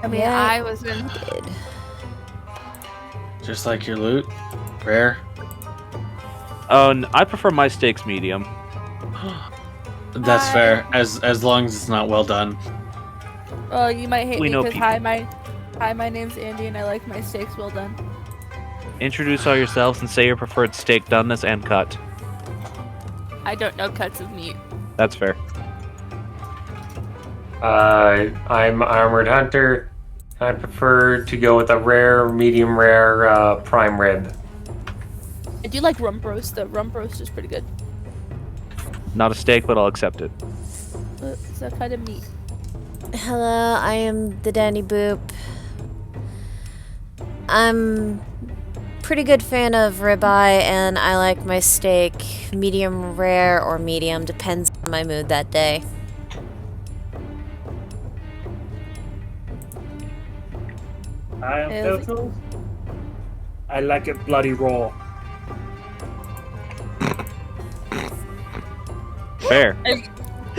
I mean, Yeah, I was in. did. Just like your loot, rare. Oh, I prefer my steaks medium. That's fair, as long as it's not well done. Well, you might hate We me know because people. hi, my name's Andy, and I like my steaks well done. Introduce all yourselves and say your preferred steak doneness and cut. I don't know cuts of meat. That's fair. I'm Armored Hunter. I prefer to go with a rare, medium rare, prime rib. I do like rump roast. The rump roast is pretty good. Not a steak, but I'll accept it. It's a kind of meat. Hello, I am the Danny Boop. I'm pretty good fan of ribeye, and I like my steak medium rare or medium, depends on my mood that day. I am Is it- Filters. I like it bloody raw. Fair. Are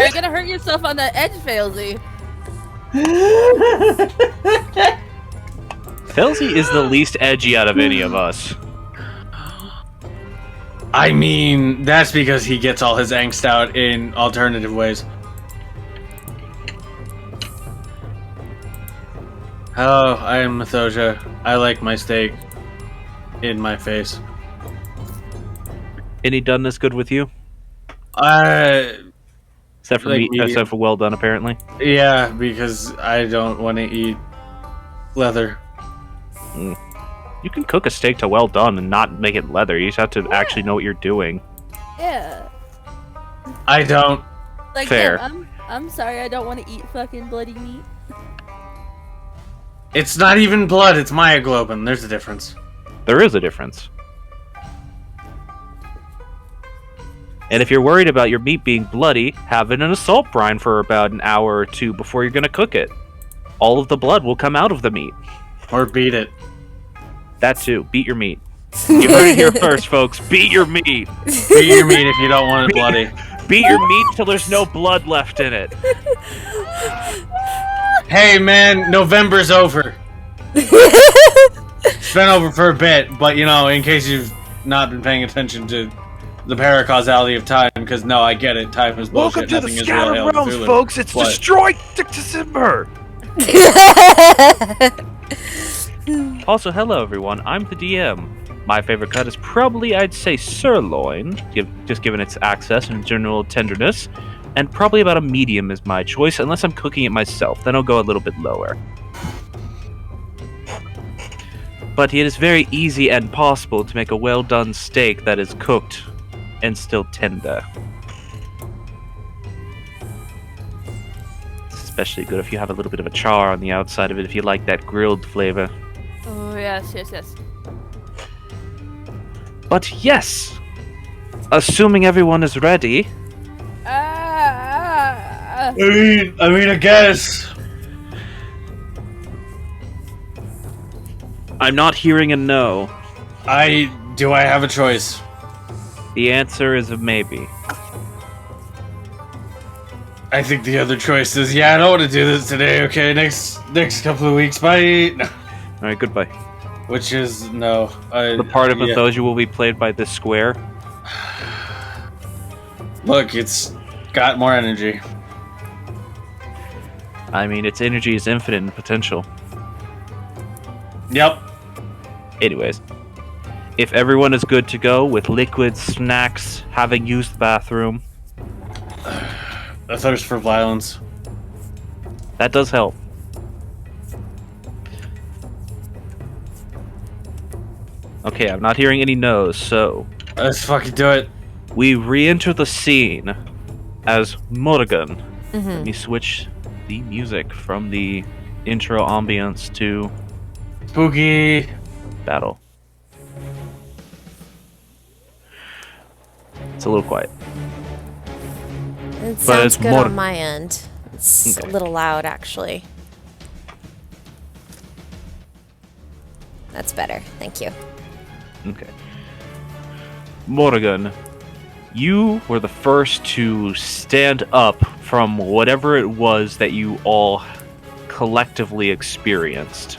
you gonna hurt yourself on that edge, Failsy? Felzy is the least edgy out of any of us. I mean, that's because he gets all his angst out in alternative ways. Hello, I am Methosia. I like my steak in my face. Any doneness good with you? Except for Like meat, medium. except for well done, apparently. Yeah, because I don't want to eat leather. You can cook a steak to well done and not make it leather. You just have to actually know what you're doing. Yeah. I don't. Like, Fair. yeah, I'm sorry. I don't want to eat fucking bloody meat. It's not even blood, it's myoglobin. There's a difference. There is a difference. And if you're worried about your meat being bloody, have it in a salt brine for about an hour or two before you're going to cook it. All of the blood will come out of the meat. Or beat it. That too. Beat your meat. You heard it here first, folks. Beat your meat. Beat your meat if you don't want it bloody. Beat your meat till there's no blood left in it. Hey man, November's over. It's been over for a bit, but you know, in case you've not been paying attention to the paracausality of time, because no, I get it, time is bullshit. Welcome to the Nothing is real, hail Scattered to Realms, Cthulhu. folks. It's What? Destroy December. Also, hello everyone. I'm the DM. My favorite cut is probably, I'd say, sirloin, just given its access and general tenderness, and probably about a medium is my choice, unless I'm cooking it myself. Then I'll go a little bit lower. But it is very easy and possible to make a well-done steak that is cooked and still tender. It's especially good if you have a little bit of a char on the outside of it, if you like that grilled flavor. Oh yes, yes, yes. But yes, assuming everyone is ready, Ah. I mean, I guess. I'm not hearing a no. Do I have a choice? The answer is a maybe. I think the other choice is, yeah, I don't want to do this today, okay, next couple of weeks, bye. No. Alright, goodbye. Which is, no. The part of yeah. Mythosia will be played by this square. Look, it's got more energy. I mean, its energy is infinite in potential. Yep. Anyways, if everyone is good to go with liquids, snacks, having used the bathroom, A thirst for violence. that does help. Okay, I'm not hearing any no's, so Let's fucking do it. we re-enter the scene as Morgan. Let Mhm. me switch the music from the intro ambience to Spooky. battle. It's a little quiet. It But sounds it's good more- on my end. It's Okay. a little loud, actually. That's better. Thank you. Okay. Morgan, you were the first to stand up from whatever it was that you all collectively experienced.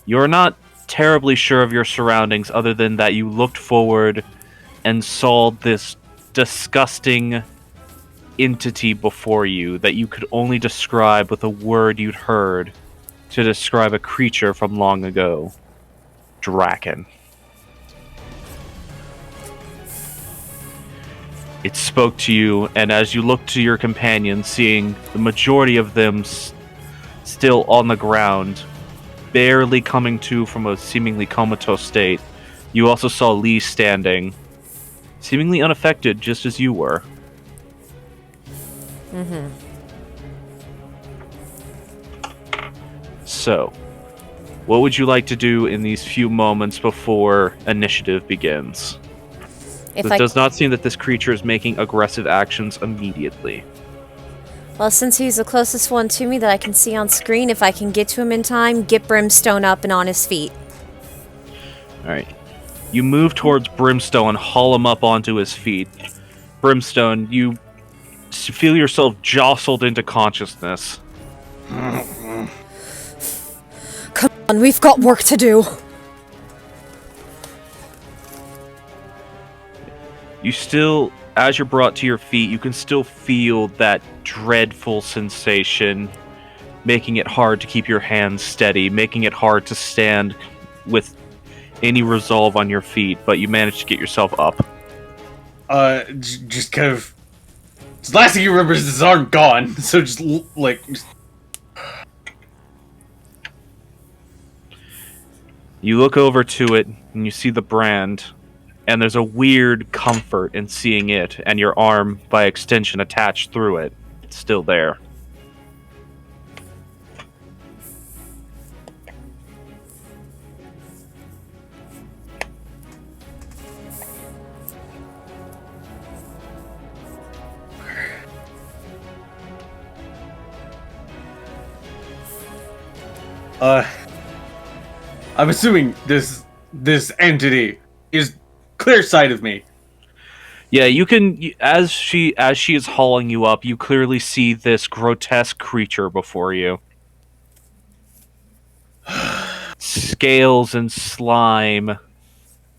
You're not terribly sure of your surroundings other than that you looked forward and saw this disgusting entity before you that you could only describe with a word you'd heard to describe a creature from long ago. Draken. It spoke to you, and as you looked to your companions, seeing the majority of them still on the ground, barely coming to from a seemingly comatose state, you also saw Lee standing, seemingly unaffected, just as you were. Mm-hmm. So, what would you like to do in these few moments before initiative begins? It does not seem that this creature is making aggressive actions immediately. Well, since he's the closest one to me that I can see on screen, if I can get to him in time, get Brimstone up and on his feet. Alright. You move towards Brimstone and haul him up onto his feet. Brimstone, you feel yourself jostled into consciousness. Come on, we've got work to do. You still, as you're brought to your feet, you can still feel that dreadful sensation, making it hard to keep your hands steady, making it hard to stand with any resolve on your feet, but you manage to get yourself up. Just kind of... The last thing you remember is his arm gone, so just, You look over to it, and you see the brand, and there's a weird comfort in seeing it, and your arm, by extension, attached through it. It's still there. I'm assuming this entity is clear sight of me. Yeah, you can, as she is hauling you up, you clearly see this grotesque creature before you. Scales and slime,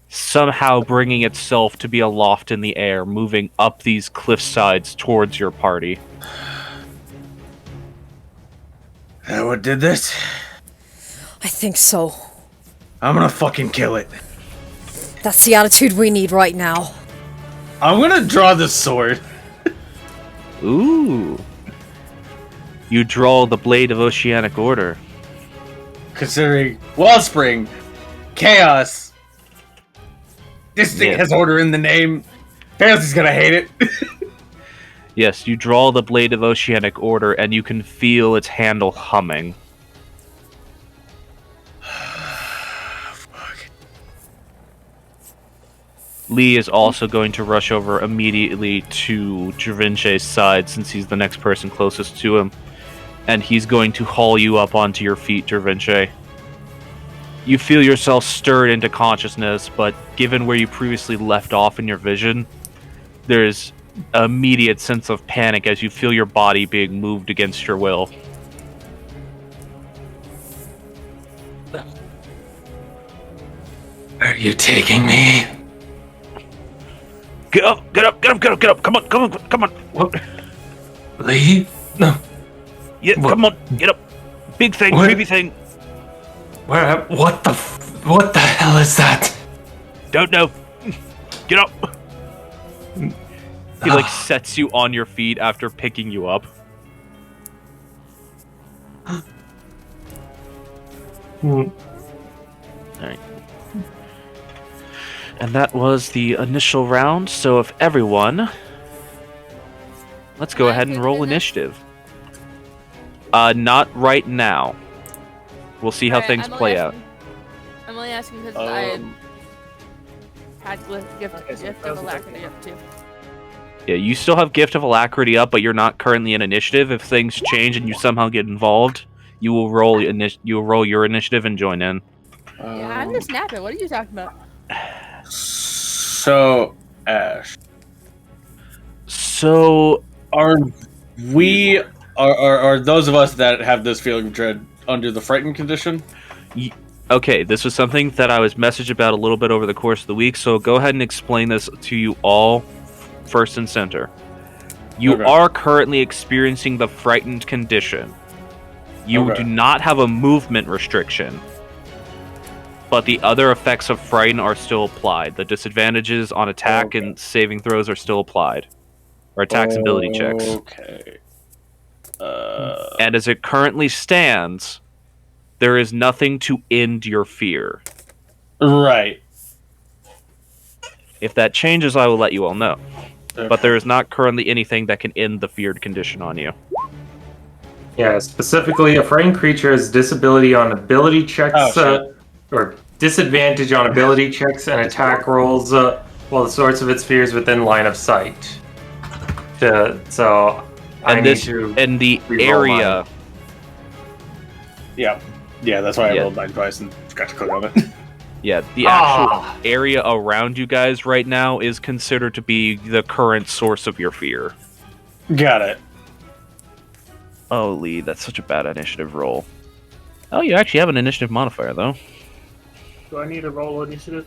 somehow bringing itself to be aloft in the air, moving up these cliff sides towards your party. That what did this? I think so. I'm gonna fucking kill it. That's the attitude we need right now. I'm gonna draw the sword. Ooh. You draw the Blade of Oceanic Order. Considering Wellspring, Chaos, this thing has order in the name. Chaos is gonna hate it. Yes, you draw the Blade of Oceanic Order, and you can feel its handle humming. Fuck. Lee is also going to rush over immediately to Dravinche's side, since he's the next person closest to him. And he's going to haul you up onto your feet, Dravinche. You feel yourself stirred into consciousness, but given where you previously left off in your vision, there's an immediate sense of panic as you feel your body being moved against your will. Are you taking me? Get up! Get up! Get up! Get up! Get up! Come on! Come on! Come on! What? Lee? No. Yeah, What? come on! Get up! Big thing! What? Baby thing! Where? What the hell is that? Don't know. Get up! He sets you on your feet after picking you up. Alright. And that was the initial round, so if everyone... Let's go ahead and roll initiative. Not right now. We'll see how things play out. I'm only asking because I had gift of alacrity up too. Yeah, you still have Gift of Alacrity up, but you're not currently in initiative. If things change and you somehow get involved, you will roll your initiative and join in. Yeah, I'm just napping. What are you talking about? So, Ash. So, Are we Are those of us that have this feeling of dread under the frightened condition? Okay, this was something that I was messaged about a little bit over the course of the week, so go ahead and explain this to you all first and center. You are currently experiencing the frightened condition. You do not have a movement restriction, but the other effects of frighten are still applied. The disadvantages on attack and saving throws are still applied, or attacks and ability checks. Okay. And as it currently stands, there is nothing to end your fear. Right. If that changes, I will let you all know. Okay. But there is not currently anything that can end the feared condition on you. Yeah, specifically, a frightened creature has disability on ability checks, or disadvantage on ability checks and attack rolls while the source of its fear is within line of sight. So, and the area. Yeah, that's why I rolled mine twice and forgot to click on it. Yeah, the actual area around you guys right now is considered to be the current source of your fear. Got it. Oh, Lee, that's such a bad initiative roll. Oh, you actually have an initiative modifier, though. Do I need to roll initiative?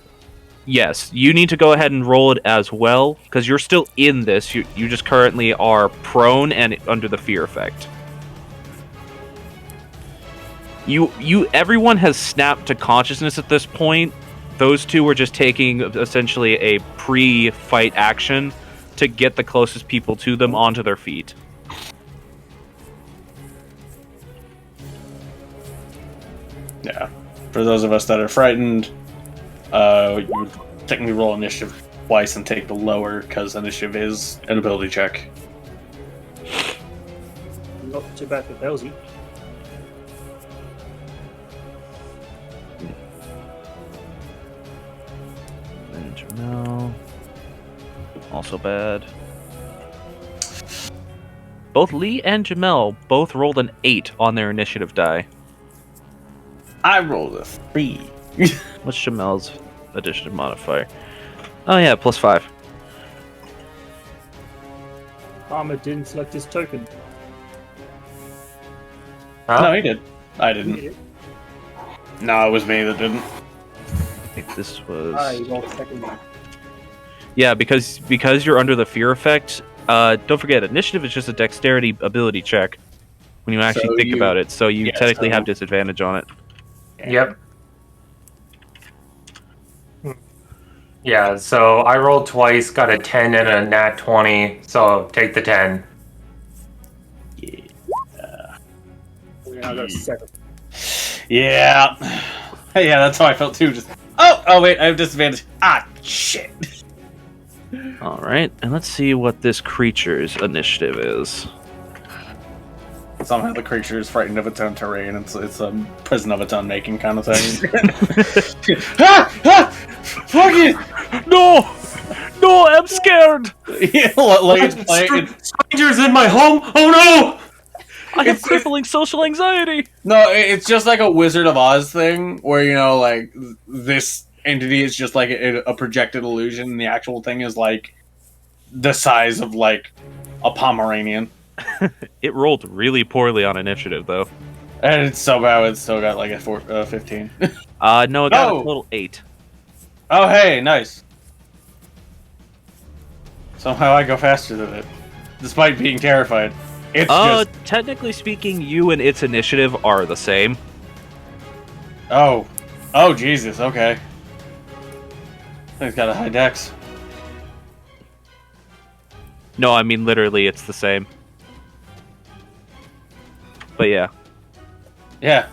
Yes, you need to go ahead and roll it as well, because you're still in this. You just currently are prone and under the fear effect. Everyone has snapped to consciousness at this point. Those two were just taking essentially a pre-fight action to get the closest people to them onto their feet. Yeah. For those of us that are frightened, you would technically roll initiative twice and take the lower, because initiative is an ability check. Not too bad for Belzy. And Jamel. Also bad. Both Lee and Jamel both rolled an 8 on their initiative die. I rolled a 3. What's Jamel's initiative modifier? Oh yeah, +5. Ahmed didn't select his token. Huh? No, he did. I didn't. No, it was me that didn't. I think this was... You rolled the second one. Yeah, because you're under the fear effect, don't forget, initiative is just a dexterity ability check when you actually think about it, so you technically have disadvantage on it. Yep. Yeah, so I rolled twice, got a 10 and a nat 20, so take the 10. Yeah. I got 7. Yeah. Hey, yeah, that's how I felt too. Just oh wait, I have disadvantage. Ah, shit. All right, and let's see what this creature's initiative is. Somehow the creature is frightened of its own terrain. It's a prison of its own making kind of thing. Fuck it! No, I'm scared. Yeah, like it's playing. Strangers in my home. Oh no! I have crippling social anxiety. No, it's just like a Wizard of Oz thing, where like this entity is just like a projected illusion, and the actual thing is like the size of like a Pomeranian. It rolled really poorly on initiative, though. And it's so bad, it's still got like a 15. No, it got a total 8. Oh, hey, nice. Somehow I go faster than it, despite being terrified. It's just... technically speaking, you and its initiative are the same. Oh, Jesus, okay. It's got a high dex. No, I mean literally, it's the same. But yeah. Yeah.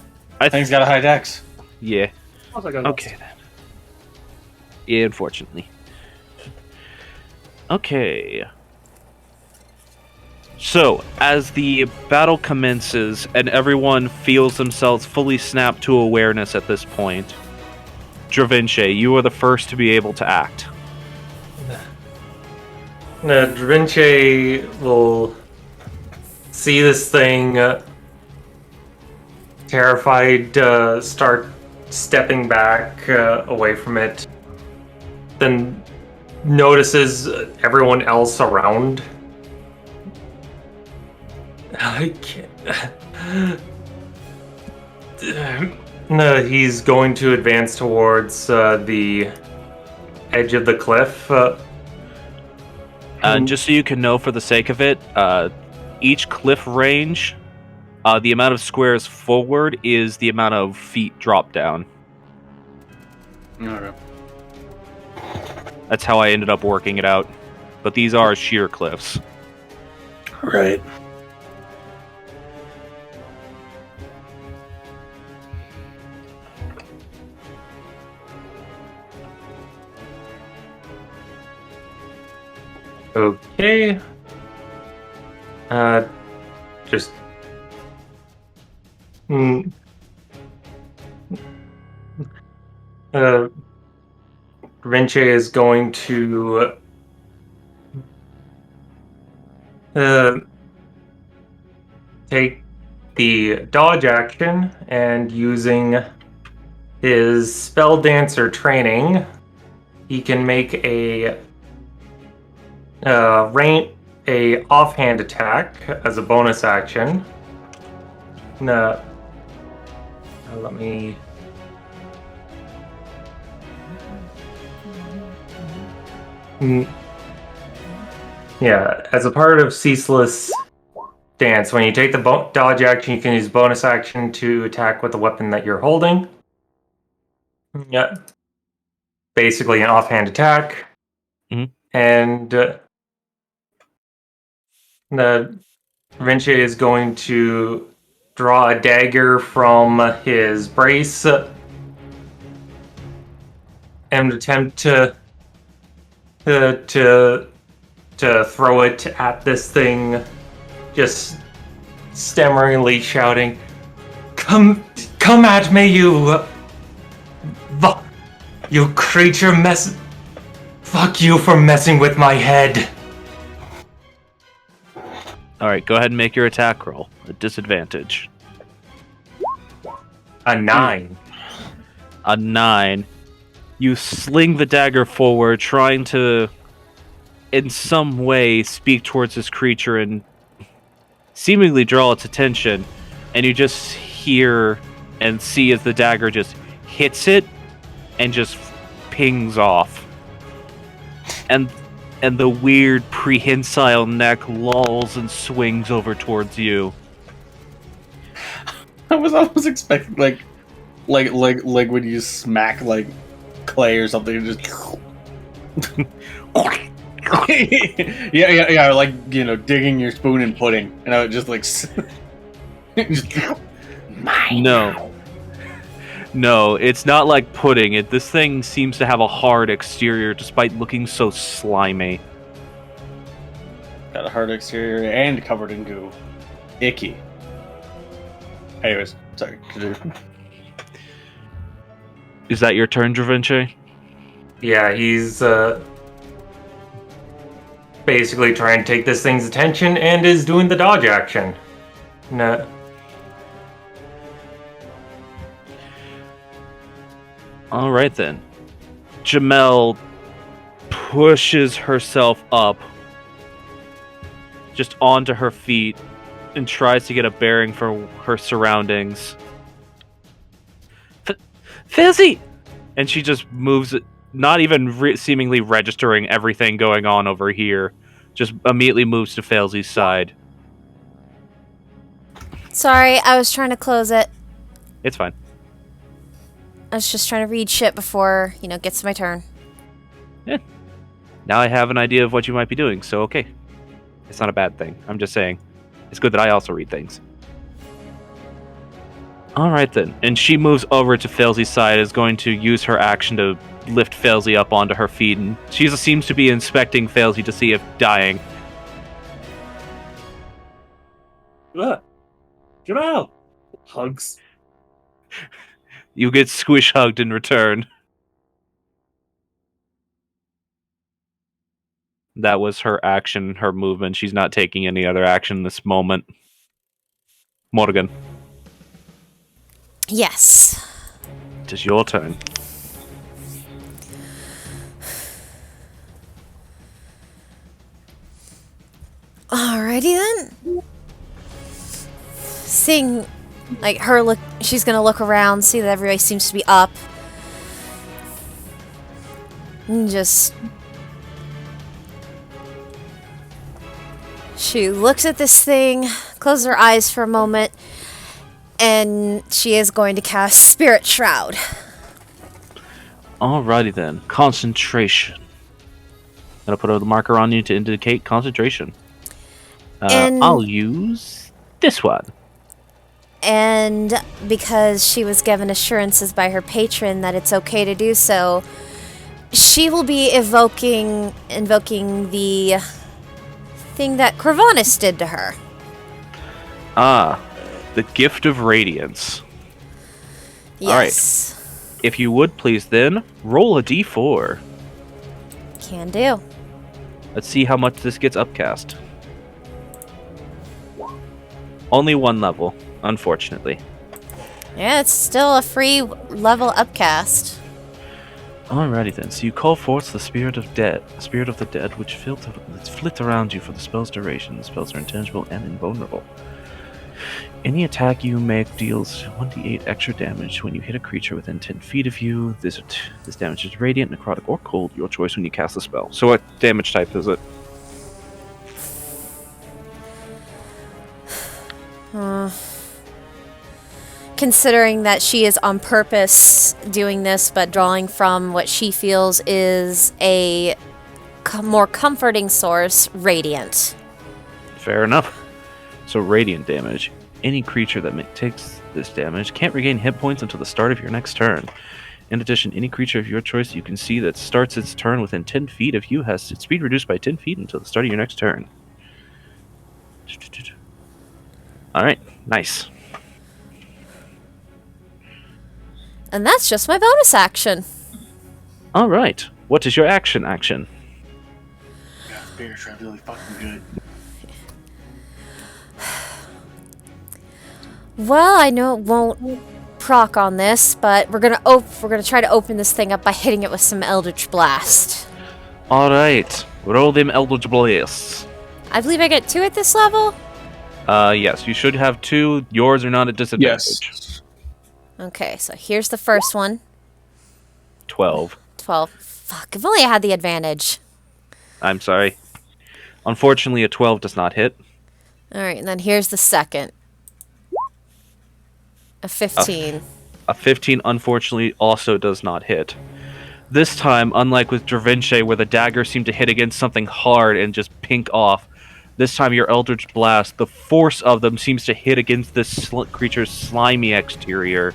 Thing's got a high dex. Yeah. Okay then. Yeah, unfortunately. Okay. So, as the battle commences and everyone feels themselves fully snapped to awareness at this point, Dravinche, you are the first to be able to act. Dravinche will see this thing, terrified, start stepping back away from it, then notices everyone else around I can't. No, he's going to advance towards the edge of the cliff. Just so you can know, for the sake of it, each cliff range, the amount of squares forward is the amount of feet drop down. Okay. That's how I ended up working it out. But these are sheer cliffs. Right. Okay. Just. Rinche is going to take the dodge action, and using his spell dancer training, he can make a offhand attack as a bonus action. No, let me. Yeah, as a part of Ceaseless Dance, when you take the dodge action, you can use bonus action to attack with the weapon that you're holding. Yeah, basically an offhand attack. Mhm. And the Rinche is going to draw a dagger from his brace and attempt to throw it at this thing, just stammeringly shouting, "Come at me, you creature mess! Fuck you for messing with my head!" Alright, go ahead and make your attack roll. At disadvantage. A 9. A 9. You sling the dagger forward, trying to, in some way, speak towards this creature and seemingly draw its attention, and you just hear and see as the dagger just hits it and just pings off. And the weird prehensile neck lolls and swings over towards you. I was almost expecting like when you smack like clay or something, just yeah, like, you know, digging your spoon in pudding, and I would just like just, No, it's not like pudding. This thing seems to have a hard exterior despite looking so slimy. got a hard exterior and covered in goo. Icky. Anyways, sorry. Is that your turn, Dravinci? Yeah, he's basically trying to take this thing's attention and is doing the dodge action. No. Alright then. Jamel pushes herself up, just onto her feet, and tries to get a bearing for her surroundings. Fizzy! And she just moves, not even seemingly registering everything going on over here, just immediately moves to Failsy's side. Sorry, I was trying to close it. It's fine. I was just trying to read shit before, it gets to my turn. Yeah. Now I have an idea of what you might be doing, so okay. It's not a bad thing. I'm just saying. It's good that I also read things. Alright then. And she moves over to Failsy's side, is going to use her action to lift Failsy up onto her feet, and she seems to be inspecting Failsy to see if dying. Jamal! Hugs. You get squish hugged in return. That was her action, her movement. She's not taking any other action in this moment. Morgan. Yes. It is your turn. Alrighty then. seeing, like, her look, she's gonna look around, see that everybody seems to be up. And just... She looks at this thing, closes her eyes for a moment, and she is going to cast Spirit Shroud. Alrighty then. Concentration. Gonna put a marker on you to indicate concentration. And- I'll use this one. And because she was given assurances by her patron that it's okay to do so, she will be invoking the thing that Kravanis did to her. Ah, the Gift of Radiance. Yes. If you would please then, roll a d4. Can do. Let's see how much this gets upcast. Only one level, unfortunately. Yeah, it's still a free level upcast. Alrighty then, so you call forth the spirit of the dead, which flit around you for the spell's duration. The spells are intangible and invulnerable. Any attack you make deals 1d8 extra damage when you hit a creature within 10 feet of you. This damage is radiant, necrotic, or cold, your choice when you cast the spell. So what damage type is it? Considering that she is on purpose doing this, but drawing from what she feels is a more comforting source, radiant. Fair enough. So radiant damage. Any creature that takes this damage can't regain hit points until the start of your next turn. In addition, any creature of your choice you can see that starts its turn within 10 feet of you has its speed reduced by 10 feet until the start of your next turn. Alright, nice. And that's just my bonus action. Alright, what is your action? Yeah, Spirit Shroud really fucking good. Well, I know it won't proc on this, but we're gonna try to open this thing up by hitting it with some Eldritch Blast. Alright, roll them Eldritch Blasts. I believe I get 2 at this level? Yes, you should have 2. Yours are not at disadvantage. Yes. Okay, so here's the first one. 12. 12. Fuck, if only I had the advantage. I'm sorry. Unfortunately, a 12 does not hit. Alright, and then here's the second. A 15. A 15, unfortunately, also does not hit. This time, unlike with Dravinche, where the dagger seemed to hit against something hard and just pink off, this time your Eldritch Blast, the force of them seems to hit against this creature's slimy exterior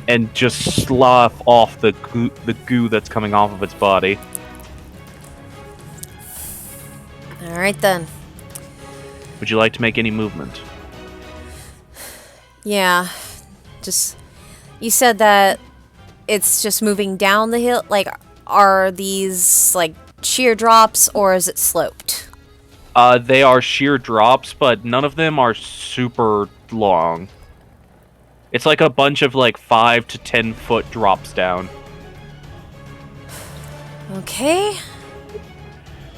and just slough off the goo that's coming off of its body. Alright then. Would you like to make any movement? Yeah. Just... You said that it's just moving down the hill. Like, are these, like, sheer drops, or is it sloped? They are sheer drops, but none of them are super long. It's like a bunch of, like, 5 to 10 foot drops down. Okay.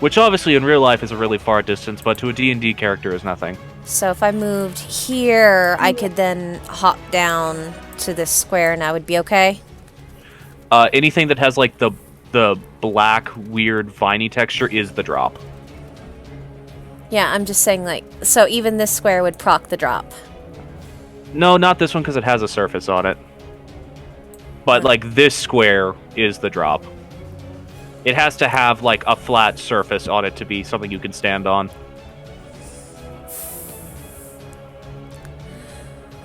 Which obviously in real life is a really far distance, but to a D&D character is nothing. So if I moved here, I could then hop down to this square and I would be okay? Anything that has, like, the black, weird, viney texture is the drop. Yeah, I'm just saying, like, so even this square would proc the drop. No, not this one, because it has a surface on it. But, like, this square is the drop. It has to have, like, a flat surface on it to be something you can stand on.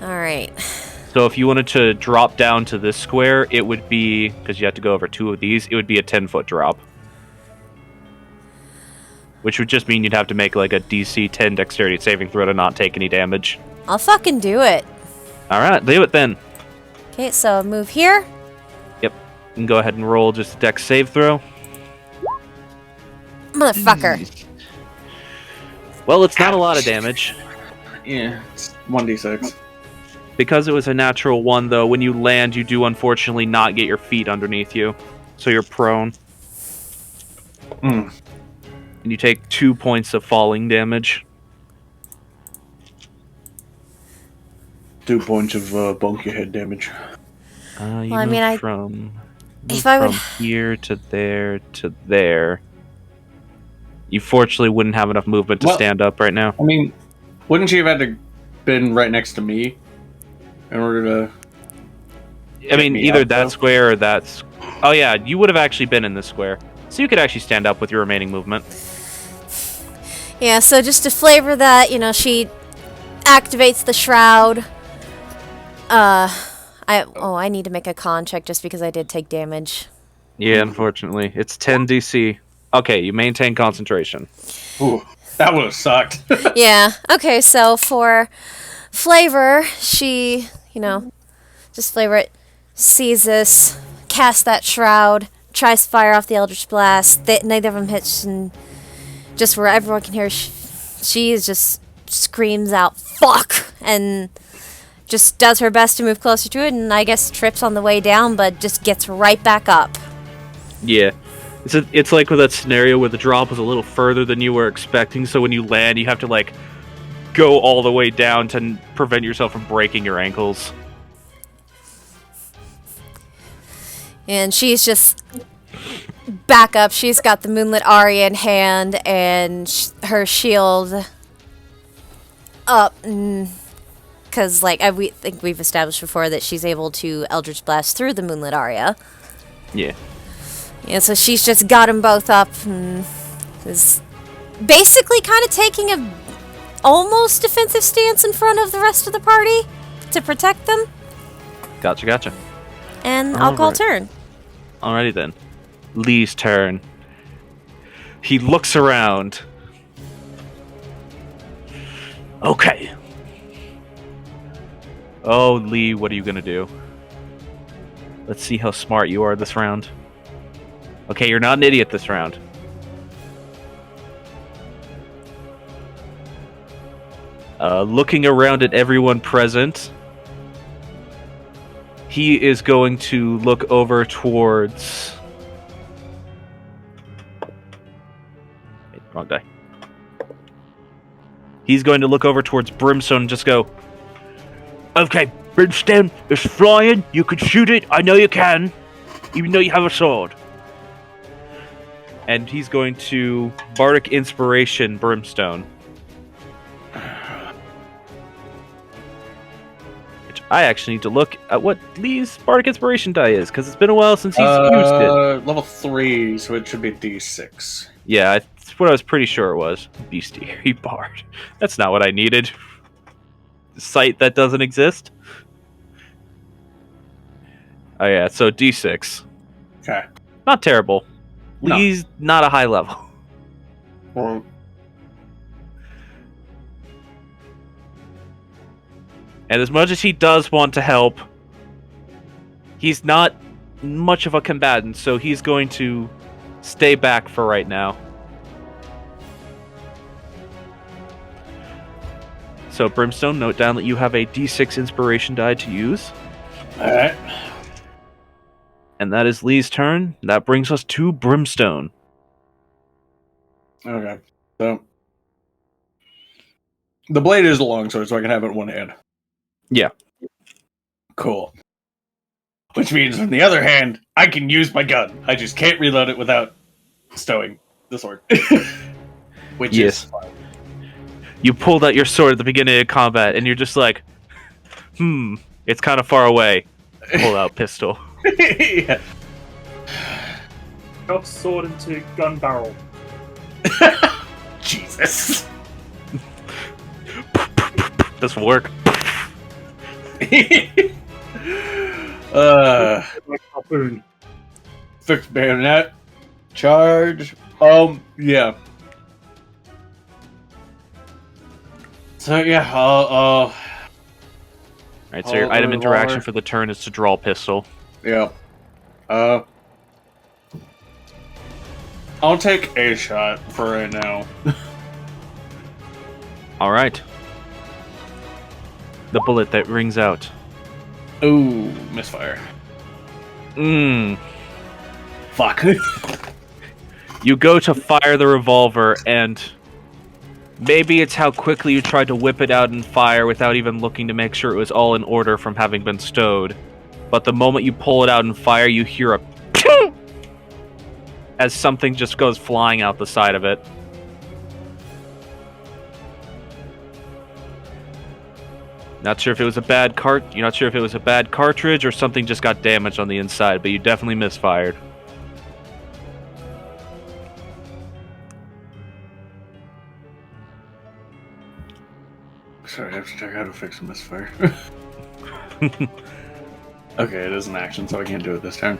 Alright. So if you wanted to drop down to this square, it would be, because you have to go over 2 of these, it would be a 10-foot drop. Which would just mean you'd have to make, like, a DC 10 dexterity saving throw to not take any damage. I'll fucking do it. Alright, do it then. Okay, so move here. Yep. You can go ahead and roll just a dex save throw. Motherfucker. Well, it's not a lot of damage. Yeah, it's 1d6. Because it was a natural 1, though, when you land, you do unfortunately not get your feet underneath you. So you're prone. Mm. And you take 2 points of falling damage. 2 points of bunker head damage. You Well, I mean, from if I would here to there to there. You fortunately wouldn't have enough movement to stand up right now. I mean, wouldn't you have had to been right next to me in order to? I mean, either that square or that's. Oh yeah, you would have actually been in this square, so you could actually stand up with your remaining movement. Yeah, so just to flavor that, she activates the shroud. I need to make a con check just because I did take damage. Yeah, unfortunately, it's 10 DC. Okay, you maintain concentration. Ooh, that would have sucked. Yeah. Okay, so for flavor, she, just flavor it, sees this, casts that shroud, tries to fire off the Eldritch Blast. Neither of them hits, and just where everyone can hear, she just screams out, "Fuck!" and just does her best to move closer to it, and I guess trips on the way down, but just gets right back up. Yeah. It's like with that scenario where the drop was a little further than you were expecting, so when you land, you have to, go all the way down to prevent yourself from breaking your ankles. And she's just back up. She's got the Moonlit Aria in hand and her shield up. Because, I think we've established before that she's able to Eldritch Blast through the Moonlit Aria. Yeah. Yeah, so she's just got them both up and is basically kind of taking a almost defensive stance in front of the rest of the party to protect them. Gotcha. And I'll call turn. Alrighty then. Lee's turn. He looks around. Okay. Oh, Lee, what are you gonna do? Let's see how smart you are this round. Okay, you're not an idiot this round. Looking around at everyone present, he is going to look over towards... Wait, wrong die. He's going to look over towards Brimstone and just go, "Okay, Brimstone is flying. You can shoot it. I know you can. Even though you have a sword." And he's going to Bardic Inspiration Brimstone. Which I actually need to look at what Lee's Bardic Inspiration die is, because it's been a while since he's used it. Level 3, so it should be D6. Yeah, that's what I was pretty sure it was. Bestiary Bard. That's not what I needed. Site that doesn't exist. Oh yeah, so D6. Okay. Not terrible. No. Lee's not a high level. Well, and as much as he does want to help, he's not much of a combatant, so he's going to stay back for right now. So, Brimstone, note down that you have a D6 inspiration die to use. alright. And that is Lee's turn. That brings us to Brimstone. Okay. So, the blade is a longsword, so I can have it in one hand. Yeah. Cool. Which means, on the other hand, I can use my gun. I just can't reload it without stowing the sword. Which is fine. You pulled out your sword at the beginning of combat, and you're just like, it's kind of far away. Pull out pistol. Yeah. Drop sword into gun barrel. Jesus. This will work. Like harpoon. Fixed bayonet. Charge. Yeah. So yeah, Alright, so your Hold item the interaction revolver. for the turn is to draw a pistol. yeah. I'll take a shot for right now. Alright. The bullet that rings out. Ooh, misfire. Fuck. You go to fire the revolver, and Maybe it's how quickly you tried to whip it out and fire without even looking to make sure it was all in order from having been stowed. But the moment you pull it out and fire, you hear a pew! As something just goes flying out the side of it. Not sure if it was a bad You're not sure if it was a bad cartridge or something just got damaged on the inside, but you definitely misfired. Sorry, I have to check how to fix a misfire. Okay, it is an action, so I can't do it this turn.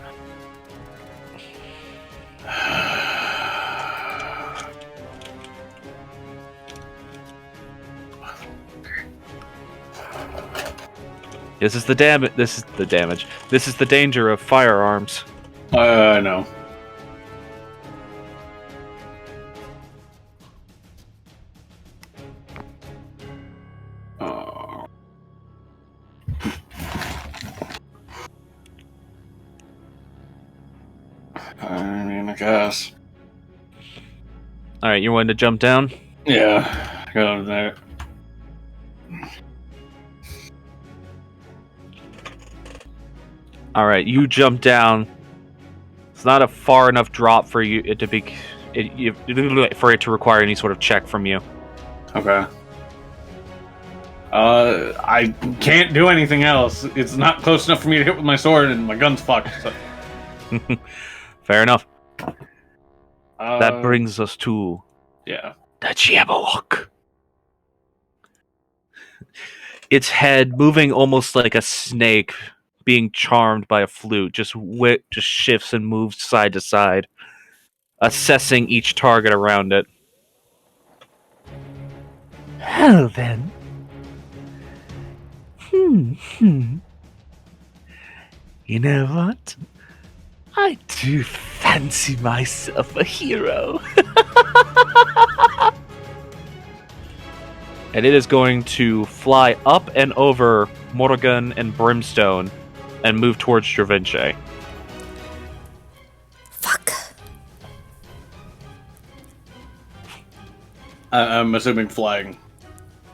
This is the damage. This is the damage. This is the danger of firearms. No. I mean, I guess. Alright, you're wanting to jump down? Yeah, go over there. Alright, you jump down. It's not a far enough drop for you it to be for it to require any sort of check from you. Okay. I can't do anything else. It's not close enough for me to hit with my sword, and my gun's fucked. So. Fair enough. That brings us to the Jabberwock. Its head moving almost like a snake, being charmed by a flute, just shifts and moves side to side, assessing each target around it. Well then. You know what? I do fancy myself a hero. And it is going to fly up and over Morrigan and Brimstone and move towards Stravince. Fuck. I'm assuming flying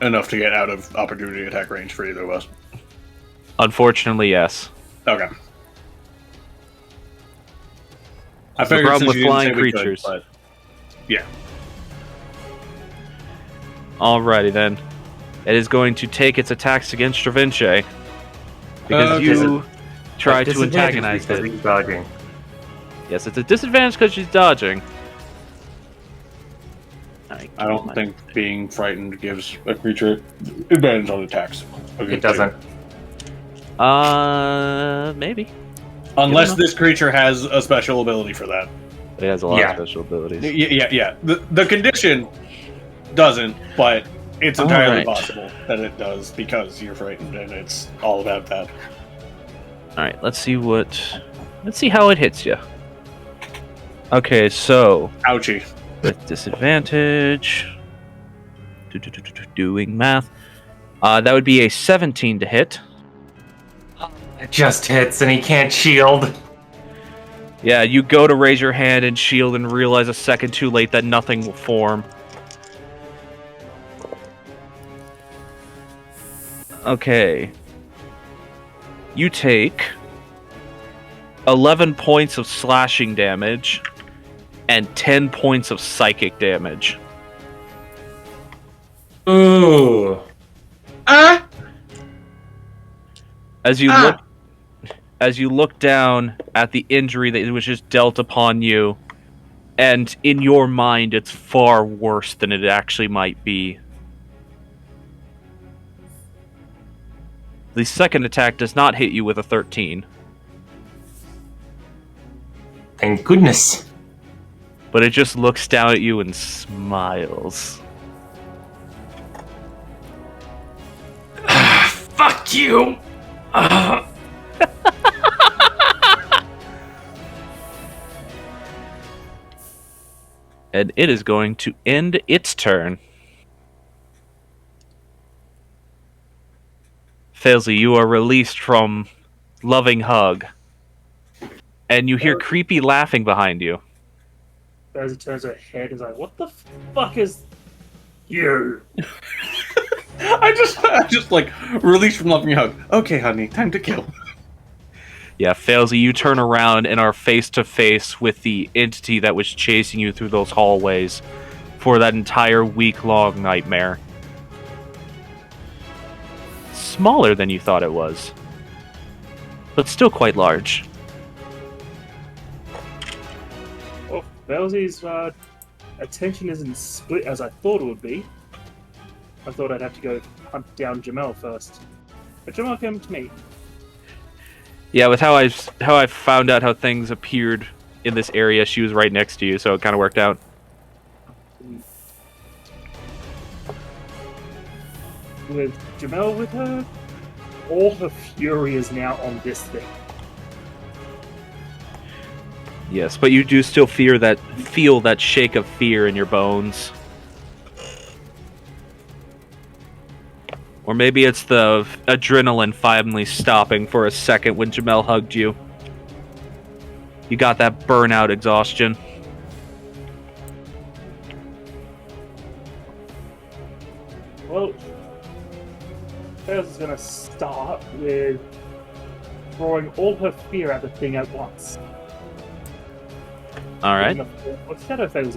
enough to get out of opportunity attack range for either of us. Unfortunately, yes. Okay. I The figured problem since with you didn't flying say we could, creatures. but yeah. Alrighty then. It is going to take its attacks against Stravince because you tried to antagonize because it. he's dodging. Yes, it's a disadvantage because she's dodging. I don't think being frightened gives a creature advantage on attacks. It doesn't. Maybe. Unless this creature has a special ability for that. It has a lot of special abilities. Yeah. The condition doesn't, but it's entirely possible that it does because you're frightened, and it's all about that. Alright, let's see how it hits you. Okay, so Ouchie. with disadvantage, doing math, that would be a 17 to hit. It just hits and he can't shield. Yeah, you go to raise your hand and shield and realize a second too late that nothing will form. Okay. You take 11 points of slashing damage and 10 points of psychic damage. Ooh. As you look down at the injury that was just dealt upon you, and in your mind it's far worse than it actually might be. The second attack does not hit you with a 13. Thank goodness. But it just looks down at you and smiles. Fuck you! And it is going to end its turn. Failsy, you are released from Loving Hug. And you hear creepy laughing behind you. As it turns her head, is like, what the fuck is... You. I just like release from loving hug. Okay, honey, time to kill. Yeah, Failsy, you turn around and are face to face with the entity that was chasing you through those hallways for that entire week-long nightmare. Smaller than you thought it was, but still quite large. Well, Belzy's attention isn't split as I thought it would be. I thought I'd have to go hunt down Jamel first. But Jamel came to me. Yeah, with how I found out how things appeared in this area, she was right next to you, so it kind of worked out. With Jamel with her, all her fury is now on this thing. Yes, but you do still feel that shake of fear in your bones. Or maybe it's the adrenaline finally stopping for a second when Jamel hugged you. You got that burnout exhaustion. Well, Fails is going to start with throwing all her fear at the thing at once. Alright. What Shadow Fails?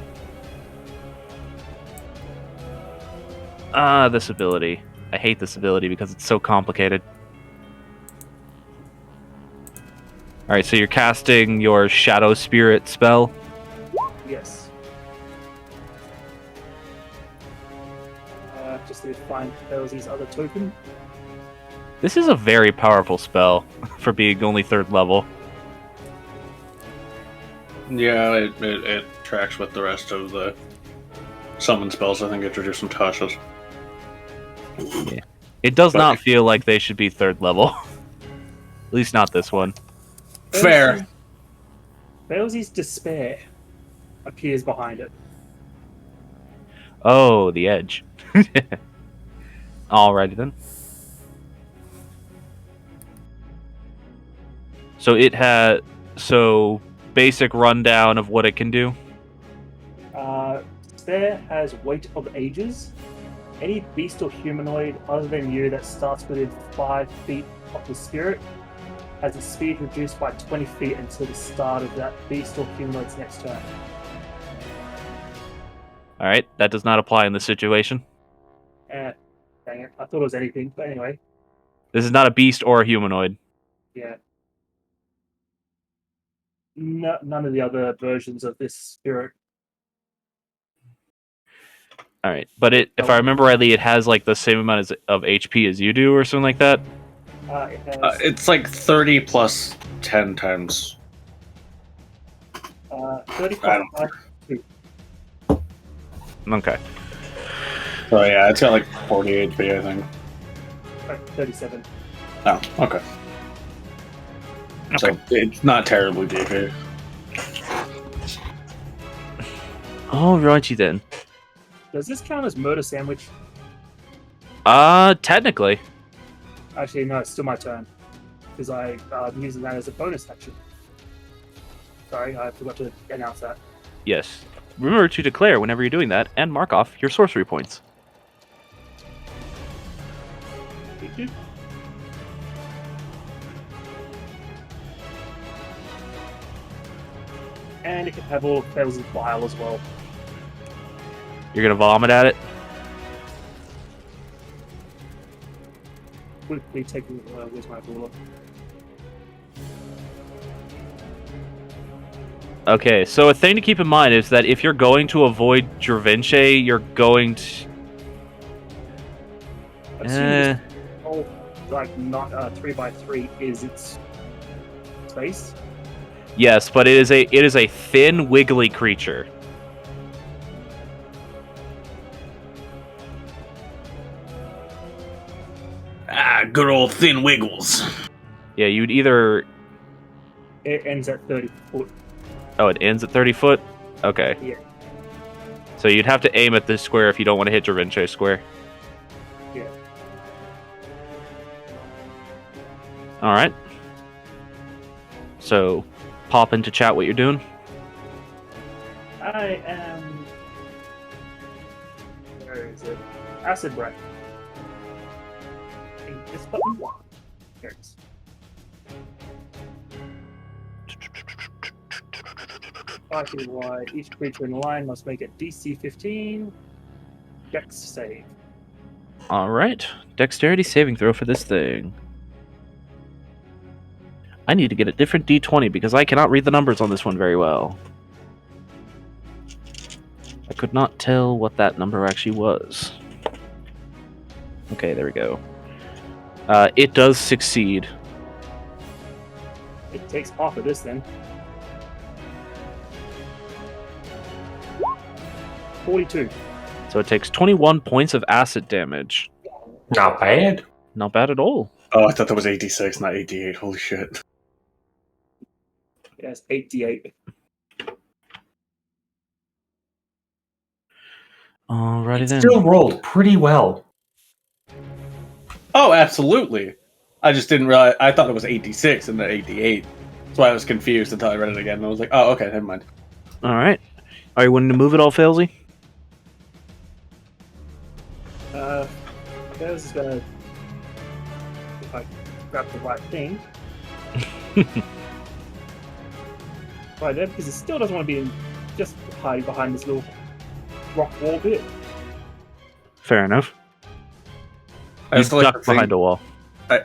This ability. I hate this ability because it's so complicated. Alright, so you're casting your Shadow Spirit spell. Yes. Just to find Failsy's other token. This is a very powerful spell for being only 3rd level. Yeah, it tracks with the rest of the summon spells I think introduced in Tasha's. Yeah. It does not feel like they should be 3rd level. At least not this one. Fair. Failsy's despair appears behind it. Oh, the edge. Alrighty then. So it had basic rundown of what it can do. Despair has Weight of Ages. Any beast or humanoid other than you that starts within 5 feet of the spirit has its speed reduced by 20 feet until the start of that beast or humanoid's next turn. Alright, that does not apply in this situation. Dang it. I thought it was anything, but anyway. This is not a beast or a humanoid. Yeah. None of the other versions of this spirit. Alright, but if I remember rightly, it has like the same amount of HP as you do or something like that? It's like 30 plus 10 times. 30 I plus 5. Okay. Oh yeah, it's got like 40 HP I think. 37. Oh, okay. So it's not terribly DP. Alrighty then. Does this count as murder sandwich? Technically. Actually, no, it's still my turn. Because I'm using that as a bonus action. Sorry, I forgot to announce that. Yes. Remember to declare whenever you're doing that, and mark off your sorcery points. Thank you. And it can have all of Fails' Bile as well. You're gonna vomit at it? Quickly taking where's my ruler? Okay, so a thing to keep in mind is that if you're going to avoid Dravinche, you're going to... Oh, like not 3x3 is its space. Yes, but it is a thin, wiggly creature. Ah, good old thin wiggles. Yeah, you'd either... It ends at 30 foot. Oh, it ends at 30 foot? Okay. Yeah. So you'd have to aim at this square if you don't want to hit Dravinche square. Yeah. Alright. So, pop into chat what you're doing. I am... Where is it? Acid breath. This button. There it is. Five feet wide. Each creature in the line must make a DC 15 Dex save. All right, dexterity saving throw for this thing. I need to get a different D20 because I cannot read the numbers on this one very well. I could not tell what that number actually was. Okay, there we go. It does succeed. It takes half of this then. 42. So it takes 21 points of acid damage. Not bad. Not bad at all. Oh, I thought that was 86, not 88. Holy shit. Yeah, it's 88. Alrighty then. Still rolled pretty well. Oh, absolutely. I just didn't realize. I thought it was 86 and then 88. That's why I was confused until I read it again. And I was like, oh, okay, never mind. Alright. Are you willing to move it all, Failsy? There's is gonna. If I grab the right thing. Right there, because it still doesn't want to be in, just hiding behind this little rock wall bit. Fair enough. I You still like duck behind a wall. I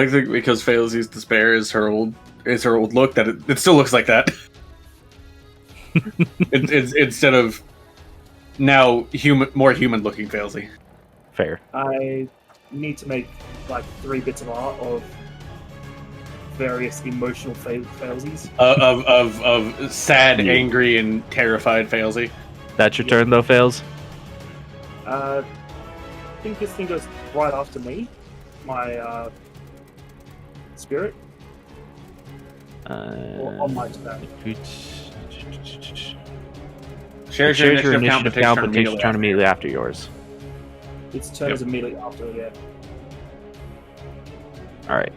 think because Failsy's despair is her old look that it still looks like that. it's instead of now more human looking Failsy. Fair. I need to make like 3 bits of art of various emotional failsies. Of sad, angry, and terrified Failsy. That's your turn though, Fails? I think this thing goes right after me. My spirit. Or on my turn. Shares your initiative count, but takes your turn immediately after yours. Its turn is immediately after, yeah. Alright.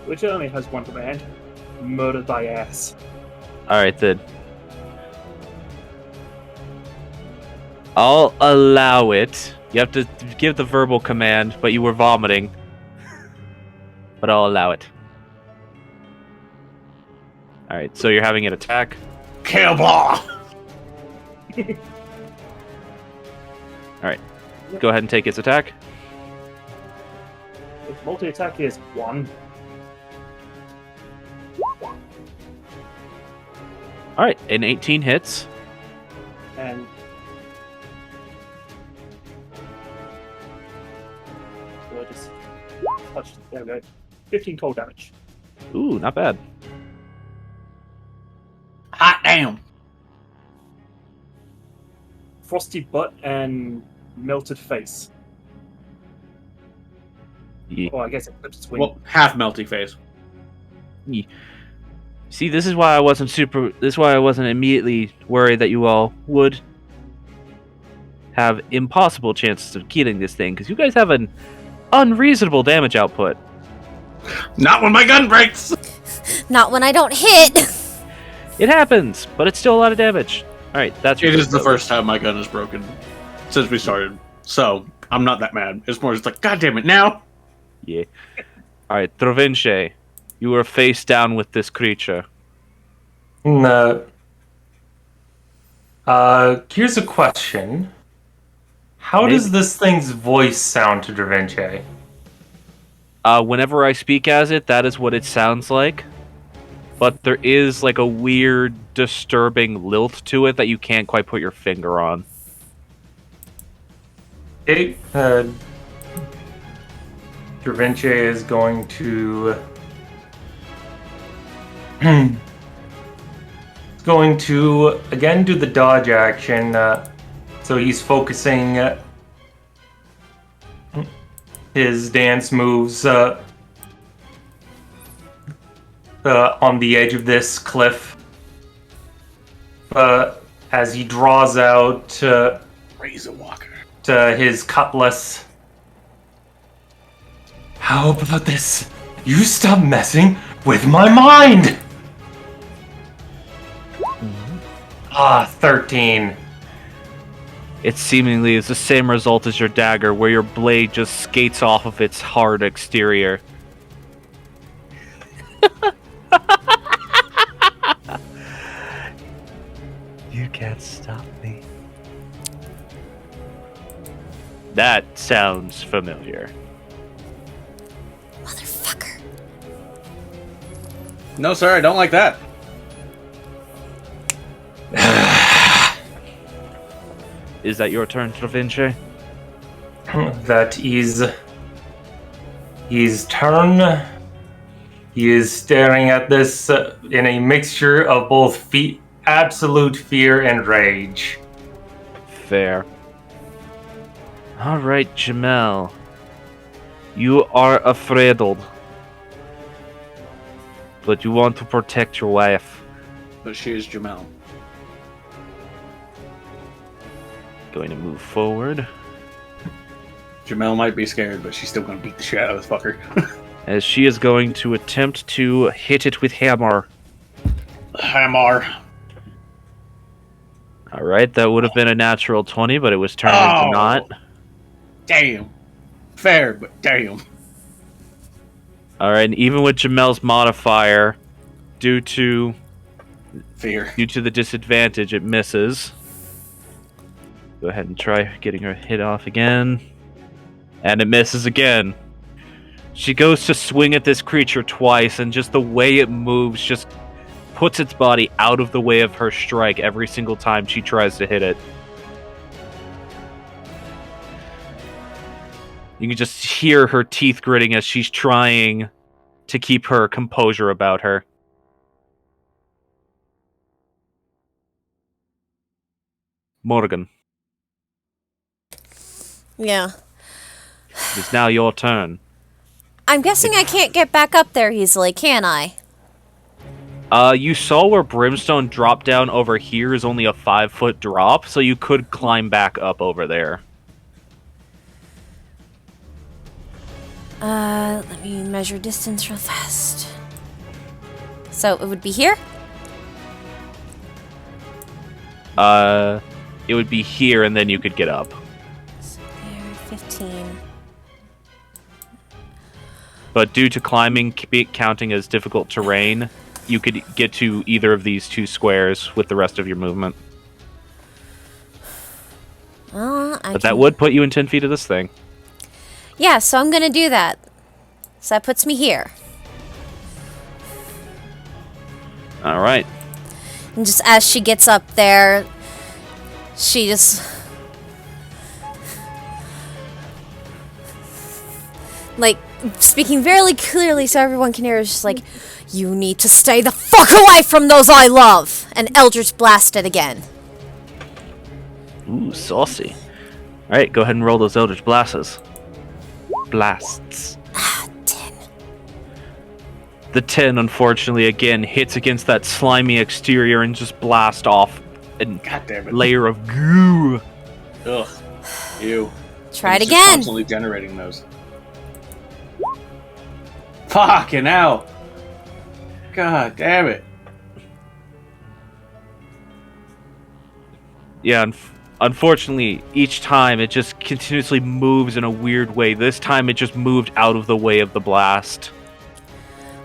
Which only has one command. Murder thy ass. Alright then. I'll allow it. You have to give the verbal command, but you were vomiting. But I'll allow it. Alright, so you're having it attack. Kill blah! Alright. Go ahead and take its attack. Its multi-attack is 1. Alright, an 18 hits. And so I just touched. There we go. 15 cold damage. Ooh, not bad. Hot damn! Frosty butt and melted face. Yeah. Oh, I guess it clips its wing. Well, half melty face. See, this is why I wasn't immediately worried that you all would have impossible chances of killing this thing, because you guys have an unreasonable damage output. Not when my gun breaks! Not when I don't hit. It happens, but it's still a lot of damage. Alright, that's your It is turn. the first time my gun is broken since we started. So, I'm not that mad. It's more just like, God damn it, now! Yeah. Alright, Trovince, you are face down with this creature. No. Here's a question. How does this thing's voice sound to Dravince? Whenever I speak as it, that is what it sounds like. But there is like a weird, disturbing lilt to it that you can't quite put your finger on. Okay, Dravince is going to... going to, again, do the dodge action. So he's focusing his dance moves on the edge of this cliff. As he draws out Razor Walker. his cutlass. How about this? You stop messing with my mind! 13. It seemingly is the same result as your dagger, where your blade just skates off of its hard exterior. You can't stop me. That sounds familiar. Motherfucker. No, sir, I don't like that. Is that your turn, Travinci? That is his turn. He is staring at this in a mixture of both absolute fear and rage. Fair. Alright, Jamel. You are afraid, but you want to protect your wife. But she is Jamel. Going to move forward. Jamel might be scared, but she's still going to beat the shit out of this fucker. As she is going to attempt to hit it with hammer. Hammer. Alright, that would have been a natural 20, but it was turned into not. Damn. Fair, but damn. Alright, and even with Jamel's modifier, due to Fear. the disadvantage, it misses. Go ahead and try getting her hit off again. And it misses again. She goes to swing at this creature twice, and just the way it moves just puts its body out of the way of her strike every single time she tries to hit it. You can just hear her teeth gritting as she's trying to keep her composure about her. Morgan, Yeah. it's now your turn. I'm guessing I can't get back up there easily, can I? You saw where Brimstone dropped down over here is only a 5-foot drop, so you could climb back up over there. Let me measure distance real fast. So it would be here? It would be here, and then you could get up. So there, 15. But due to climbing counting as difficult terrain, you could get to either of these two squares with the rest of your movement. But that would put you in 10 feet of this thing. Yeah, so I'm gonna do that. So that puts me here. Alright. And just as she gets up there, she just... like, speaking very clearly so everyone can hear, is just like, you need to stay the fuck away from those I love! And Eldritch blast it again. Ooh, saucy. Alright, go ahead and roll those Eldritch Blasts. Blasts. 10. The 10, unfortunately, again, hits against that slimy exterior and just blast off a layer of goo. Ugh. Ew. Try it It's just again! constantly generating those. Fucking hell. God damn it. Yeah, unfortunately, each time it just continuously moves in a weird way. This time it just moved out of the way of the blast.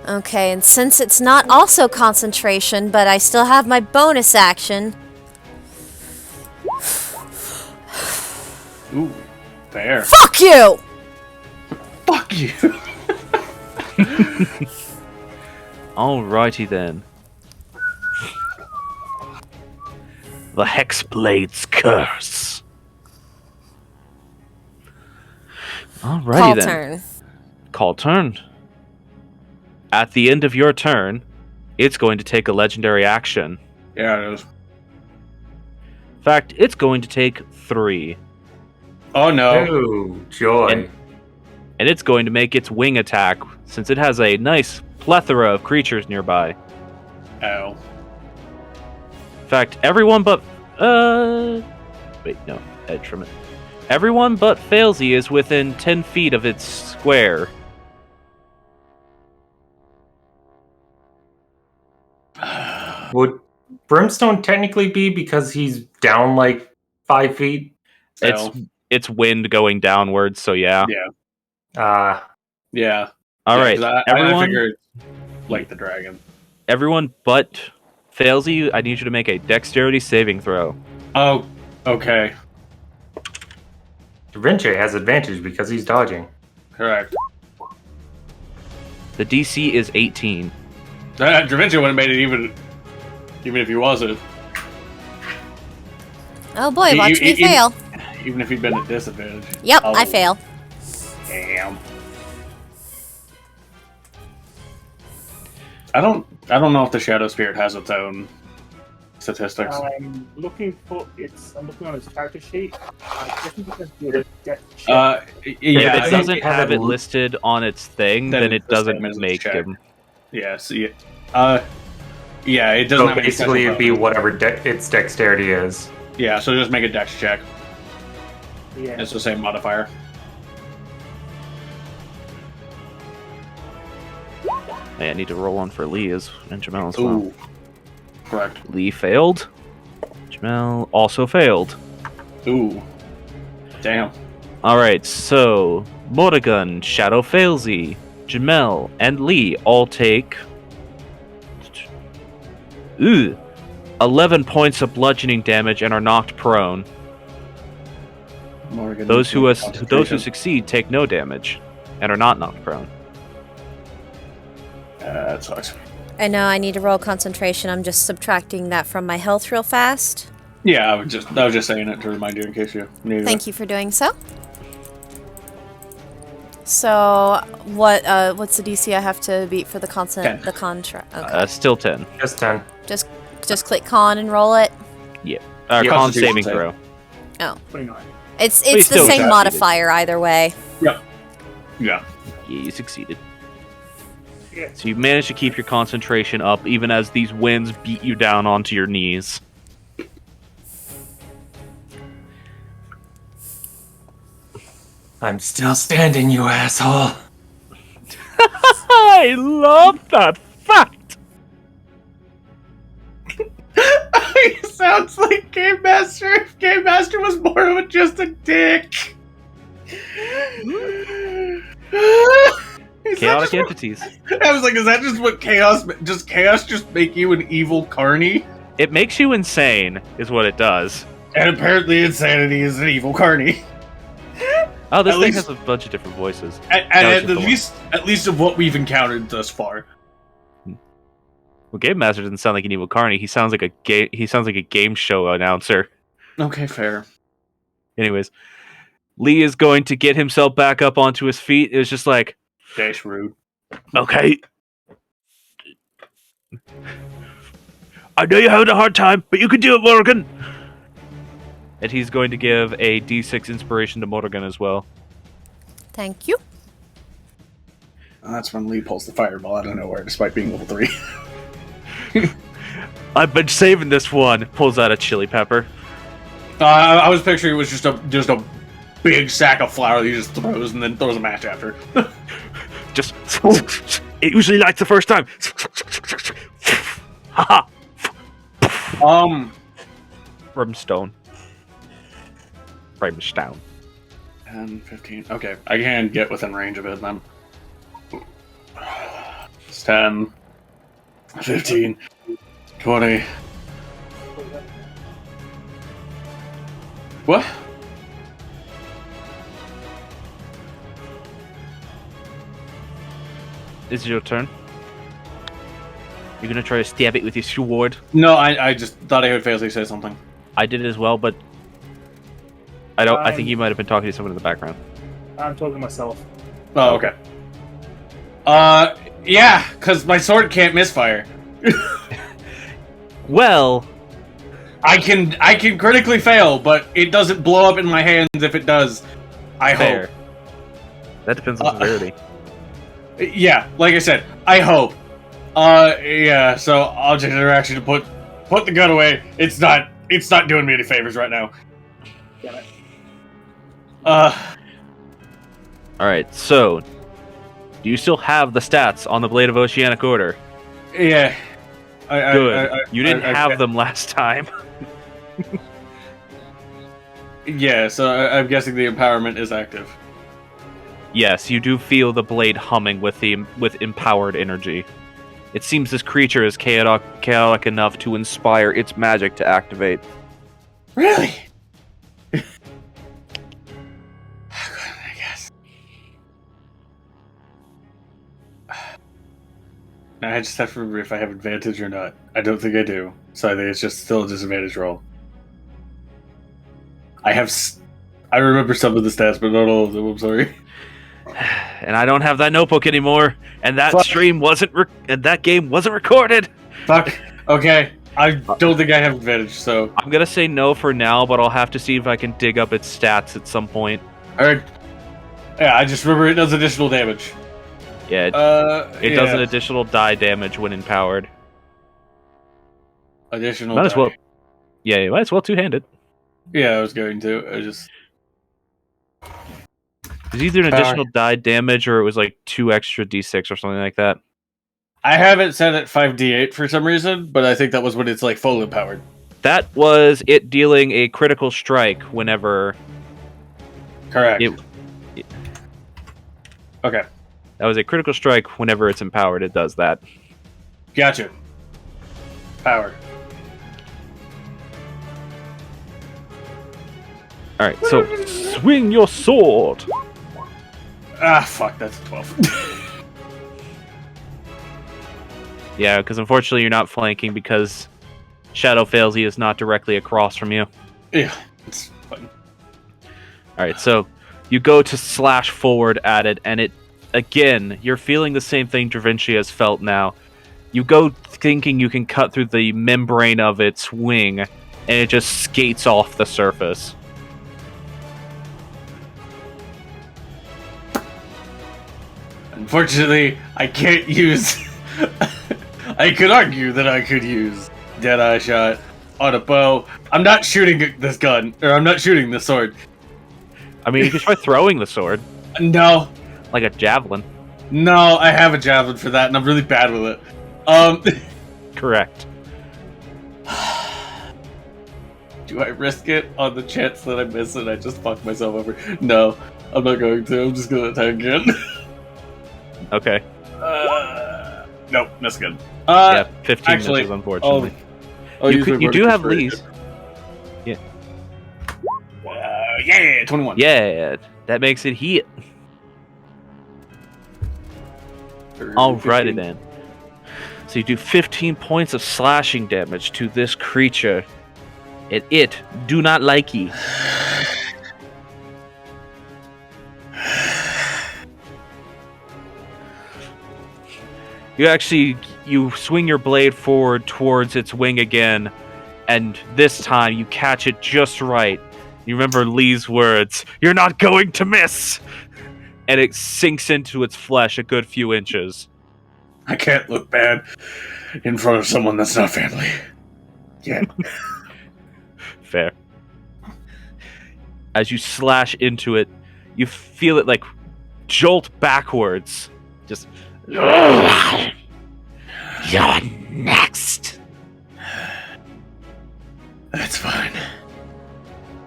Okay, and since it's not also concentration, but I still have my bonus action... Ooh. Fair. Fuck you! Fuck you. Alrighty then. The Hexblade's Curse. Alrighty Call then. turn. Call turn. At the end of your turn, it's going to take a legendary action. Yeah, it is. In fact, it's going to take 3. Oh no. Oh, joy. And it's going to make its wing attack, since it has a nice plethora of creatures nearby. Ow. In fact, everyone but... Wait, no. Edge from it. Everyone but Failsy is within 10 feet of its square. Would Brimstone technically be because he's down like 5 feet? It's wind going downwards, so yeah. Yeah. Yeah. All right, everyone. I figured, like the dragon. Everyone but Failsy, I need you to make a dexterity saving throw. Oh, okay. Da Vinci has advantage because he's dodging. Correct. The DC is 18. Da Vinci would have made it even if he wasn't. Oh boy, watch me fail. Even if he'd been at disadvantage. Yep, I fail. Damn. I don't know if the Shadow Spirit has its own statistics. I'm looking on his character sheet. I think it do a death check. Yeah, if it doesn't have it listed on its thing, then it doesn't make him. Yeah, see, yeah, it doesn't So have any basically, it'd be special whatever its dexterity is. yeah, so just make a dex check. Yeah. It's the same modifier. Hey, I need to roll one for Lee and Jamel as well. Ooh. Correct. Lee failed. Jamel also failed. Ooh. Damn. Alright, so Morrigan, Shadow Failsy, Jamel, and Lee all take 11 points of bludgeoning damage and are knocked prone. Morgan, Those who succeed take no damage and are not knocked prone. That sucks. I know I need to roll concentration. I'm just subtracting that from my health real fast. Yeah, I was just saying it to remind you in case you needed Thank you for doing so. So, what's the DC I have to beat for the 10. contract? Okay. Still 10. Just 10. Just click con and roll it. Yeah. Yeah, Con saving Constitution throw. 29. It's Please the still same succeeded. modifier either way. Yeah. Yeah, you succeeded. Yeah. So you managed to keep your concentration up even as these winds beat you down onto your knees. I'm still standing, you asshole. I love that fact! He sounds like Game Master if Game Master was more of just a dick. Chaotic entities. I was like, is that just what chaos? Does chaos just make you an evil carny? It makes you insane, is what it does. And apparently, insanity is an evil carny. Oh, this At thing least- has a bunch of different voices. At least of what we've encountered thus far. Well, Game Master doesn't sound like an evil carny. He sounds like a game show announcer. Okay, fair. Anyways, Lee is going to get himself back up onto his feet. It was just like, Dash rude. okay. I know you're having a hard time, but you can do it, Morgan. And he's going to give a D6 inspiration to Morgan as well. Thank you. That's when Lee pulls the fireball out of nowhere, despite being level 3. I've been saving this one. Pulls out a chili pepper. I was picturing it was just a big sack of flour that he just throws and then throws a match after. Just it usually lights the first time. Haha. Brimstone. 10, 15. Okay, I can get within range of it then. It's 10, 15, 20. What? Is it your turn? You're gonna try to stab it with your sword? No, I just thought I heard Faisley say something. I did it as well, but I think you might have been talking to someone in the background. I'm talking to myself. Oh, okay. Yeah, because my sword can't misfire. Well, I can critically fail, but it doesn't blow up in my hands if it does. I fair. hope. That depends on severity. Yeah, like I said, I hope. Yeah, so object interaction to put the gun away. It's not doing me any favors right now. Damn it. Alright, so do you still have the stats on the Blade of Oceanic Order? Yeah. Good. You didn't have them last time. Yeah, so I'm guessing the empowerment is active. Yes, you do feel the blade humming with empowered energy. It seems this creature is chaotic enough to inspire its magic to activate. Really? I guess. Now I just have to remember if I have advantage or not. I don't think I do, so I think it's just still a disadvantage roll. I remember some of the stats, but not all of them. I'm sorry. And I don't have that notebook anymore, and that Fuck. stream wasn't and that game wasn't recorded. Fuck. Okay. I don't think I have advantage, so. I'm gonna say no for now, but I'll have to see if I can dig up its stats at some point. Alright. Yeah, I just remember it does additional damage. Yeah, it does an additional die damage when empowered. Additional Might as die. well. Yeah, you might as well two-handed. Yeah, I was going to. I just. It's either an additional die damage or it was like 2 extra d6 or something like that. I have it set at 5d8 for some reason, but I think that was when it's like full empowered. That was it dealing a critical strike whenever. Correct. Okay. That was a critical strike whenever it's empowered. It does that. Gotcha. Power. Alright, so swing your sword! Ah, fuck, that's a 12. Yeah, because unfortunately you're not flanking because Shadow fails. He is not directly across from you. Yeah, it's fine. Alright, so you go to slash forward at it, and it, again, you're feeling the same thing Da Vinci has felt now. You go thinking you can cut through the membrane of its wing, and it just skates off the surface. Unfortunately, I can't use... I could argue that I could use Deadeye Shot on a bow. I'm not shooting this gun, or I'm not shooting this sword. I mean, you can try throwing the sword. No. Like a javelin. No, I have a javelin for that, and I'm really bad with it. Correct. Do I risk it on the chance that I miss it? I just fuck myself over. No, I'm not going to. I'm just gonna attack again. Okay. Nope, that's good. Yeah, 15 actually, misses, unfortunately. I'll use my you do vertical have strike. Lee's. Yeah. Yeah, 21. Yeah, that makes it hit. Alrighty then. So you do 15 points of slashing damage to this creature. And it do not like ye. You swing your blade forward towards its wing again, and this time you catch it just right. You remember Lee's words, "You're not going to miss!" And it sinks into its flesh a good few inches. I can't look bad in front of someone that's not family. Yeah. Fair. As you slash into it, you feel it like jolt backwards. Just... You're next. That's fine.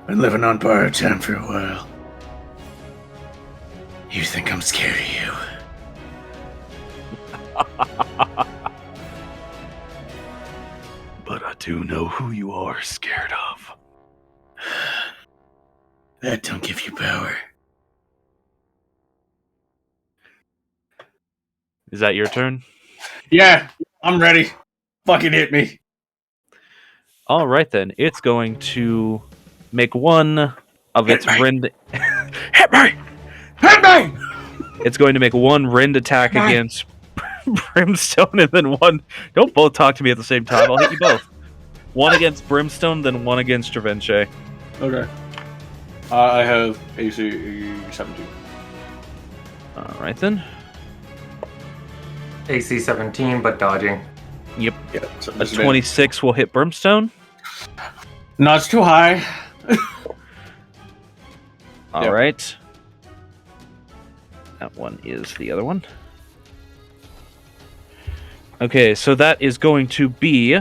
Been living on borrowed time for a while. You think I'm scared of you? But I do know who you are scared of. That don't give you power. Is that your turn? Yeah, I'm ready. Fucking hit me. All right then. It's going to make one of its rend. Hit me! Hit me! It's going to make one rend attack against Brimstone, and then one. Don't both talk to me at the same time. I'll hit you both. One against Brimstone, then one against Da Vinci. Okay. I have AC 17. All right then. AC 17, but dodging. Yep. Yeah, so A 26 will hit Brimstone. No, it's too high. All right. That one is the other one. Okay, so that is going to be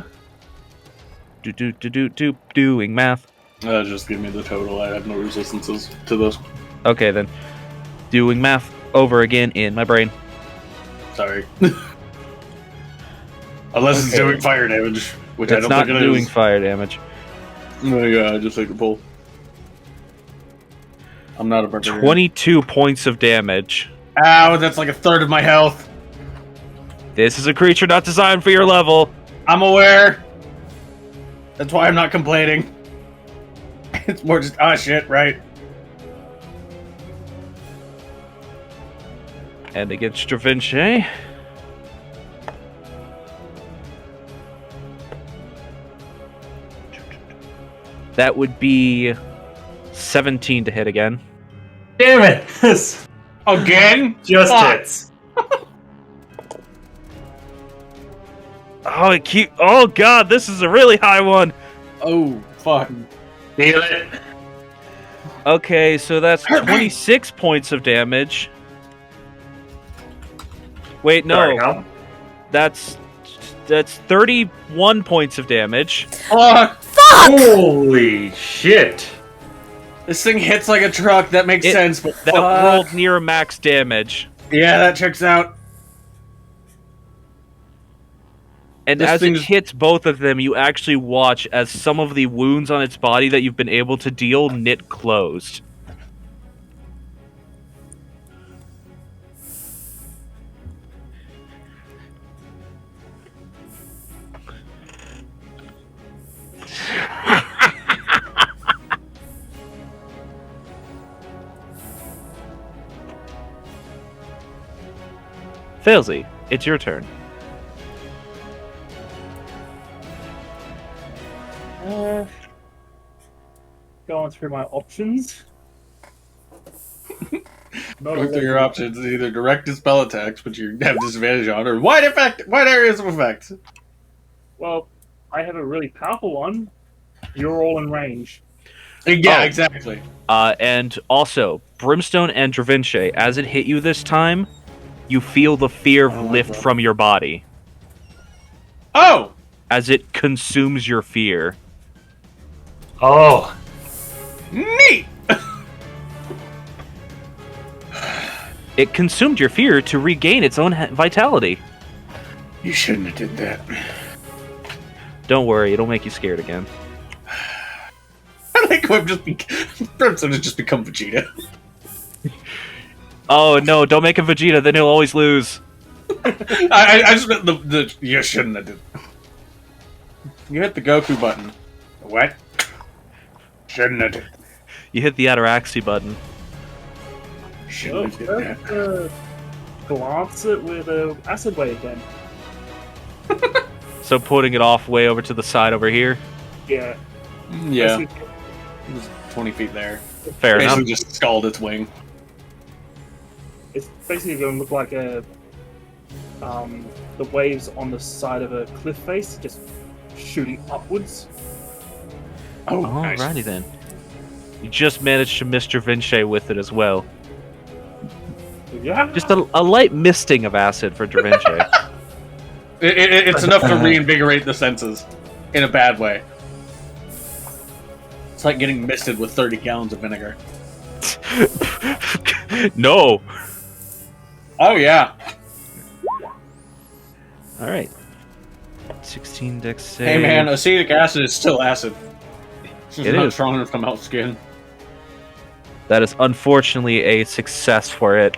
doing math. Just give me the total. I have no resistances to this. Okay, then. Doing math over again in my brain. Sorry. Unless it's doing fire damage, which I don't think it is. It's not doing fire damage. No, yeah, just take a pull. I'm not a barbarian. 22 points of damage. Ow, that's like a third of my health. This is a creature not designed for your level. I'm aware. That's why I'm not complaining. It's more just, shit, right. And against Stravinche. That would be 17 to hit again. Damn it! Again? Just hits. Oh god, this is a really high one. Oh, fuck. Feel it. Okay, so that's 26 points of damage. Wait, no. Sorry, huh? That's 31 points of damage. Fuck! Holy shit! This thing hits like a truck. That makes sense, but that fuck. rolled near max damage. Yeah, that checks out. And as it hits both of them, you actually watch as some of the wounds on its body that you've been able to deal knit closed. Failsy, it's your turn. Going through my options. Going through your options is either direct dispel attacks, which you have disadvantage on, or wide areas of effect. Well, I have a really powerful one. You're all in range. Yeah, exactly. And also, Brimstone and Dravinche, as it hit you this time, you feel the fear lift from your body. Oh! As it consumes your fear. Oh. Neat! It consumed your fear to regain its own vitality. You shouldn't have did that. Don't worry, it'll make you scared again. I like how Brimstone has just become Vegeta. Oh no, don't make him Vegeta, then he'll always lose. I just meant the you shouldn't have did. You hit the Goku button. What? Shouldn't have did. You hit the Ataraxy button. Shouldn't have did that. Glance it with a acid wave then. So putting it off way over to the side over here? Yeah. Yeah. It was 20 feet there. Fair Basically enough. just scalded its wing. It's basically going to look like the waves on the side of a cliff face, just shooting upwards. Oh, alrighty nice. then. You just managed to miss Dravinche with it as well. Yeah. Just a light misting of acid for Dravinche. It's enough to reinvigorate the senses in a bad way. It's like getting misted with 30 gallons of vinegar. No! Oh, yeah. Alright. 16 dex save. Hey, man, acetic acid is still acid. It's just It not is. strong enough to melt skin. That is unfortunately a success for it.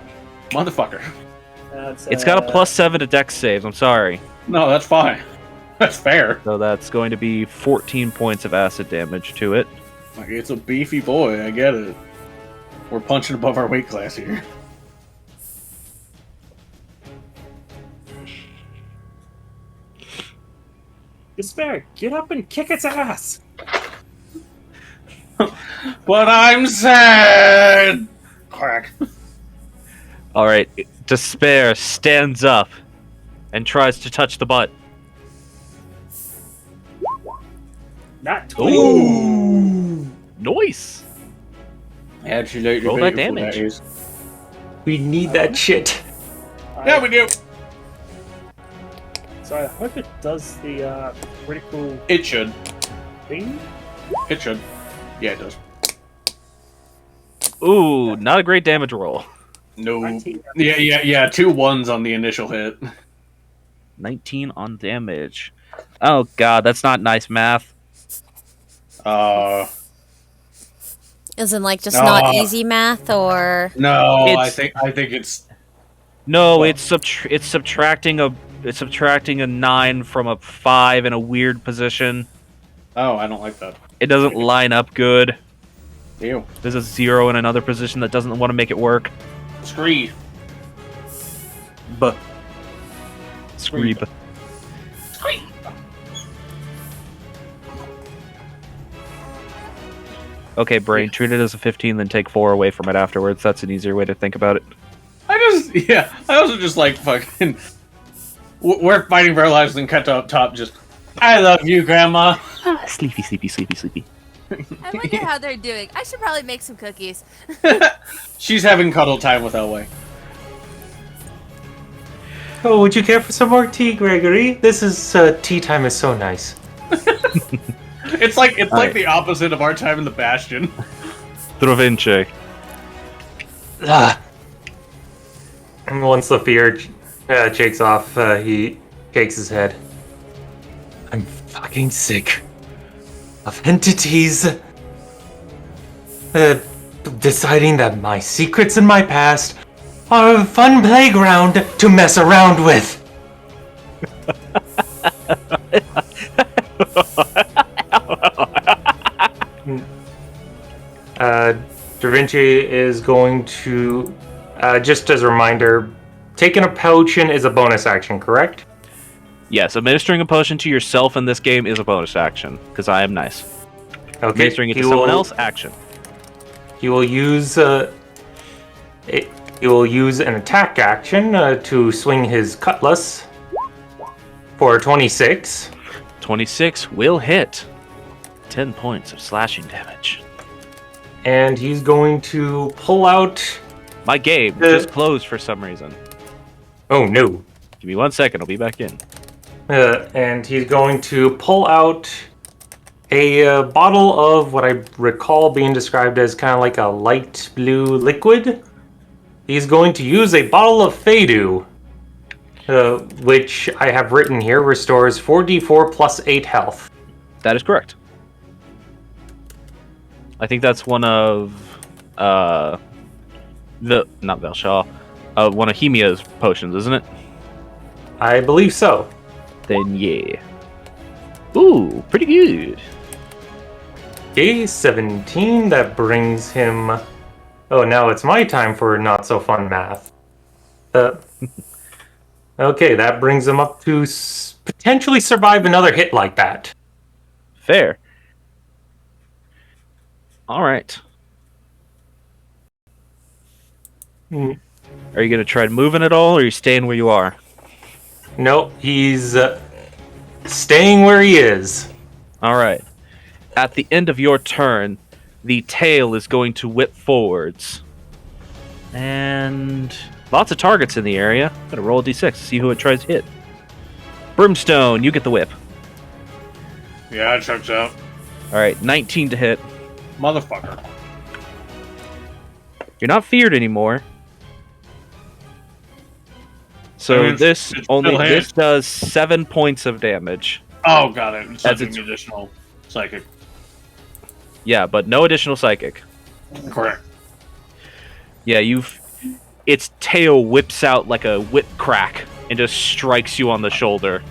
Motherfucker. It's got a +7 to dex saves, I'm sorry. No, that's fine. That's fair. So that's going to be 14 points of acid damage to it. Like, it's a beefy boy, I get it. We're punching above our weight class here. Despair, get up and kick its ass! But I'm sad! Crack. Alright, Despair stands up and tries to touch the butt. Not 20. Ooh! Nice! Absolutely Roll that beautiful, damage. that is. We need that shit. Yeah, we do. So I hope it does the critical It should. thing. It should. Yeah, it does. Ooh, not a great damage roll. No. Yeah. 2 1s on the initial hit. 19 on damage. Oh god, that's not nice math. Isn't like just not easy math, or No, I think it's no. Well- It's subtracting a 9 from a 5 in a weird position. Oh, I don't like that. It doesn't line up good. Ew. There's a 0 in another position that doesn't want to make it work. Scree. Screeb. Okay, brain, treat it as a 15, then take 4 away from it afterwards. That's an easier way to think about it. I also just like fucking. We're fighting for our lives and cut up top. Just, I love you, Grandma. Sleepy, sleepy, sleepy, sleepy. I wonder how they're doing. I should probably make some cookies. She's having cuddle time with Elway. Oh, would you care for some more tea, Gregory? This is tea time is so nice. It's like the opposite of our time in the Bastion. Trovince. And once the fear shakes off, he shakes his head. I'm fucking sick of entities deciding that my secrets in my past are a fun playground to mess around with. Da Vinci is going to, just as a reminder, taking a potion is a bonus action, correct? Yes, administering a potion to yourself in this game is a bonus action, because I am nice. Okay. Administering it to someone else, action. He will use he will use an attack action to swing his cutlass for 26. 26 will hit. 10 points of slashing damage. And he's going to pull out... My game just closed for some reason. Oh, no. Give me 1 second, I'll be back in. And he's going to pull out a bottle of what I recall being described as kind of like a light blue liquid. He's going to use a bottle of Fadu, which I have written here restores 4d4 plus 8 health. That is correct. I think that's one of not Valshal, one of Hemia's potions, isn't it? I believe so. Then yeah. Ooh, pretty good. Okay, 17. That brings him... Oh, now it's my time for not so fun math. Okay, that brings him up to potentially survive another hit like that. Fair. All right. Hmm. Are you going to try moving at all, or are you staying where you are? Nope, he's staying where he is. All right. At the end of your turn, the tail is going to whip forwards. And lots of targets in the area. I'm going to roll a d6 to see who it tries to hit. Brimstone, you get the whip. Yeah, it checks out. All right, 19 to hit. Motherfucker. You're not feared anymore. So I mean, this it's only still this does 7 points of damage. Oh, got it. It's As an it's- additional psychic. Yeah, but no additional psychic. Correct. Yeah, its tail whips out like a whip crack and just strikes you on the shoulder.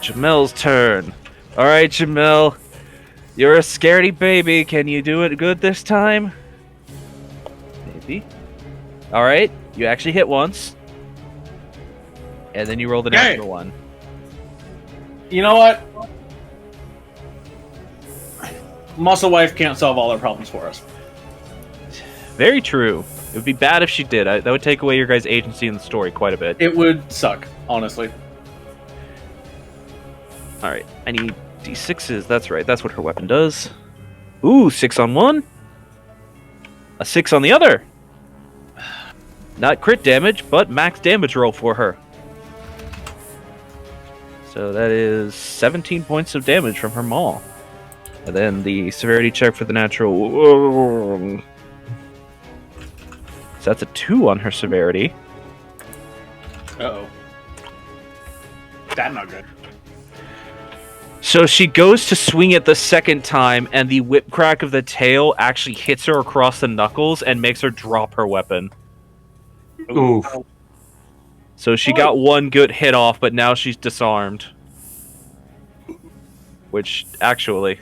Jamel's turn. All right, Jamel. You're a scaredy baby. Can you do it good this time? Maybe. All right. You actually hit once. And then you roll the Okay. natural one. You know what? Muscle Wife can't solve all our problems for us. Very true. It would be bad if she did. That would take away your guys' agency in the story quite a bit. It would suck, honestly. Alright, I need d6s. That's right, that's what her weapon does. Ooh, 6 on one. A 6 on the other. Not crit damage, but max damage roll for her. So that is 17 points of damage from her maul. And then the severity check for the natural. So that's a 2 on her severity. Uh-oh. That's not good. So she goes to swing it the second time, and the whip crack of the tail actually hits her across the knuckles and makes her drop her weapon. Oof. So she got one good hit off, but now she's disarmed. Which, actually,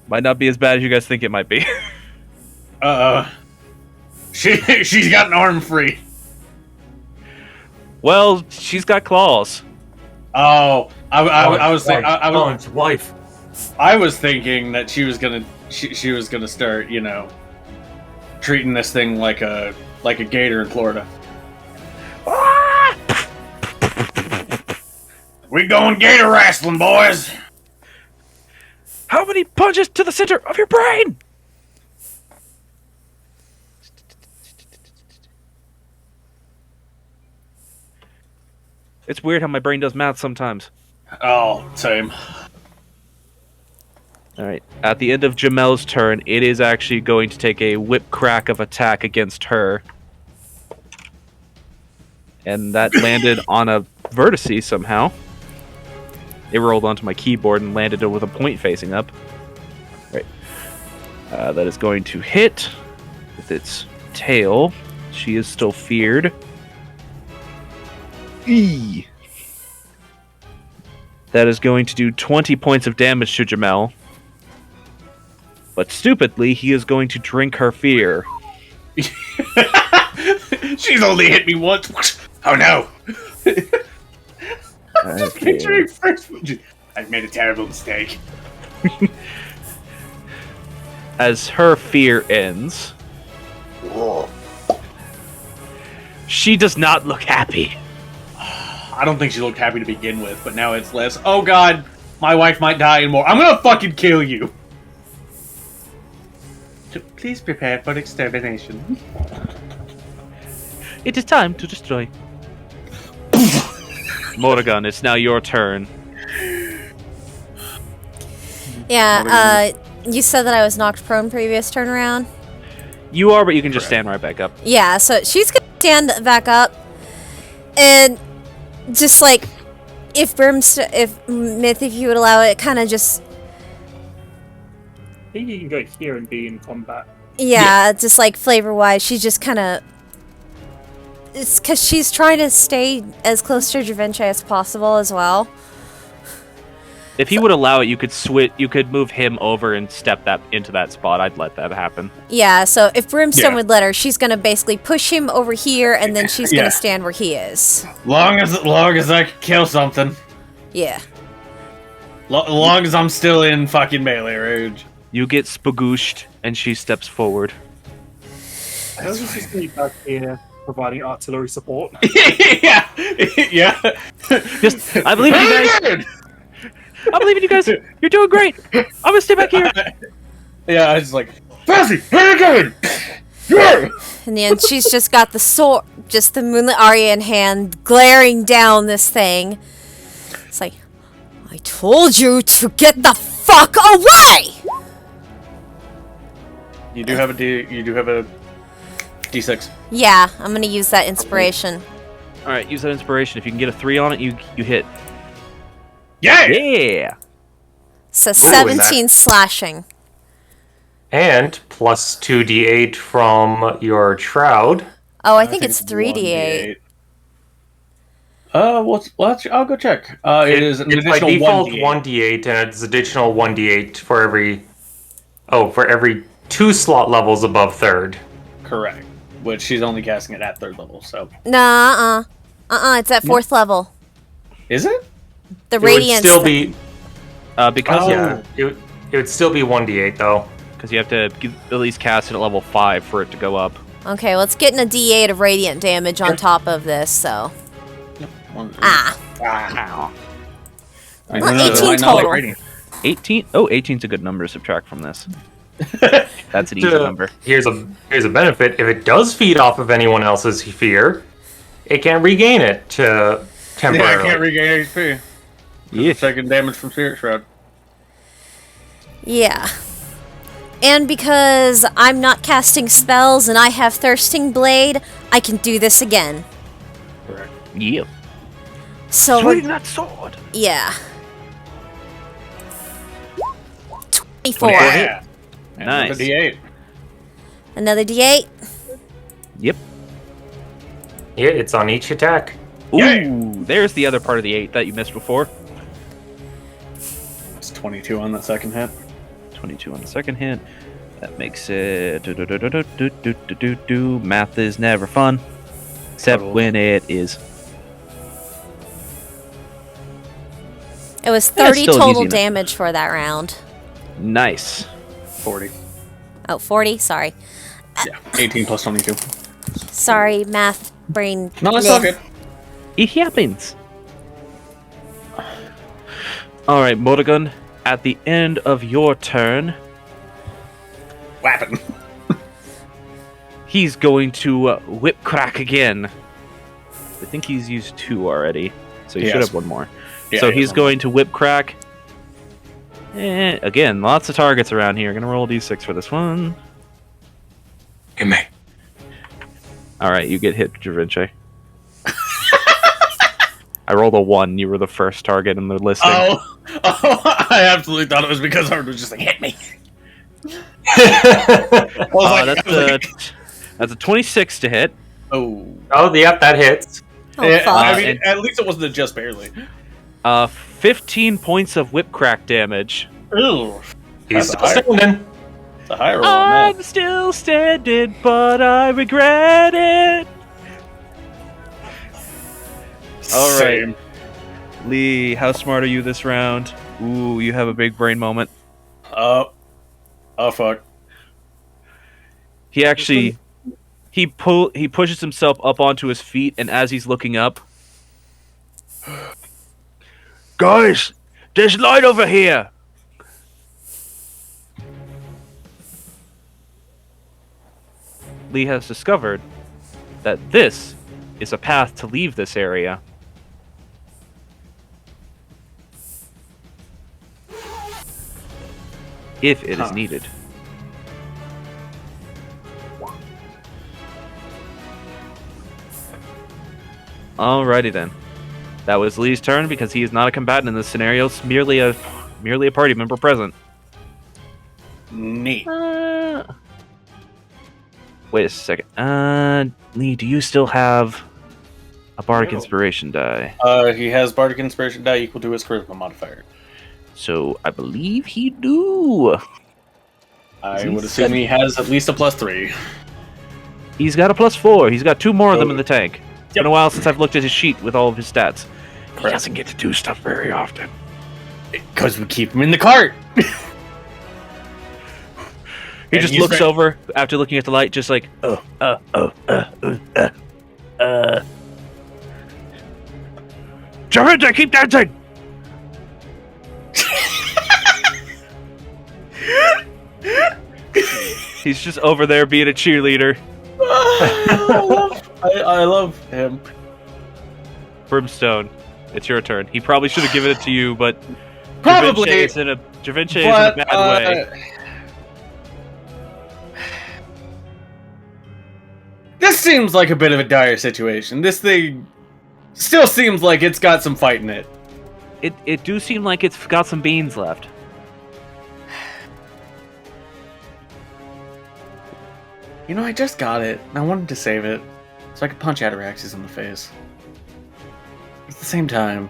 might not be as bad as you guys think it might be. She's got an arm free. Well, she's got claws. Oh, I was thinking. Wife. I was thinking that she was gonna start, treating this thing like a gator in Florida. We going gator wrestling, boys. How many punches to the center of your brain? It's weird how my brain does math sometimes. Oh, same. Alright, at the end of Jamel's turn, it is actually going to take a whip crack of attack against her. And that landed on a vertice somehow. It rolled onto my keyboard and landed with a point facing up. Right. That is going to hit with its tail. She is still feared. Eee. That is going to do 20 points of damage to Jamel. But stupidly, he is going to drink her fear. She's only hit me once. Oh no! I'm just picturing first. I've made a terrible mistake. As her fear ends, she does not look happy. I don't think she looked happy to begin with, but now it's less. Oh god, my wife might die and more. I'm gonna fucking kill you. Please prepare for extermination. It is time to destroy. Morrigan, it's now your turn. Yeah, you said that I was knocked prone previous turn around? You are, but you can just stand right back up. Yeah, so she's gonna stand back up, and just like, if Myth, if you would allow it, kind of just... I think you can go here and be in combat. Yeah, just like flavor-wise, she's just kind of... It's because she's trying to stay as close to Javinci as possible as well. If he would allow it, you could switch. You could move him over and step that into that spot. I'd let that happen. Yeah, so if Brimstone would let her, she's gonna basically push him over here, and then she's gonna stand where he is. Long as I can kill something. Yeah. Long as I'm still in fucking melee range. You get spagooshed, and she steps forward. I was just be back here providing artillery support. yeah. Just, I believe in you guys. I believe in you guys. You're doing great. I'm gonna stay back here. Yeah, I was just like, Fuzzy, where are you going? Yeah. In the end, she's just got the sword, just the Moonlit Aria in hand, glaring down this thing. It's like, I told you to get the fuck away! You do have a D6. Yeah, I'm gonna use that inspiration. All right, use that inspiration. If you can get a 3 on it, you hit. Yeah. So 17 slashing. And plus 2d8 from your shroud. Oh, I think it's 3d8. I'll go check. It is an it's by additional default 1d8. 1d8, and it's additional 1d8 for every 2 slot levels above third. Correct. Which she's only casting it at third level, so. Nah, it's at 4th level. Is it? The It radiance. would still be Because it would still be 1d8 though. Because you have to at least cast it at level 5 for it to go up. Okay, well, it's getting a d8 of radiant damage on top of this, so. Ow. Well, 18 total. 18? Oh, 18's a good number to subtract from this. That's an easy number. Here's a benefit. If it does feed off of anyone else's fear, it can regain it temporarily. Yeah, I can't regain HP. Yeah. Taking damage from Spirit Shroud. Yeah. And because I'm not casting spells and I have Thirsting Blade, I can do this again. Correct. Yeah. So Swing that sword. yeah. 24. Yeah. Nice. Another D8. Another D8. Yep. Yeah, it's on each attack. Ooh, Yay. there's the other part of the 8 that you missed before. It's 22 on that second hit. 22 on the second hit. That makes it... Math is never fun. Except Totally. when it is. It was Yeah, 30 still an total easy enough. damage for that round. Nice. 40. Oh, 40? Sorry. Yeah. 18 plus 22. Sorry, math brain. No, that's bleh. all good. It happens. Alright, Morrigan, at the end of your turn, Weapon. he's going to whip crack again. I think he's used 2 already, so he He should has. have 1 more. Yeah, So he has he's one going to whip crack. Again, lots of targets around here. Gonna roll a d6 for this one. Give me. Alright, you get hit, Javinci. I rolled a 1. You were the first target in the listing. Oh, I absolutely thought it was because Hard was just like, hit me. That's a 26 to hit. Oh. Oh, yep, that hits. Oh, Yeah, fuck. I mean, and- at least it wasn't a just barely. 15 points of whip crack damage. Ooh. He's That's still standing. It's a high roll on I'm still standing, but I regret it. that. All right. Same. Lee, how smart are you this round? Ooh, you have a big brain moment. Oh, fuck. He actually he pushes himself up onto his feet, and as he's looking up, guys, there's light over here. Lee has discovered that this is a path to leave this area. If it is needed. Alrighty then. That was Lee's turn because he is not a combatant in this scenario. It's merely a party member present. Neat. Wait a second. Lee, do you still have a Bardic No. Inspiration die? He has Bardic Inspiration die equal to his Charisma modifier. So I believe he do. I would assume he has at least a +3. He's got a +4. He's got 2 more of them in the tank. It's been Yep. a while since I've looked at his sheet with all of his stats. He Correct. doesn't get to do stuff very often. Because we keep him in the cart. He And just he's looks very- over after looking at the light, just like, Javinci, keep dancing! He's just over there being a cheerleader. I love him. Brimstone, it's your turn. He probably should have given it to you, but Probably. Javinci is in a bad way. This seems like a bit of a dire situation. This thing still seems like it's got some fight in it. It do seem like it's got some beans left. You know, I just got it, and I wanted to save it so I could punch Ataraxis in the face. At the same time,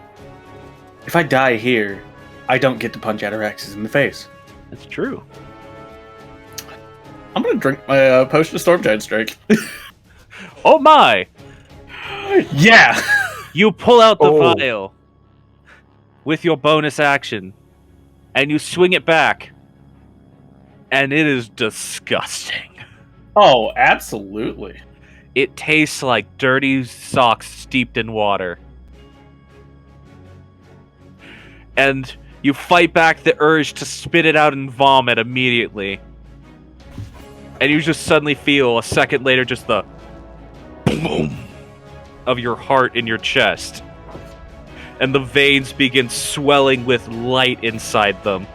if I die here, I don't get to punch Ataraxis in the face. That's true. I'm gonna drink my potion of Storm Giant Strike. Oh my! Yeah! You pull out the Oh. vial with your bonus action, and you swing it back, and it is disgusting. Oh, absolutely. It tastes like dirty socks steeped in water. And you fight back the urge to spit it out and vomit immediately. and you just suddenly feel a second later just the boom of your heart in your chest, and the veins begin swelling with light inside them.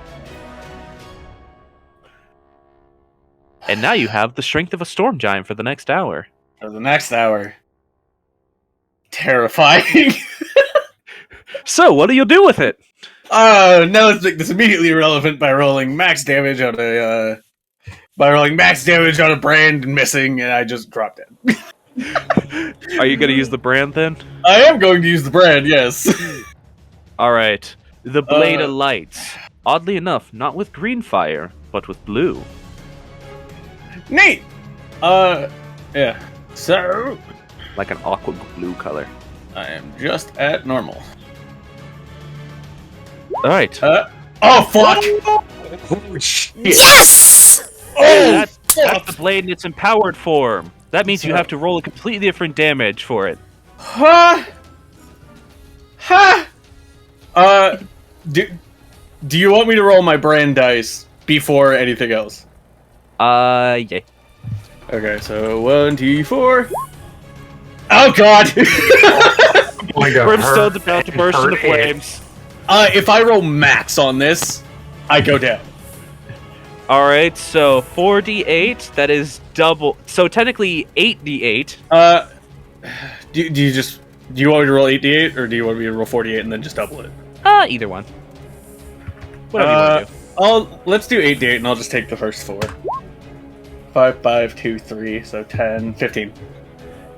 And now you have the strength of a storm giant for the next hour. For the next hour. Terrifying. So, what do you do with it? Now let's make this immediately irrelevant by rolling max damage on a brand and missing, and I just dropped it. Are you going to use the brand then? I am going to use the brand, yes. Alright. The Blade of Lights. Oddly enough, not with green fire, but with blue. Neat! Yeah. So, Like an aqua blue color. I am just at normal. Alright. Oh, fuck! Oh, shit. Yes! That's what the blade in its empowered form. That means you have to roll a completely different damage for it. Huh? Do you want me to roll my brand dice before anything else? Yeah. Okay, so 1, 2, 4. Oh god! Like a Brimstone's hurt- about to burst into hurt hit. flames. If I roll max on this, I go down. Alright, so 4d8, that is double. So technically 8d8. Do you want me to roll 8d8, or do you want me to roll 48 and then just double it? Either one. Whatever you want to do. Let's do 8d8 and I'll just take the first 4. 5, 5, 2, 3, so 10, 15.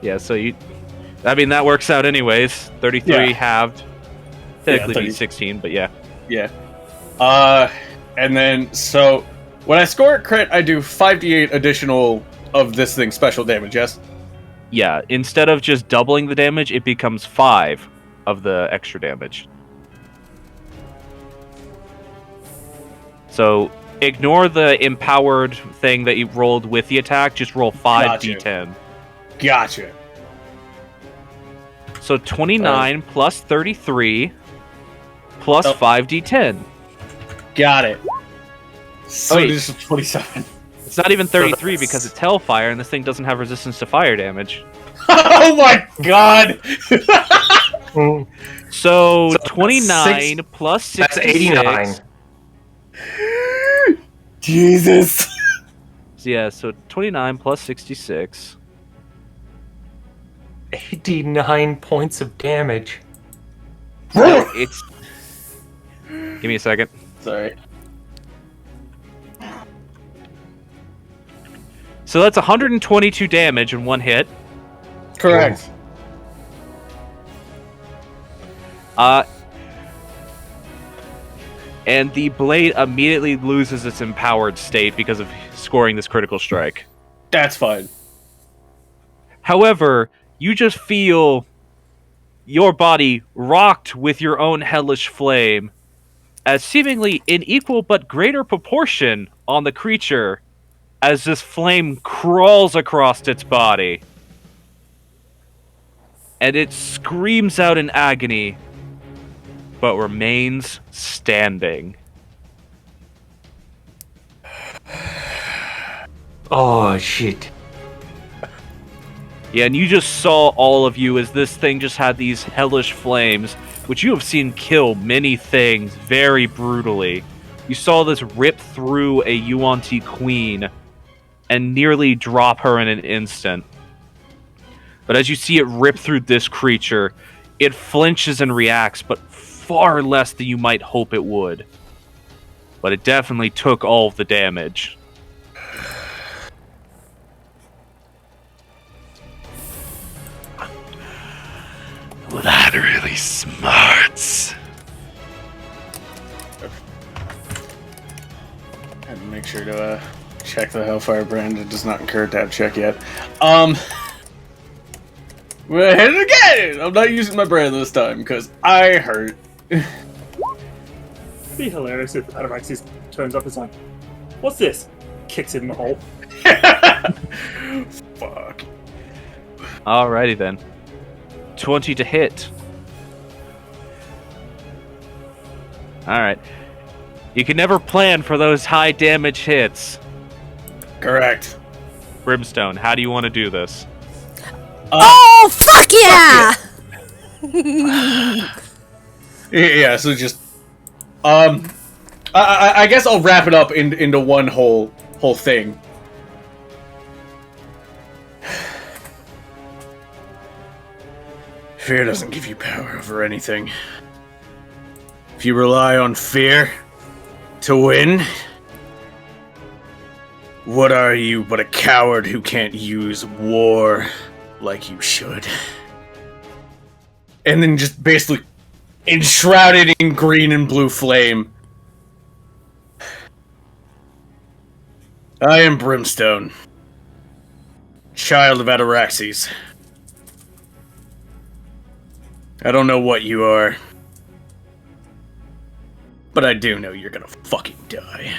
Yeah, so you... I mean, that works out anyways. 33 Yeah. halved. Technically 30. be 16, but yeah. Yeah. And then, so, when I score a crit, I do 5d8 additional of this thing's special damage, yes? Yeah, instead of just doubling the damage, it becomes 5 of the extra damage. So, ignore the empowered thing that you rolled with the attack, just roll 5d10. Gotcha. So 29 plus 33 plus 5d10. Got it. So wait. this is 27. It's not even 33 because it's Hellfire, and this thing doesn't have resistance to fire damage. Oh my god! So So 29 plus 66. That's 89. Jesus. Yeah, so 29 plus 66. 89 points of damage. It's... Give me a second. Sorry. So that's 122 damage in one hit. Correct. And the blade immediately loses its empowered state because of scoring this critical strike. That's fine. However, you just feel your body rocked with your own hellish flame, as seemingly in equal but greater proportion on the creature, as this flame crawls across its body. And it screams out in agony, but remains standing. Oh, shit. Yeah, and you just saw all of you as this thing just had these hellish flames, which you have seen kill many things very brutally. You saw this rip through a Yuan-Ti queen and nearly drop her in an instant. But as you see it rip through this creature, it flinches and reacts, but far less than you might hope it would. But it definitely took all of the damage. Well, that really smarts. Had to make sure to check the Hellfire brand. It does not incur a tab check yet. We're hit it again! I'm not using my brand this time, because I hurt. It'd be hilarious if Ataraxis turns up and is like, "What's this?" Kicks it in the hole. Fuck. Alrighty then. 20 to hit. Alright. You can never plan for those high damage hits. Correct. Brimstone, how do you want to do this? Oh, fuck yeah! Yeah, so just I guess I'll wrap it up into one whole thing. Fear doesn't give you power over anything. If you rely on fear to win, what are you but a coward who can't use war like you should? And then just basically enshrouded in green and blue flame. I am Brimstone, child of Ataraxes. I don't know what you are, but I do know you're gonna fucking die.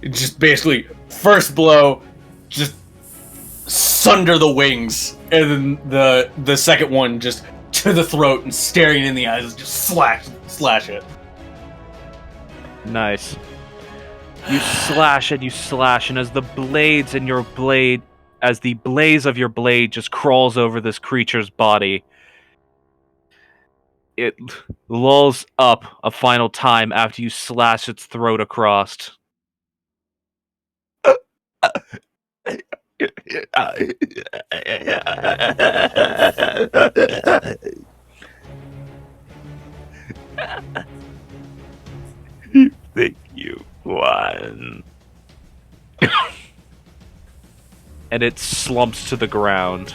Just basically, first blow, just sunder the wings, and then the second one just to the throat and staring in the eyes, just slash it. Nice. You slash and you slash, and as the blades in your blade, as the blaze of your blade just crawls over this creature's body, it lulls up a final time after you slash its throat across. Think you won. And it slumps to the ground.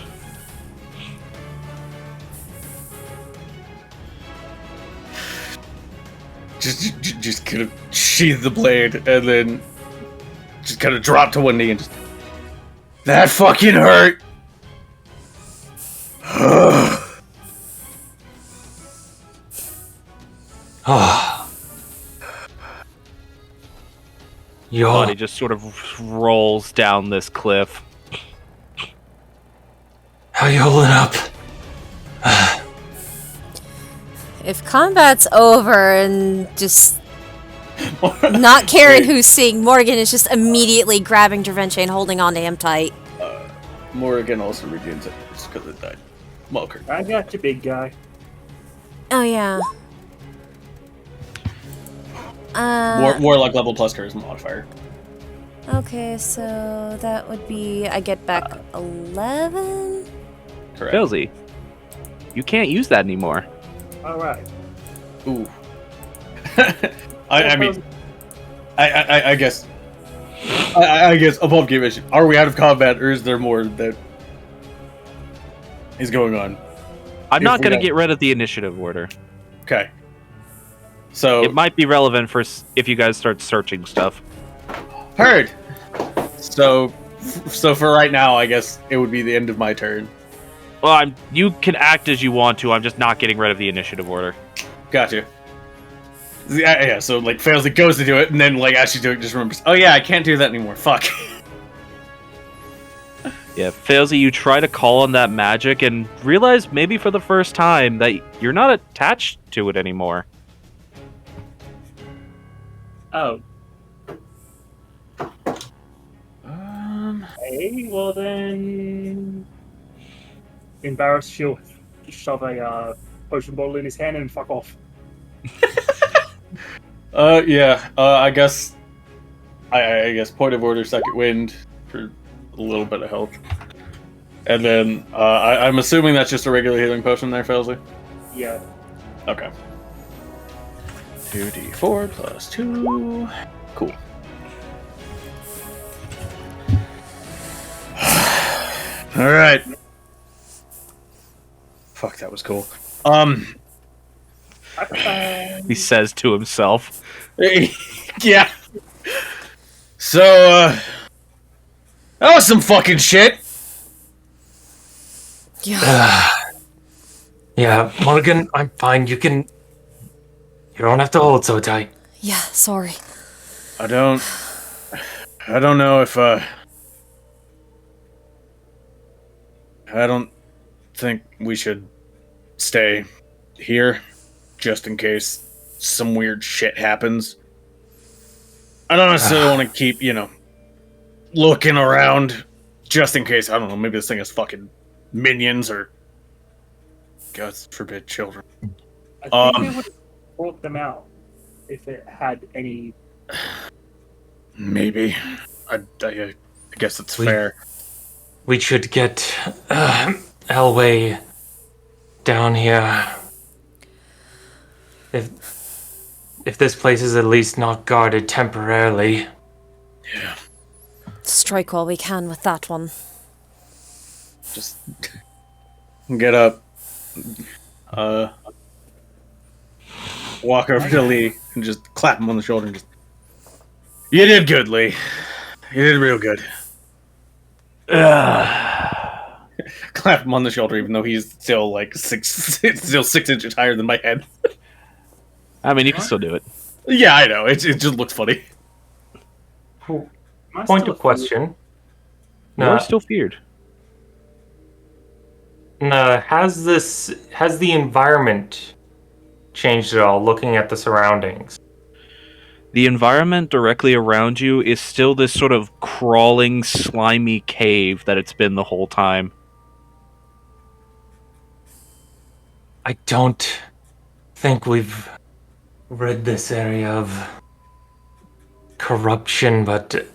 Just kind of sheath the blade, and then just kind of drop to one knee and just... That fucking hurt! Your body just sort of rolls down this cliff. How you holding up? If combat's over and just not caring who's seeing, Morgan is just immediately grabbing Dravenche and holding on to him tight. Morgan also regains it because it died. Mulker. I got you, big guy. Oh, yeah. Warlock level plus charisma modifier. Okay, so that would be... I get back 11? Correct. Filzy, you can't use that anymore. Alright. Ooh. I mean, I guess. I guess above game issue. Are we out of combat, or is there more that is going on? I'm not going to get rid of the initiative order. Okay. So it might be relevant for if you guys start searching stuff. Heard. So for right now, I guess it would be the end of my turn. Well, you can act as you want to. I'm just not getting rid of the initiative order. Gotcha. Yeah, so, like, fails, it goes to do it, and then, like, as she's doing it, just remembers, oh yeah, I can't do that anymore, fuck. Yeah, Failsy, you try to call on that magic and realize maybe for the first time that you're not attached to it anymore. Oh. Hey, well then... Embarrassed, she'll shove a potion bottle in his hand and fuck off. Yeah, I guess point of order, second wind for a little bit of health. And then, I'm assuming that's just a regular healing potion there, Felsley? Yeah. Okay. 2d4 plus 2. Cool. Alright. Fuck, that was cool. He says to himself. Yeah. So, that was some fucking shit. Yeah. Yeah, Morgan, I'm fine. You don't have to hold so tight. Yeah, sorry. I don't know if, I don't think we should stay here, just in case some weird shit happens. I don't necessarily want to keep, looking around just in case. I don't know. Maybe this thing has fucking minions or, God forbid, children. I think they would have brought them out if it had any. Maybe. I guess it's fair. We should get Elway down here. If this place is at least not guarded temporarily. Yeah. Strike while we can with that one. Just get up. Walk over to Lee and just clap him on the shoulder and just. You did good, Lee. You did real good. Clap him on the shoulder, even though he's still like 6 inches higher than my head. I mean, you can still do it. Yeah, I know. It just looks funny. Point of question. You're still feared. Has the environment changed at all, looking at the surroundings? The environment directly around you is still this sort of crawling, slimy cave that it's been the whole time. I don't think we've rid this area of corruption, but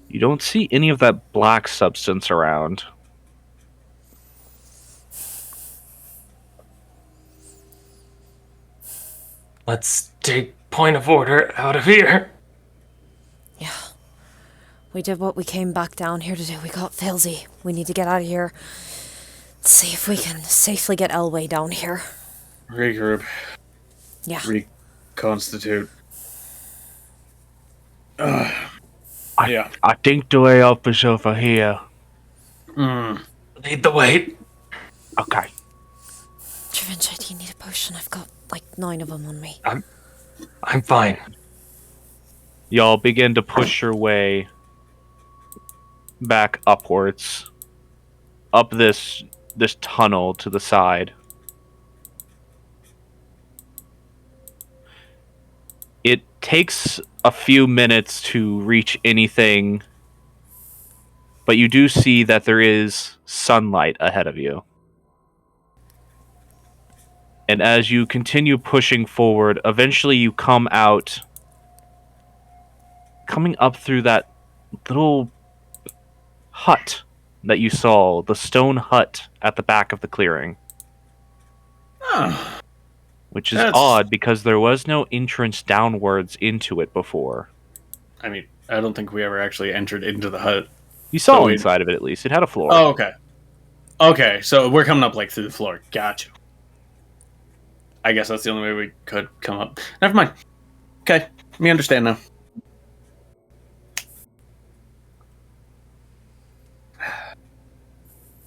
You don't see any of that black substance around. let's take point of order out of here. Yeah. We did what we came back down here to do. We got Filzy. We need to get out of here. See if we can safely get Elway down here. Regroup. Yeah. Reconstitute. Yeah. I think the way up is over here. Lead the way. Okay. Trevinci, do you need a potion? I've got like 9 of them on me. I'm fine. Y'all begin to push your way back upwards. Up this tunnel to the side. It takes a few minutes to reach anything, but you do see that there is sunlight ahead of you. And as you continue pushing forward, eventually you come out, coming up through that little hut that you saw, the stone hut at the back of the clearing. Which is odd because there was no entrance downwards into it before. I mean, I don't think we ever actually entered into the hut. You saw inside of it at least. It had a floor. Oh, okay. Okay, so we're coming up like through the floor. Gotcha. I guess that's the only way we could come up. Never mind. Okay, we understand now.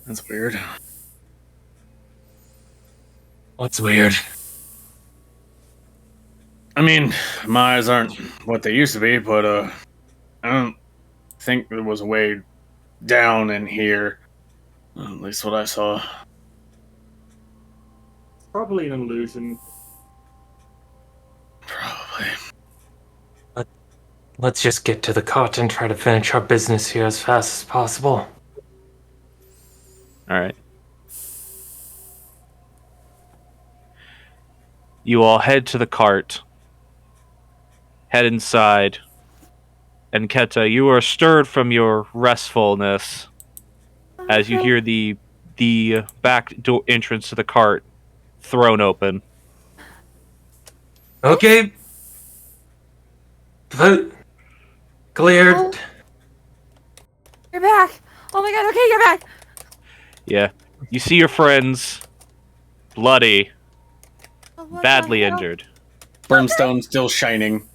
That's weird. What's weird? I mean, my eyes aren't what they used to be, but I don't think there was a way down in here. At least what I saw. Probably an illusion. Probably. Let's just get to the cot and try to finish our business here as fast as possible. Alright. You all head to the cart. Head inside. And Keta, you are stirred from your restfulness as you hear the back door entrance to the cart thrown open. Okay. Cleared. Oh. You're back! Oh my god, okay, you're back! Yeah. You see your friends bloody, Oh, what badly the hell? injured. Brimstone still shining.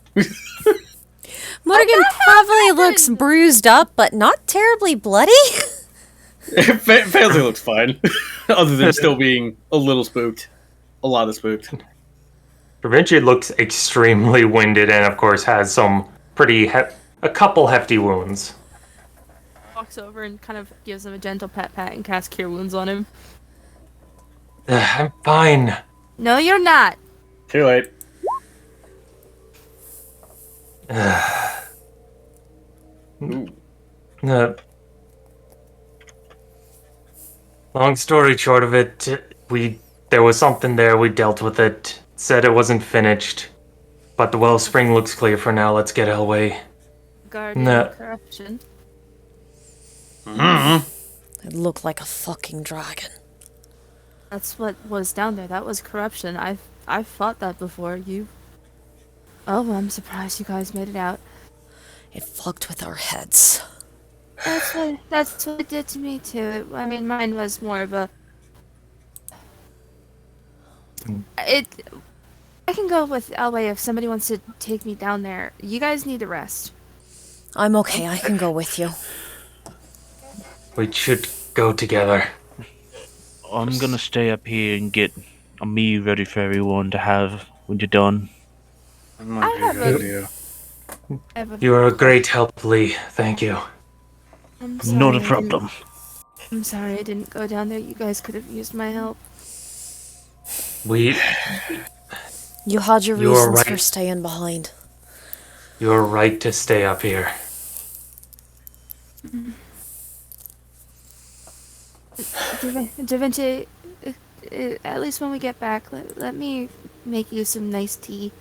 Morgan probably looks bruised up, but not terribly bloody. Failsy looks fine. Other than still being a little spooked. A lot of spooked. Trevinci looks extremely winded and, of course, has some a couple hefty wounds. Walks over and kind of gives him a gentle pat and casts Cure Wounds on him. I'm fine. No, you're not. Too late. Ooh. Long story short of it, there was something there. We dealt with it. Said it wasn't finished, but the wellspring looks clear for now. Let's get Elway. Guardian No. corruption. Mm-hmm. It looked like a fucking dragon. That's what was down there. That was corruption. I've fought that before. You. Oh, I'm surprised you guys made it out. It fucked with our heads. That's what it did to me too. I mean, mine was more of a. I can go with Elway if somebody wants to take me down there. You guys need to rest. I'm okay. I can go with you. We should go together. I'm gonna stay up here and get a meal ready for everyone to have when you're done. That might be a good idea. You are a great help, Lee. Thank you. I'm sorry, Not a problem. I'm sorry I didn't go down there. You guys could have used my help. We. You had your You are reasons for right. staying behind. You're right to stay up here. Da Vinci, at least when we get back, let me make you some nice tea.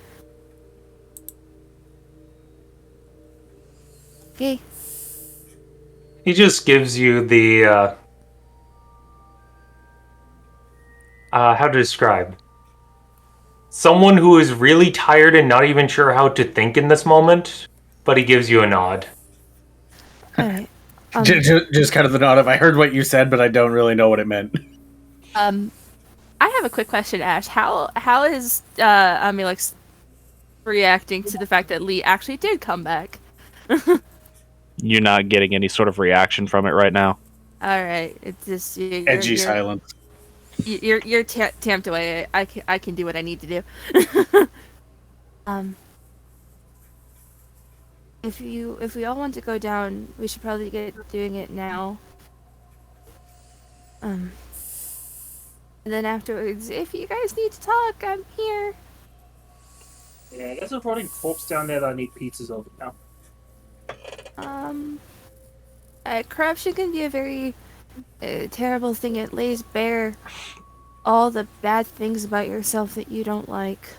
Okay. He just gives you the, how to describe. Someone who is really tired and not even sure how to think in this moment, but he gives you a nod. Alright. Just kind of the nod of, I heard what you said, but I don't really know what it meant. I have a quick question, Ash. How is Amulek reacting to the fact that Lee actually did come back? You're not getting any sort of reaction from it right now. Alright, it's just Edgy silence. You're tamped away. I can do what I need to do. If we all want to go down, we should probably get doing it now. And then afterwards, if you guys need to talk, I'm here. Yeah, there's a rotting corpse down there that I need pizzas of now. Corruption can be a very terrible thing. It lays bare all the bad things about yourself that you don't like.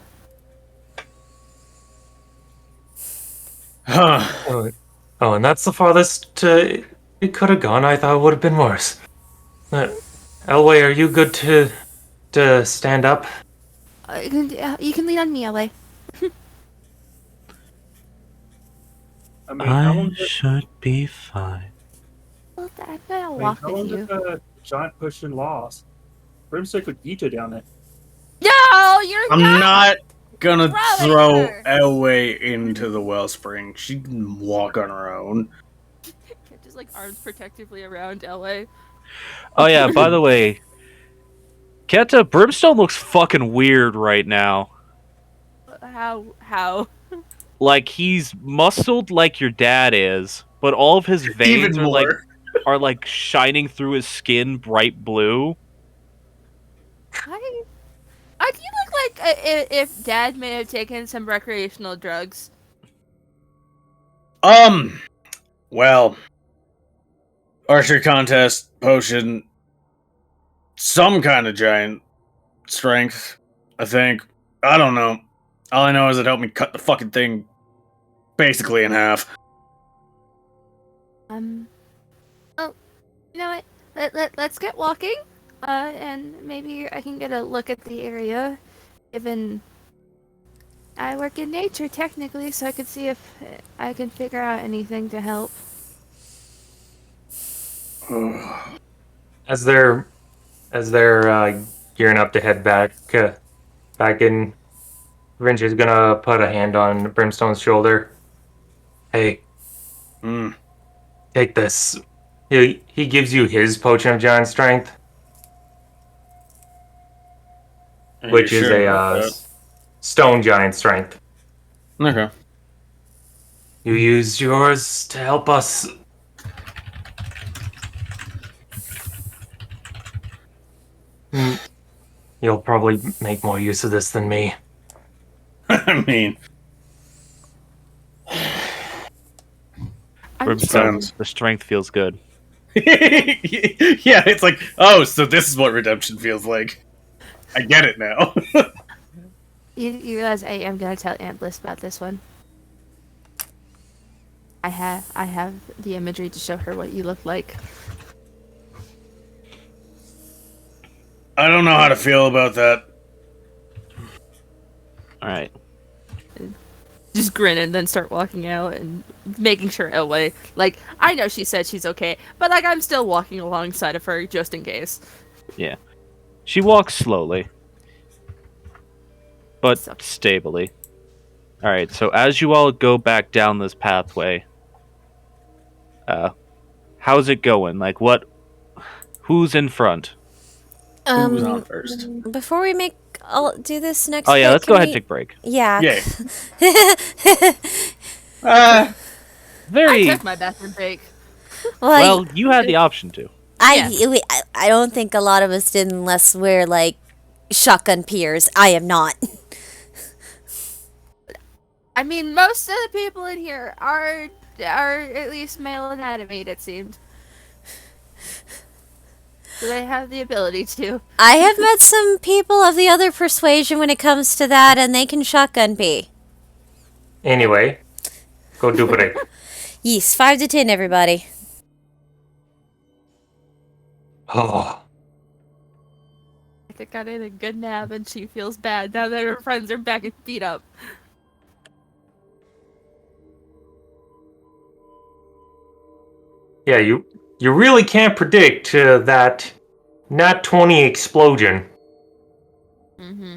Huh. Oh, and that's the farthest it could have gone. I thought it would have been worse. Elway, are you good to stand up? You can lean on me, LA. I mean, how long I should be fine. Well, I'll walk how with long you. did the giant person last? Brimstone could eat her down there. No, you're I'm not gonna throwing throw her. Elway into the wellspring. She can walk on her own. Just like arms protectively around LA. Oh yeah, by the way, Keta, Brimstone looks fucking weird right now. How? Like he's muscled like your dad is, but all of his veins Even are like shining through his skin bright blue. I do look like if Dad may have taken some recreational drugs. Well, archery contest, potion, some kind of giant strength, I think. I don't know. All I know is it helped me cut the fucking thing basically in half. Oh, you know what? Let's get walking. And maybe I can get a look at the area. Given I work in nature technically, so I could see if I can figure out anything to help. As they're gearing up to head back in, Vinci is gonna put a hand on Brimstone's shoulder. Hey, take this. He gives you his potion of giant strength, which is a stone giant strength. Okay. You use yours to help us. You'll probably make more use of this than me. I mean, Brimstone, Depends. the strength feels good. Yeah, it's like, oh, so this is what redemption feels like. I get it now. You realize I am gonna tell Aunt Bliss about this one. I have the imagery to show her what you look like. I don't know how to feel about that. All right. Just grin and then start walking out and making sure Elway, like, I know she said she's okay, but like I'm still walking alongside of her just in case. Yeah. She walks slowly, but So- stably. All right. So as you all go back down this pathway, how's it going? Like, who's in front? Who's on first? Before we do this next. Oh yeah, bit, let's can go ahead and we- take a break. Yeah. Yay. Very I took my bathroom break. well. You had the option to. I don't think a lot of us did unless we're like shotgun peers. I am not. I mean, most of the people in here are at least male anatomy, it seemed. So they have the ability to. I have met some people of the other persuasion when it comes to that, and they can shotgun pee. Anyway, go do break. Yes, 5 to 10, everybody. Oh, I think I got in a good nap and she feels bad now that her friends are back and beat up. yeah, you really can't predict that nat 20 explosion. Mm-hmm.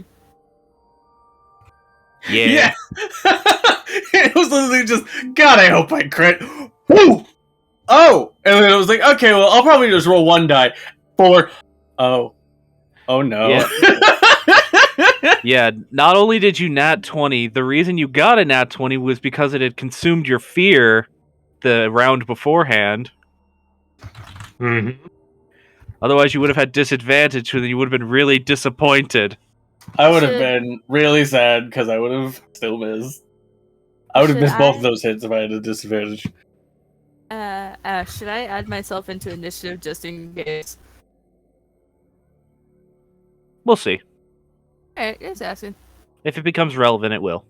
Yeah. It was literally just, God, I hope I crit. Woo! Oh! And then it was like, okay, well, I'll probably just roll one die. 4. Oh. Oh no. Yeah. Yeah. Not only did you nat 20, the reason you got a nat 20 was because it had consumed your fear the round beforehand. Mm-hmm. Otherwise, you would have had disadvantage, so then you would have been really disappointed. I would have been really sad because I would have still missed. I would have Should missed both of I- those hits if I had a disadvantage. Should I add myself into initiative just in case? We'll see. Alright, just asking. If it becomes relevant, it will.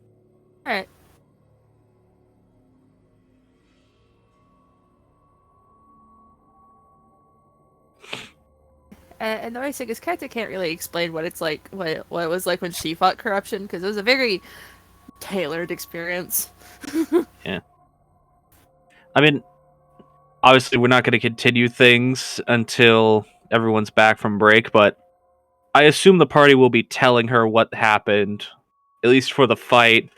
Alright. And the nice thing is, Kata can't really explain what it's like, what it was like when she fought corruption, because it was a very tailored experience. I mean, obviously, we're not going to continue things until everyone's back from break, but I assume the party will be telling her what happened, at least for the fight,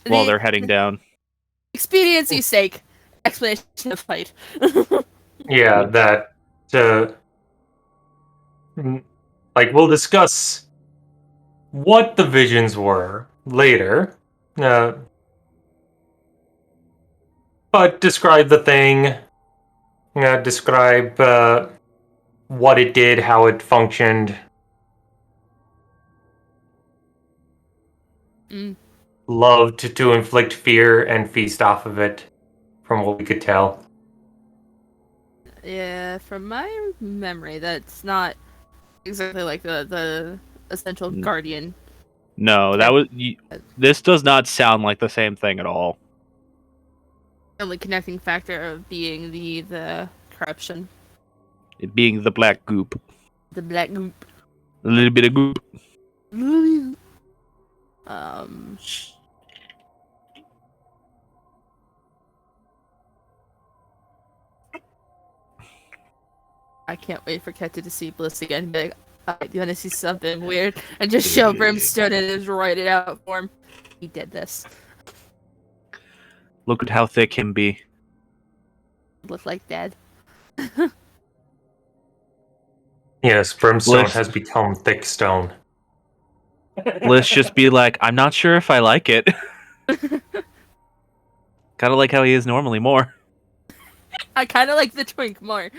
while they're heading down. Expediency's sake, explanation of fight. Yeah, that. Like, we'll discuss what the visions were later. But describe the thing. Describe what it did, how it functioned. Loved to inflict fear and feast off of it, from what we could tell. Yeah, from my memory, that's not exactly like the essential guardian. No, that was. This does not sound like the same thing at all. Only connecting factor of being the corruption, It being the black goop. the black goop. A little bit of goop. I can't wait for Keta to see Bliss again. Be like, alright, you want to see something weird? And just show Brimstone and just write it out for him. He did this. Look at how thick him be. Look like dead. Yes, brimstone Bliss. has become thick stone. Bliss just be like, I'm not sure if I like it. Kind of like how he is normally more. I kind of like the twink more.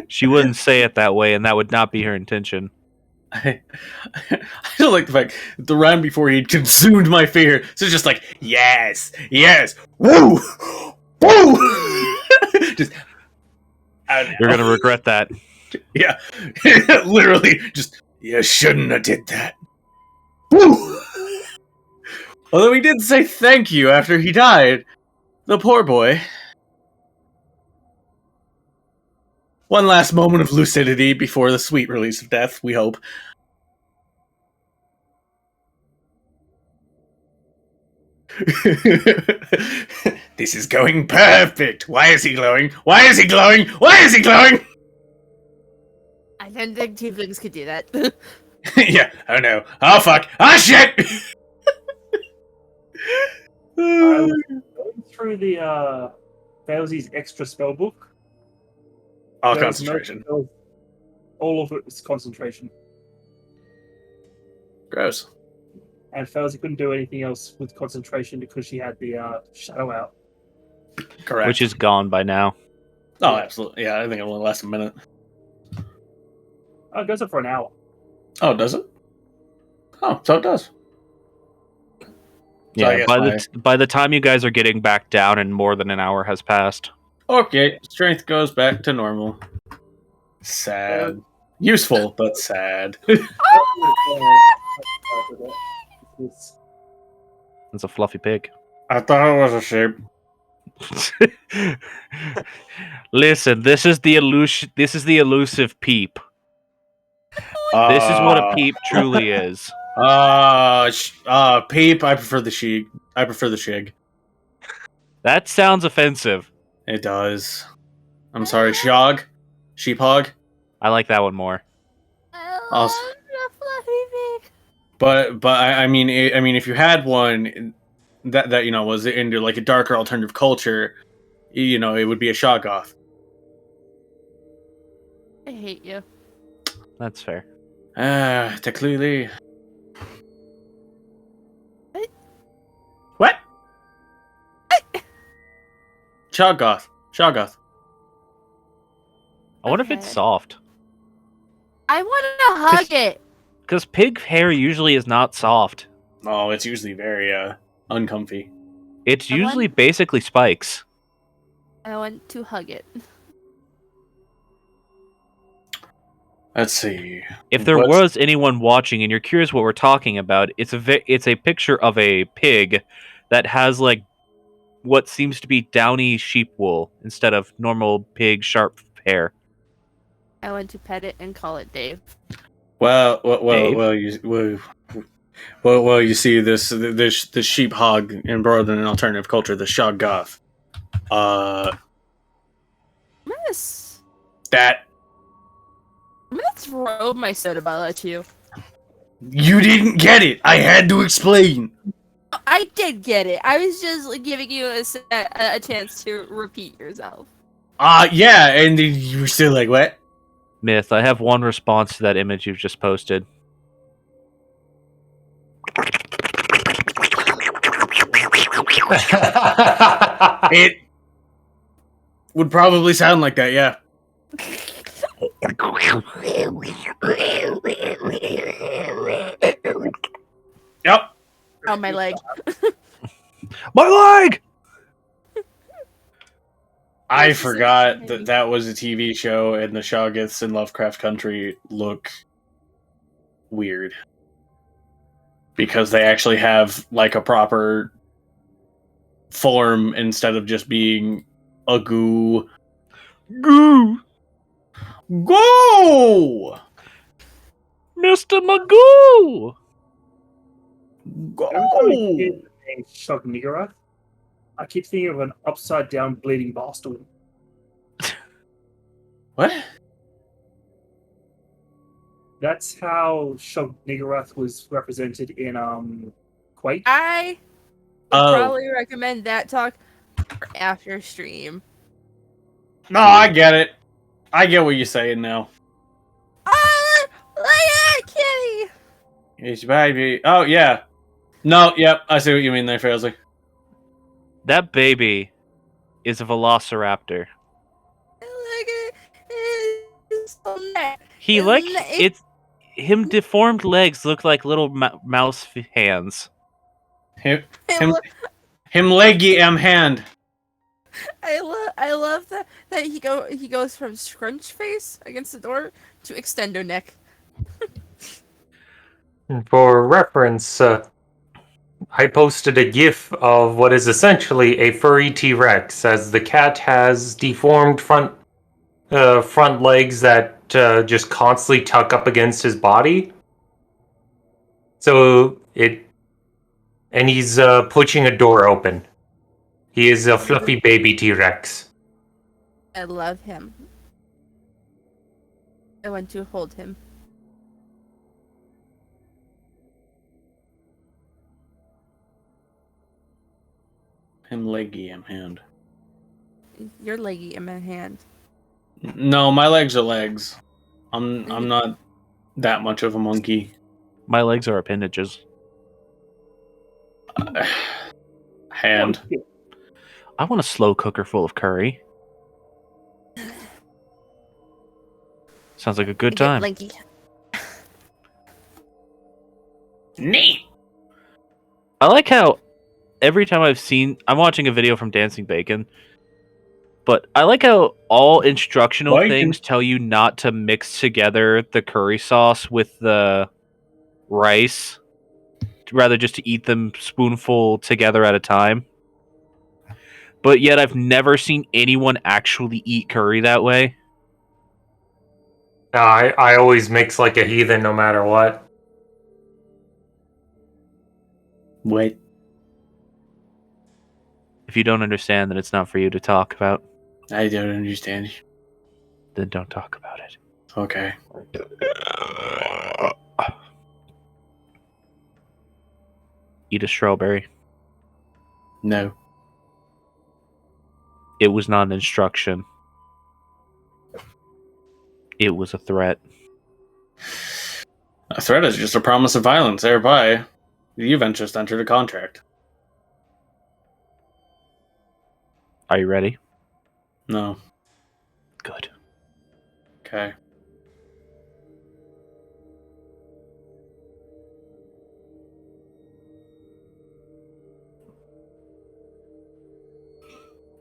She wouldn't say it that way, and that would not be her intention. I don't like the fact that the round before he'd consumed my fear. So it's just like, yes, woo, woo. Just, I don't You're know. gonna regret that. Yeah, literally, just you shouldn't have did that. Woo. Although he did say thank you after he died, the poor boy. One last moment of lucidity before the sweet release of death, we hope. This is going perfect. Why is he glowing? Why is he glowing? Why is he glowing? I didn't think tieflings could do that. Yeah. Oh no. Oh fuck. Oh shit. I was going through the Failsy's extra spell book. All There was concentration. all of it was concentration. Gross. And Failsy couldn't do anything else with concentration because she had the shadow out. Correct. Which is gone by now. Oh, absolutely. Yeah, I think it only lasts a minute. Oh, it goes up for an hour. Oh, does it? Oh, so it does. So I Yeah, guess by the time you guys are getting back down and more than an hour has passed. Okay, strength goes back to normal. Sad. Useful, but sad. It's a fluffy pig. I thought it was a sheep. Listen, this is the elusive peep. This is what a peep truly is. Peep. I prefer the sheep. I prefer the shig. That sounds offensive. It does. I'm sorry, shog, sheephog. I like that one more. I Also- love the fluffy pig. But I mean, if you had one that was into like a darker alternative culture, it would be a shoggoth. I hate you. That's fair. Teklili. What? What? Shoggoth. I wonder if it's Okay. soft. I want to hug it. Because pig hair usually is not soft. Oh, it's usually very uncomfy. It's I usually want- basically spikes. I want to hug it. Let's see. If there What's- was anyone watching and you're curious what we're talking about, it's a picture of a pig that has like what seems to be downy sheep wool instead of normal pig sharp hair. I want to pet it and call it Dave. Dave? You see this sheep hog embroiled in an alternative culture, the shoggoth. Miss. That I'm gonna throw my soda bottle at you. you didn't get it. I had to explain. I did get it. I was just giving you a chance to repeat yourself. Yeah, and then you were still like, what? Myth, I have one response to that image you've just posted. It would probably sound like that, yeah. Yep. On my leg. My leg! I This is forgot exciting. that was a TV show, and the Shoggoths in Lovecraft Country look weird because they actually have like a proper form instead of just being a goo. Goo! Go! Mr. Magoo! Go! Every time I hear the name Shog Niggurath, I keep thinking of an upside down bleeding bastard. What? That's how Shog Niggurath was represented in Quake. I would Oh. probably recommend that talk for after stream. No, I get it. I get what you're saying now. Oh, look at that kitty! It's baby. Oh, yeah. No, yep. I see what you mean there, Failsy. That baby is a velociraptor. Look at his neck. He His like neck- it's him deformed legs look like little mouse hands. Him, I, him, lo- him leggy hand. I love that he goes from scrunch face against the door to extendo neck. For reference, I posted a GIF of what is essentially a furry T-Rex, as the cat has deformed front legs that just constantly tuck up against his body. And he's pushing a door open. He is a fluffy baby T-Rex. I love him. I want to hold him. Him leggy hand. Your leggy in my hand. No, my legs are legs. I'm not that much of a monkey. My legs are appendages. Hand. I want a slow cooker full of curry. Sounds like a good time. Lanky. Neat. I like how every time I'm watching a video from Dancing Bacon, but I like how all instructional things tell you not to mix together the curry sauce with the rice, rather just to eat them spoonful together at a time. But yet I've never seen anyone actually eat curry that way. I always mix like a heathen no matter what. Wait. If you don't understand, then it's not for you to talk about. I don't understand. Then don't talk about it. Okay. Eat a strawberry. No. It was not an instruction. It was a threat. A threat is just a promise of violence, thereby you've just entered a contract. Are you ready? No. Good. Okay.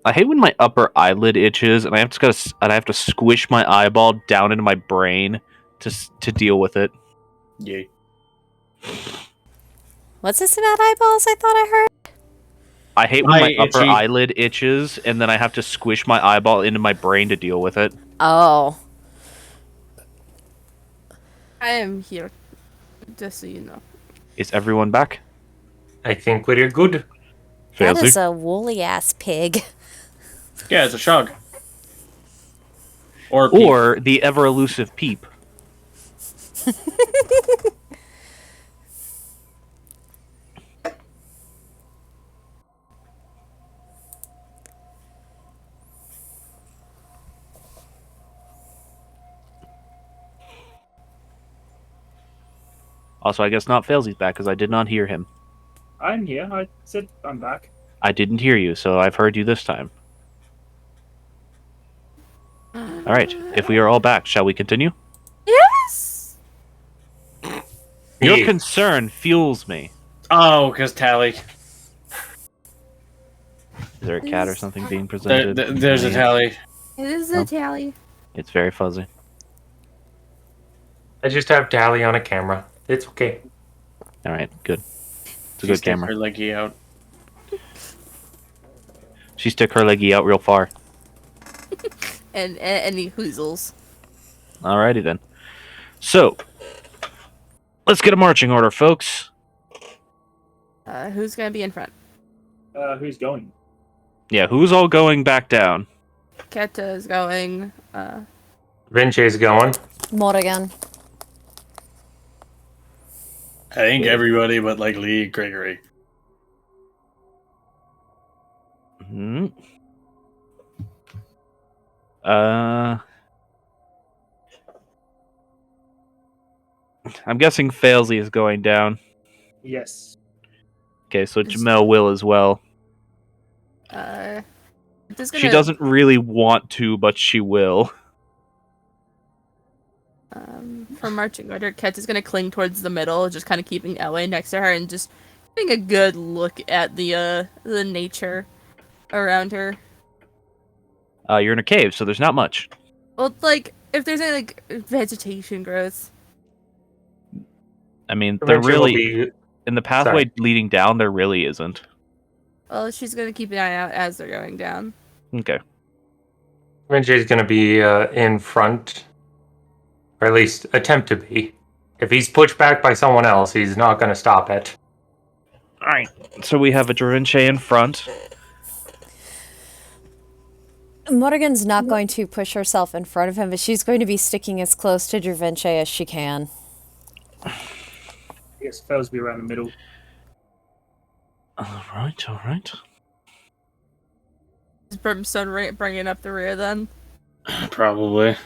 I hate when my upper eyelid itches and I have to squish my eyeball down into my brain to deal with it. Yay. What's this about eyeballs I thought I heard? I hate when my upper itchy. eyelid itches and then I have to squish my eyeball into my brain to deal with it. Oh. I am here. Just so you know. Is everyone back? I think we're good. That Failsy? is a woolly ass pig. Yeah, it's a shug. Or the ever elusive peep. Also, I guess not Failsy's back because I did not hear him. I'm here. I said I'm back. I didn't hear you, so I've heard you this time. Alright, if we are all back, shall we continue? Yes. Your Yeah. concern fuels me. Oh, because Tally. Is there a cat or something being presented? There's a Tally. It is Oh. a tally. It's very fuzzy. I just have Tally on a camera. It's okay. Alright, good. It's a She good stick camera. her leggy out. She stick her leggy out real far. And any hoozles. Alrighty then. So, let's get a marching order, folks. Who's gonna be in front? Who's going? Yeah, who's all going back down? Keta is going. Vince's going. Morrigan. I think everybody but like Lee Gregory. Hmm. I'm guessing Failsy is going down. Yes. Okay, so Jamel will as well. Just She doesn't really want to, but she will. For marching order, Ket is gonna cling towards the middle, just kind of keeping Elway next to her and just having a good look at the nature around her. You're in a cave, so there's not much. Well, like if there's any like vegetation growth. I mean, there Eventually will really be. in the pathway leading down, there really isn't. Well, she's gonna keep an eye out as they're going down. Okay. Eventually, he's going to be in front, or at least attempt to be. If he's pushed back by someone else, he's not going to stop it. All right. So we have a Dravinche in front. Morrigan's not going to push herself in front of him, but she's going to be sticking as close to Dravinche as she can. I guess Fells be around the middle. All right. Is Brimstone bringing up the rear then? Probably.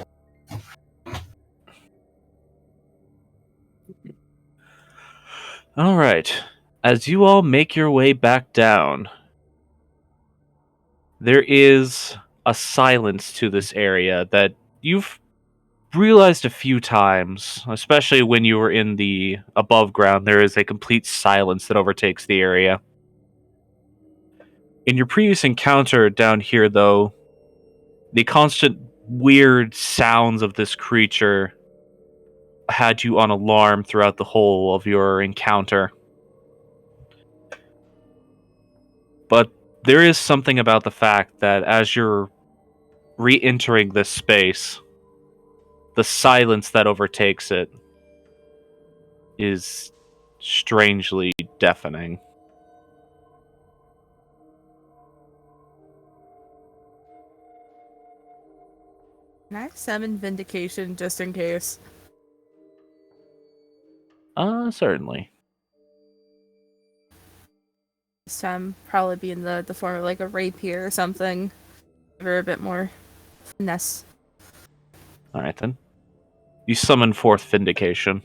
All right. As you all make your way back down, there is a silence to this area that you've realized a few times, especially when you were in the above ground. There is a complete silence that overtakes the area. In your previous encounter down here, though, the constant weird sounds of this creature had you on alarm throughout the whole of your encounter. But there is something about the fact that as you're re-entering this space, the silence that overtakes it is strangely deafening. Can I summon Vindication just in case? Certainly. This time probably be in the form of like a rapier or something. Give her a bit more finesse. Alright then. You summon forth Vindication.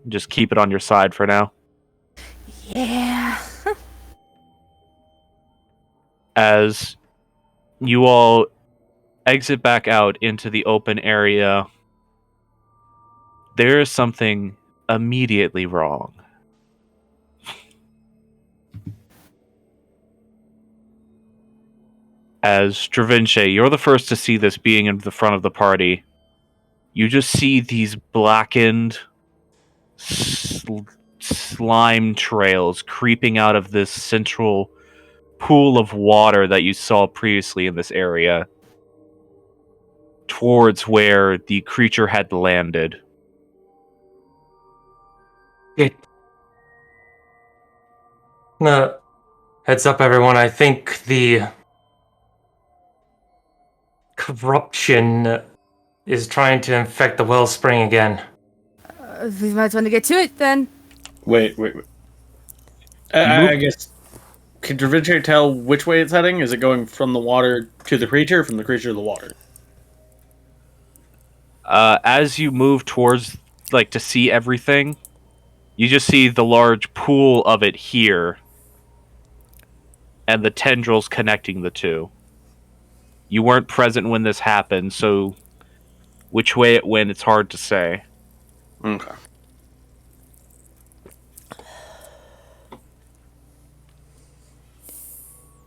Just keep it on your side for now. Yeah. As you all exit back out into the open area, there is something immediately wrong. As Dravinche, you're the first to see this being in the front of the party. You just see these blackened slime trails creeping out of this central pool of water that you saw previously in this area towards where the creature had landed. Heads up, everyone. I think the corruption is trying to infect the wellspring again. We might want to get to it then. Wait. I guess. Can Dravinche tell which way it's heading? Is it going from the water to the creature, or from the creature to the water? As you move towards, like, to see everything, you just see the large pool of it here, and the tendrils connecting the two. You weren't present when this happened, so which way it went, it's hard to say. Okay.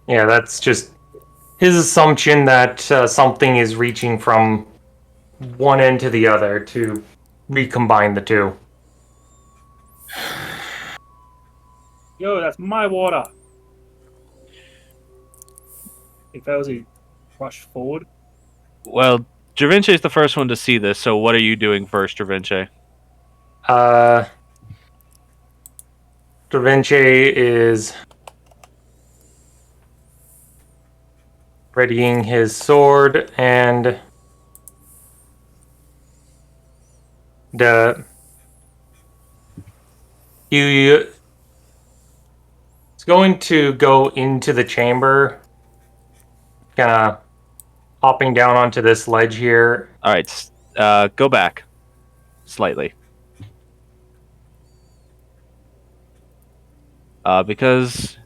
Yeah, that's just his assumption that something is reaching from one end to the other to recombine the two. Yo, that's my water. If Elsie rushed forward, Well, Dravinche is the first one to see this, so what are you doing first, Dravinche? Dravinche is readying his sword and he's going to go into the chamber, kind of hopping down onto this ledge here. Alright, go back. Slightly. Because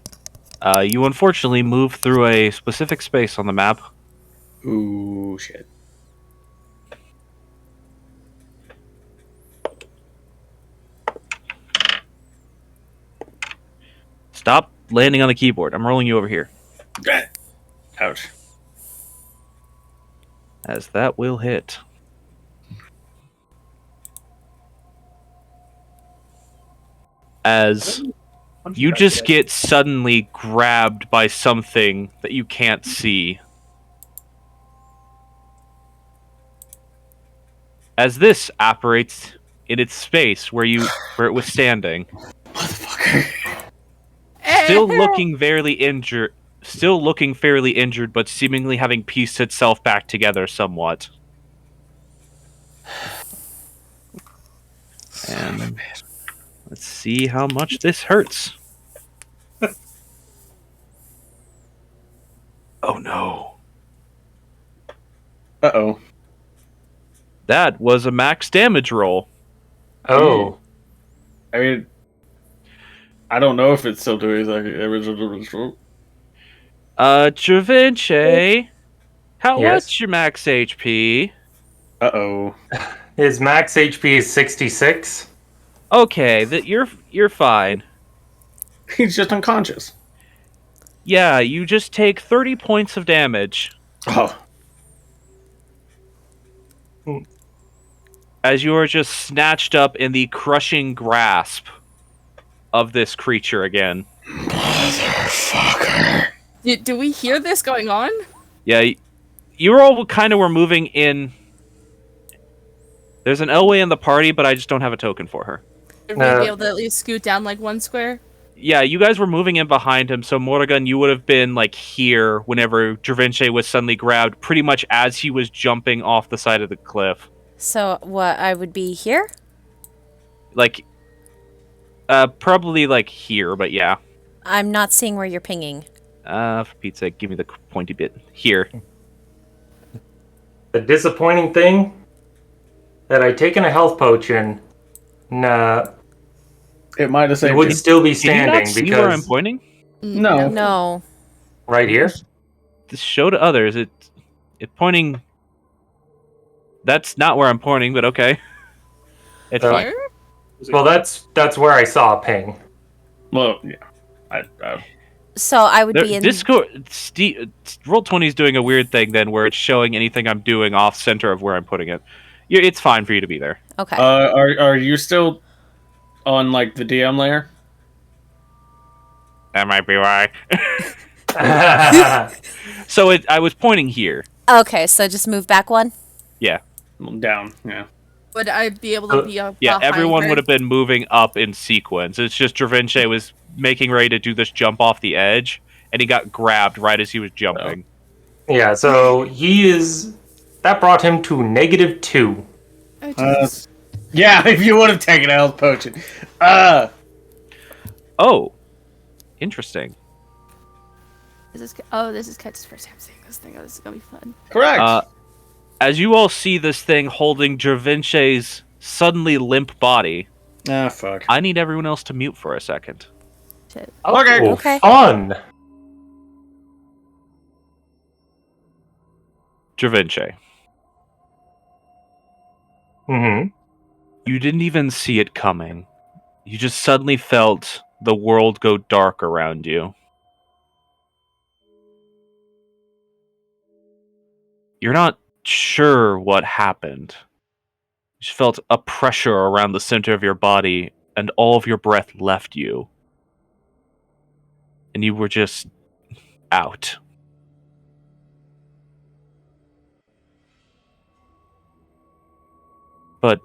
you unfortunately moved through a specific space on the map. Ooh, shit. Stop landing on the keyboard. I'm rolling you over here. Ouch. As that will hit. As you just get suddenly grabbed by something that you can't see. As this operates in its space where it was standing. Motherfucker. Still looking fairly injured, but seemingly having pieced itself back together somewhat. And let's see how much this hurts. Oh no. Uh-oh. That was a max damage roll. Oh. I mean, I don't know if it's still doing like original. Travinci, Yes? what's your max HP? Uh-oh. His max HP is 66. Okay, you're fine. He's just unconscious. Yeah, you just take 30 points of damage. Oh. As you are just snatched up in the crushing grasp of this creature again. Motherfucker. Do we hear this going on? Yeah, you all kind of were moving in. There's an Elway in the party, but I just don't have a token for her. Would we be able to at least scoot down like one square? Yeah, you guys were moving in behind him, so Morrigan, you would have been like here whenever Dravinche was suddenly grabbed, pretty much as he was jumping off the side of the cliff. So, what, I would be here? Like, probably like here, but yeah. I'm not seeing where you're pinging. For Pete's sake, give me the pointy bit. Here. The disappointing thing, that I'd taken a health potion, nah, It might have it saved would you. still be Did you not standing see where I'm because pointing? No. No. right here. This show to others, it pointing... That's not where I'm pointing, but okay. It's Uh, fine. Here? Well, that's where I saw a ping. Well, yeah. So, I would be in... Discord... Roll20 is doing a weird thing then, where it's showing anything I'm doing off center of where I'm putting it. It's fine for you to be there. Okay. Are you still on like the DM layer? That might be why. So I was pointing here. Okay, so just move back one? Yeah. Down, yeah. Would I be able to be up Yeah, behind everyone her? would have been moving up in sequence. It's just Dravinche was making ready to do this jump off the edge, and he got grabbed right as he was jumping. Yeah, so he is. That brought him to -2. Oh, jeez. Yeah, if you would have taken a health potion. Oh. Interesting. This is Ket's first time seeing this thing. Oh, this is gonna be fun. Correct. As you all see this thing holding Dravinche's suddenly limp body, Fuck. I need everyone else to mute for a second. Shit. Okay. Oh, Okay. fun. Dravinche, Mm-hmm. you didn't even see it coming. You just suddenly felt the world go dark around you. You're not sure what happened. You just felt a pressure around the center of your body, and all of your breath left you. And you were just out. But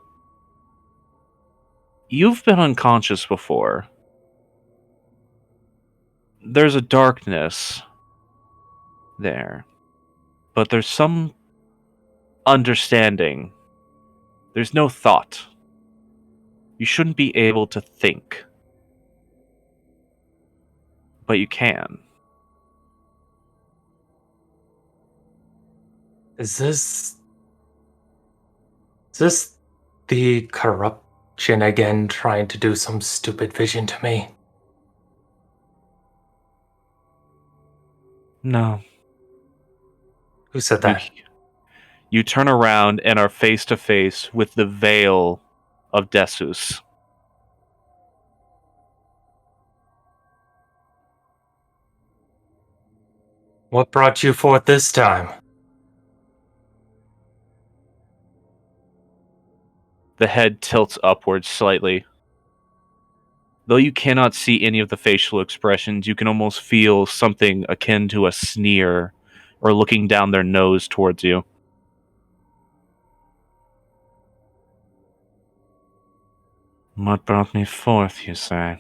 you've been unconscious before. There's a darkness there, but there's some understanding. There's no thought. You shouldn't be able to think, but you can. Is this the corruption again trying to do some stupid vision to me? No. Who said that? You turn around and are face to face with the veil of Desus. What brought you forth this time? The head tilts upwards slightly. Though you cannot see any of the facial expressions, you can almost feel something akin to a sneer or looking down their nose towards you. What brought me forth, you say?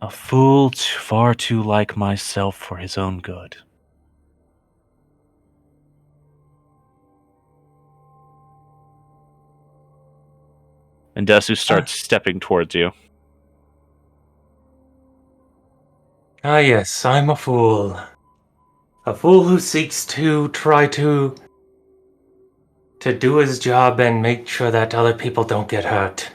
A fool far too like myself for his own good. And Desu starts stepping towards you. Ah yes, I'm a fool. A fool who seeks to try to do his job and make sure that other people don't get hurt.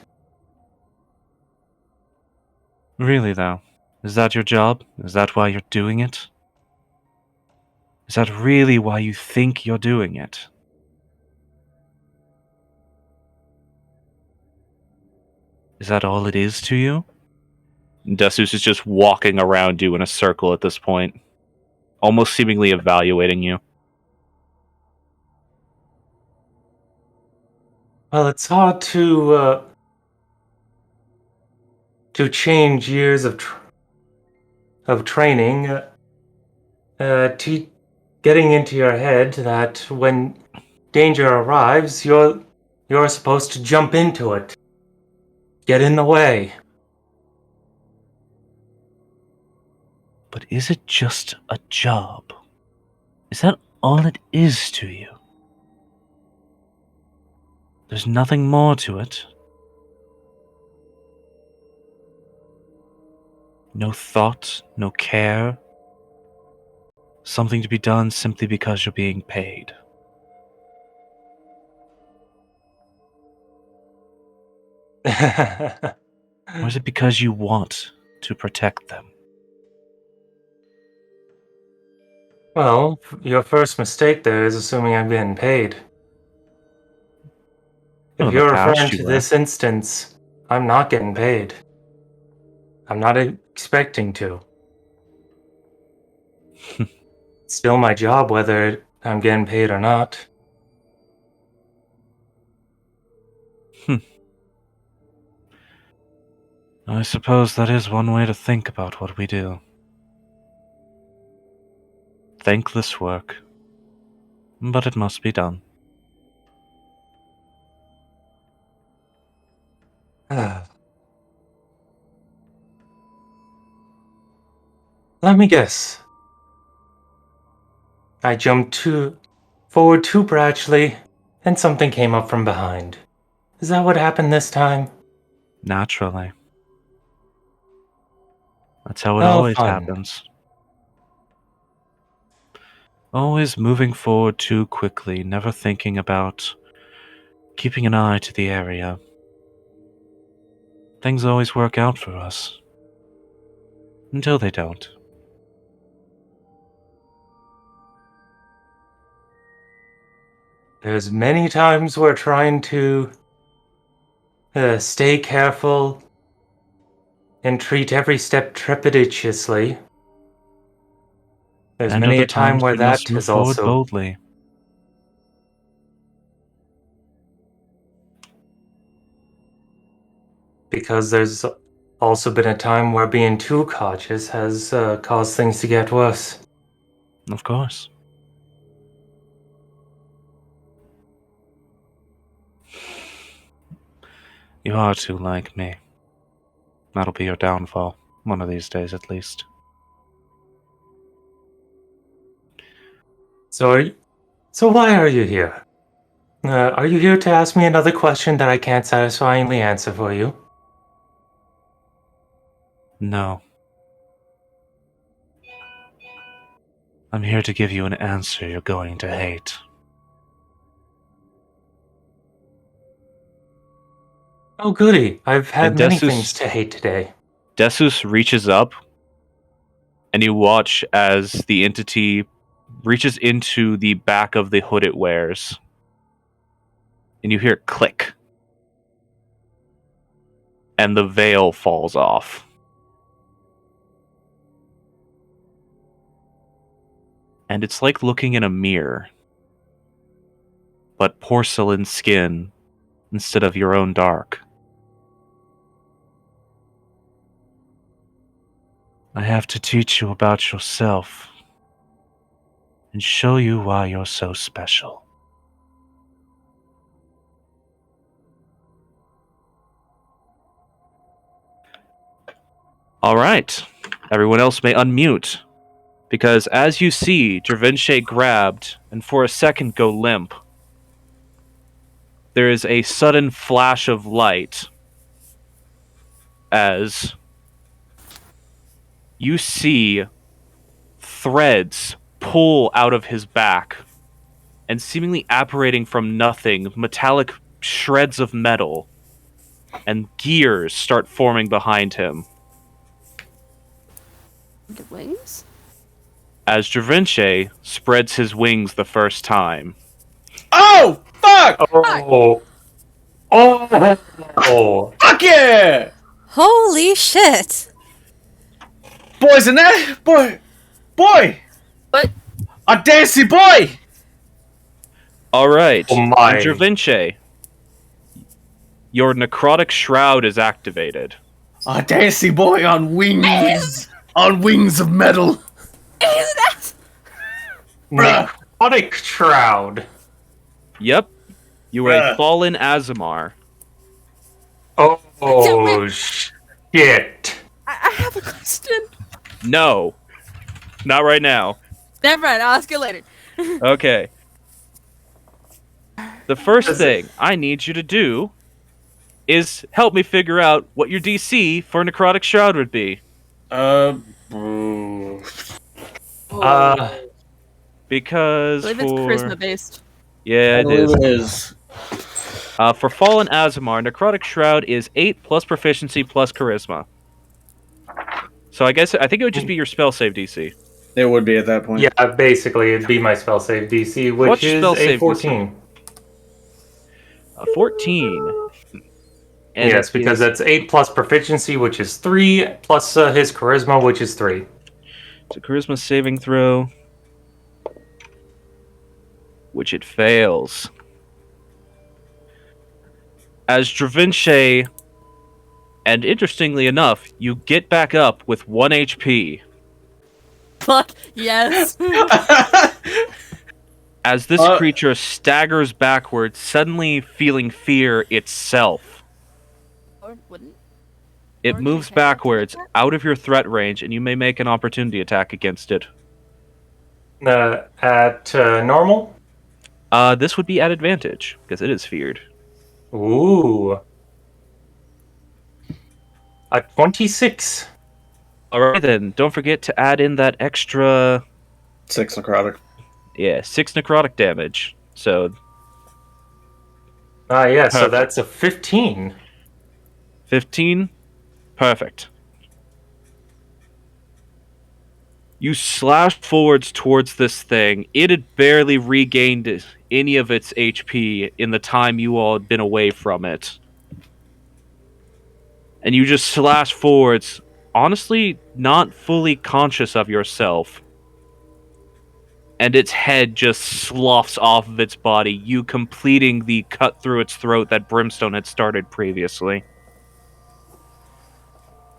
Really, though? Is that your job? Is that why you're doing it? Is that really why you think you're doing it? Is that all it is to you? Desus is just walking around you in a circle at this point, almost seemingly evaluating you. Well, it's hard to change years of training, to getting into your head that when danger arrives, you're supposed to jump into it, get in the way. But is it just a job? Is that all it is to you? There's nothing more to it? No thought, no care? Something to be done simply because you're being paid? Or is it because you want to protect them? Well, your first mistake there is assuming I'm getting paid. Well, If in the you're past, referring you to were. this instance, I'm not getting paid. I'm not expecting to. It's still my job whether I'm getting paid or not. I suppose that is one way to think about what we do. Thankless work. But it must be done. Let me guess. I jumped forward too brashly, and something came up from behind. Is that what happened this time? Naturally. That's how it Oh, always fun. happens. Always moving forward too quickly, never thinking about keeping an eye to the area. Things always work out for us. Until they don't. There's many times we're trying to stay careful and treat every step trepidatiously. There's And many other a time times where we must that move has forward also... boldly. Because there's also been a time where being too cautious has caused things to get worse. Of course. You are too like me. That'll be your downfall. One of these days, at least. So why are you here? Are you here to ask me another question that I can't satisfyingly answer for you? No. I'm here to give you an answer you're going to hate. Oh goody, I've had And many things to hate today. Desus reaches up, and you watch as the entity reaches into the back of the hood it wears. And you hear it click. And the veil falls off. And it's like looking in a mirror, but porcelain skin instead of your own dark. I have to teach you about yourself and show you why you're so special. All right, everyone else may unmute, because as you see Dravinche grabbed and for a second go limp, there is a sudden flash of light as you see threads pull out of his back and seemingly apparating from nothing, metallic shreds of metal and gears start forming behind him. The wings? As Dravinche spreads his wings the first time. Oh, fuck! Oh. Oh. Fuck yeah! Holy shit! Boys and that boy! What? A dancy boy! Alright, Oh my. Dravinche, your necrotic shroud is activated. A dancy boy on wings! On wings of metal! Necrotic shroud. Yep, you are a fallen Azamar. Oh shit. I have a question. No, not right now. Never mind, I'll ask you later. Okay. The first thing I need you to do is help me figure out what your DC for Necrotic Shroud would be. Because I believe it's charisma based. Yeah, it is. It is. For Fallen Azamar, Necrotic Shroud is 8 plus proficiency plus charisma. So I think it would just be your spell save DC. It would be at that point. Yeah, basically it'd be my spell save DC, which What's is spell a save 14. A 14. And Yes, because that's 8 plus proficiency, which is 3, plus his charisma, which is 3. It's a charisma saving throw, which it fails. As Dravinche, and interestingly enough, you get back up with 1 HP. Fuck yes. As this creature staggers backwards, suddenly feeling fear itself. Or wouldn't. It Or moves you can backwards attack out of your threat range, and you may make an opportunity attack against it. At normal? This would be at advantage, because it is feared. Ooh. A 26. Alright then, don't forget to add in that extra... 6 necrotic. Yeah, 6 necrotic damage. So, Yeah, so Perfect. that's a 15. 15? Perfect. You slash forwards towards this thing. It had barely regained any of its HP in the time you all had been away from it. And you just slash forwards, honestly not fully conscious of yourself. And its head just sloughs off of its body, you completing the cut through its throat that Brimstone had started previously.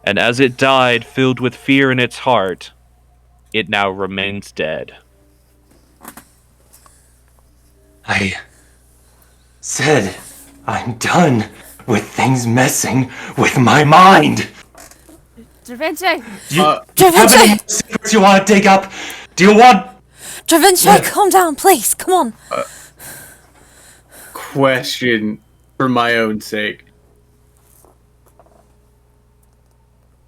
And as it died, filled with fear in its heart, it now remains dead. I said I'm done with things messing with my mind. Dravinche! Do you have Dravinche! any secrets you want to dig up? Do you want... Dravinche, calm down, please. Come on. Question for my own sake.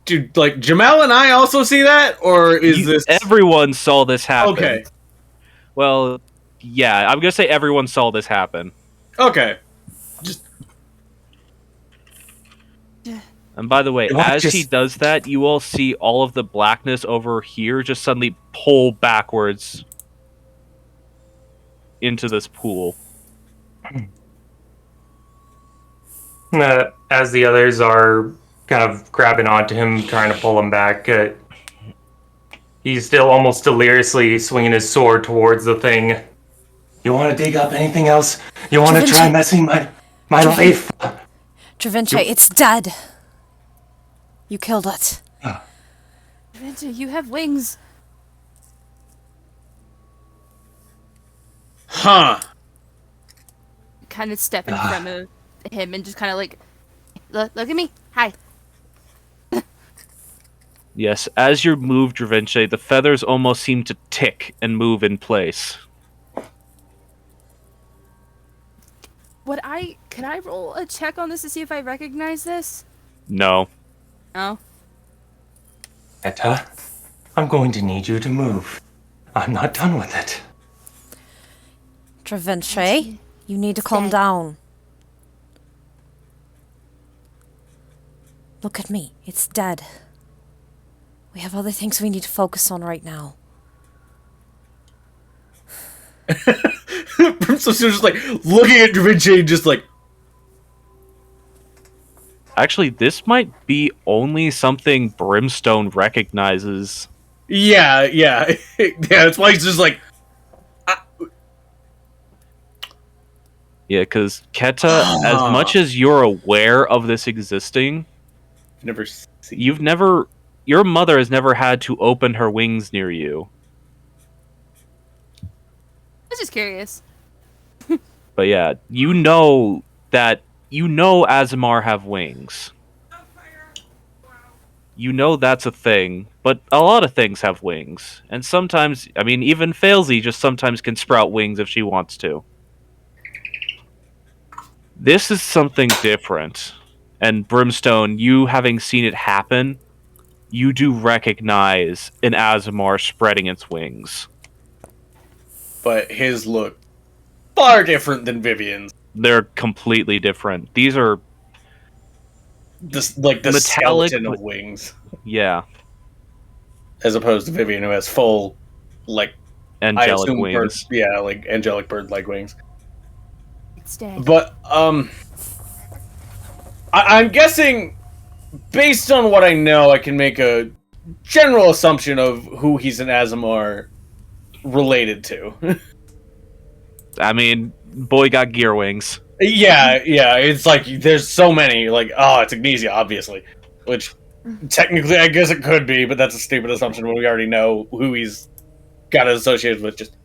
Dude, like, Jamal and I also see that? Or is this... Everyone saw this happen. Okay. Well, yeah, I'm gonna say everyone saw this happen. Okay. And by the way, as he does that, you all see all of the blackness over here just suddenly pull backwards into this pool. As the others are kind of grabbing onto him, trying to pull him back, He's still almost deliriously swinging his sword towards the thing. You want to dig up anything else? You want to try messing my life? Dravince, it's dead. You killed it. Dravince, you have wings. Huh. Kind of step in front of him and just kind of like, look at me. Hi. Yes, as you move, Dravince, the feathers almost seem to tick and move in place. Can I roll a check on this to see if I recognize this? No. No. Etta, I'm going to need you to move. I'm not done with it. Dravince, you need to calm down. Look at me. It's dead. We have other things we need to focus on right now. So she's just like looking at Da Vinci, just like. Actually, this might be only something Brimstone recognizes. Yeah. Yeah. That's why he's just like. Yeah, because Keta, as much as you're aware of this existing, your mother has never had to open her wings near you. I was just curious. But yeah, you know Azamar have wings. You know that's a thing, but a lot of things have wings. And sometimes, I mean, even Failsy just sometimes can sprout wings if she wants to. This is something different. And Brimstone, you having seen it happen, you do recognize an Azamar spreading its wings. But his look far different than Vivian's. They're completely different. These are the metallic, skeleton of wings. Yeah. As opposed to Vivian, who has full, like, angelic wings. Like angelic bird-like wings. It's dead. But I'm guessing, based on what I know, I can make a general assumption of who he's an Azamar related to. I mean, boy got gear wings. Yeah, it's like, there's so many, like, it's Ignesia, obviously. Which, technically, I guess it could be, but that's a stupid assumption when we already know who he's got it associated with. Just,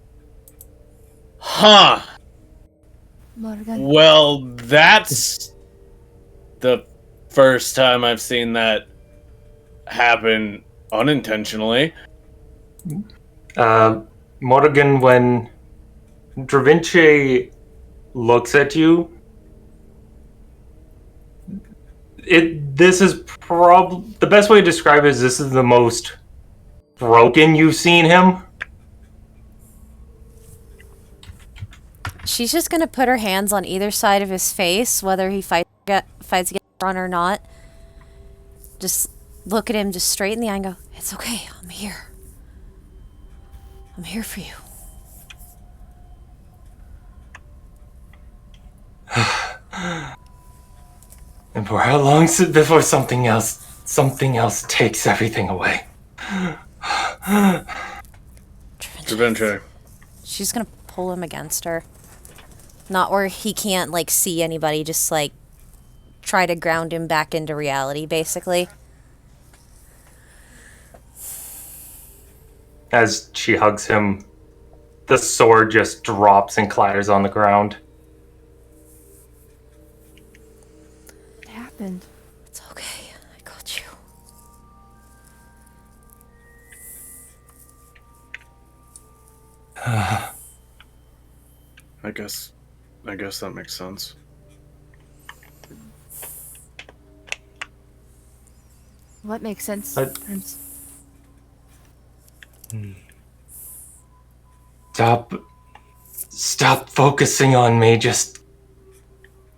Morgan. Well, that's the first time I've seen that happen unintentionally. Morgan, when Dravince looks at you, this is probably the best way to describe it is this is the most broken you've seen him. She's just gonna put her hands on either side of his face, whether he fights against Ron or not. Just look at him just straight in the eye and go, "It's okay, I'm here. I'm here for you." And for how long before something else takes everything away? Adventure. She's gonna pull him against her. Not where he can't, like, see anybody, just, like, try to ground him back into reality, basically. As she hugs him, the sword just drops and clatters on the ground. What happened? It's okay. I got you. I guess that makes sense. What makes sense? Stop focusing on me. Just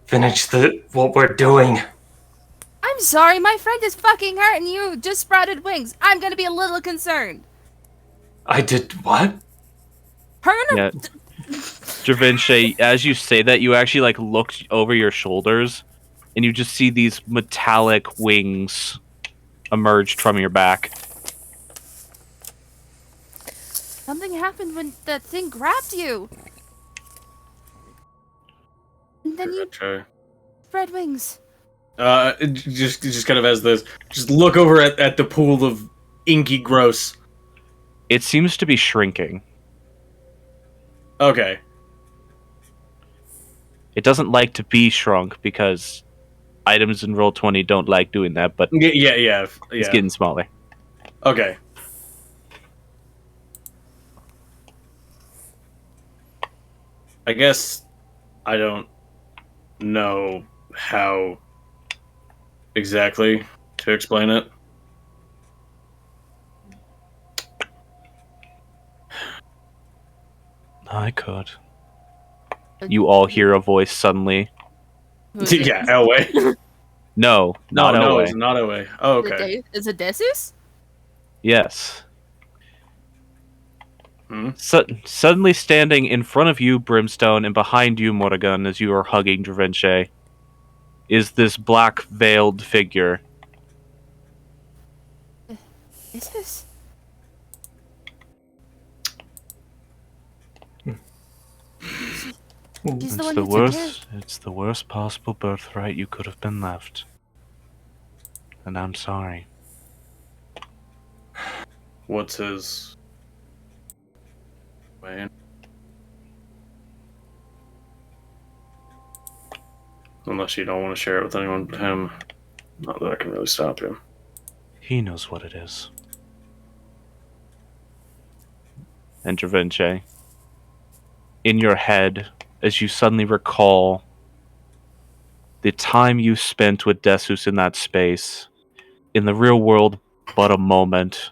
finish what we're doing. I'm sorry, my friend is fucking hurt and you just sprouted wings. I'm gonna be a little concerned. I did what? Yeah. Dravince, as you say that, you actually, like, look over your shoulders, and you just see these metallic wings emerged from your back. Something happened when that thing grabbed you. And then you spread wings. Just kind of as this, just look over at the pool of inky gross. It seems to be shrinking. Okay. It doesn't like to be shrunk because items in Roll20 don't like doing that, but Yeah. it's getting smaller. Okay. I guess I don't know how exactly to explain it. I could. You all hear a voice suddenly. Yeah, Elway. No, not no, Elway. it's not Elway. Oh, okay. Is it Decius? Yes. Hmm? Suddenly standing in front of you, Brimstone, and behind you, Morrigan, as you are hugging Dravinche, is this black veiled figure. Is this? He's the one who took care. It's the worst possible birthright you could have been left. And I'm sorry. What's his... Wait. Unless you don't want to share it with anyone but him. Not that I can really stop you. He knows what it is. And Dravinche, in your head, as you suddenly recall the time you spent with Decius in that space, in the real world, but a moment,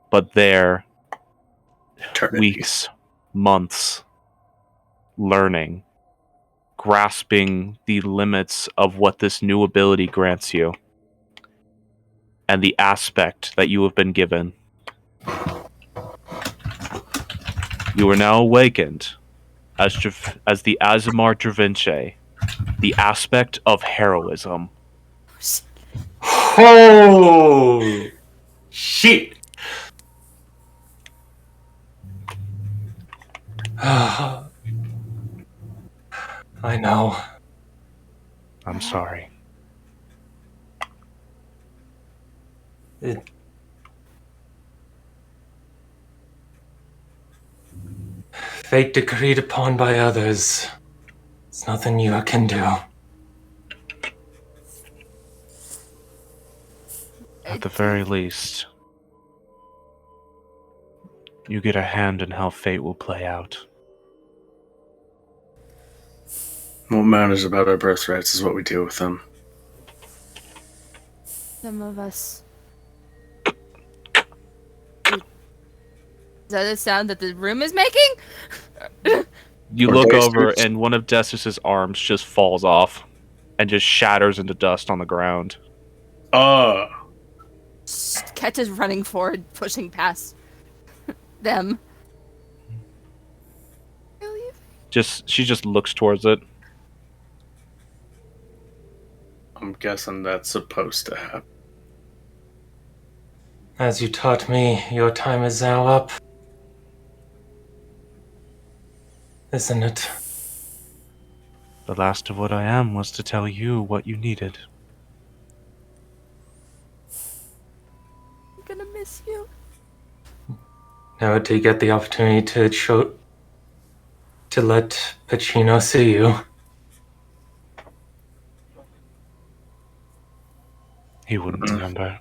but there, Eternity. weeks, months, learning, grasping the limits of what this new ability grants you, and the aspect that you have been given. You are now awakened as the Azimar Dravinche, the aspect of heroism. Oh shit! I know. I'm sorry. Fate decreed upon by others. It's nothing you can do. At the very least, you get a hand in how fate will play out. What matters about our birthrights is what we do with them. Some of us. Is that the sound that the room is making? You Or look Decius. over, and one of Decius's arms just falls off and just shatters into dust on the ground. Ket is running forward, pushing past them. She just looks towards it. I'm guessing that's supposed to happen. As you taught me, your time is now up. Isn't it? The last of what I am was to tell you what you needed. I'm gonna miss you. Now do you get the opportunity to let Pacino see you? He wouldn't remember.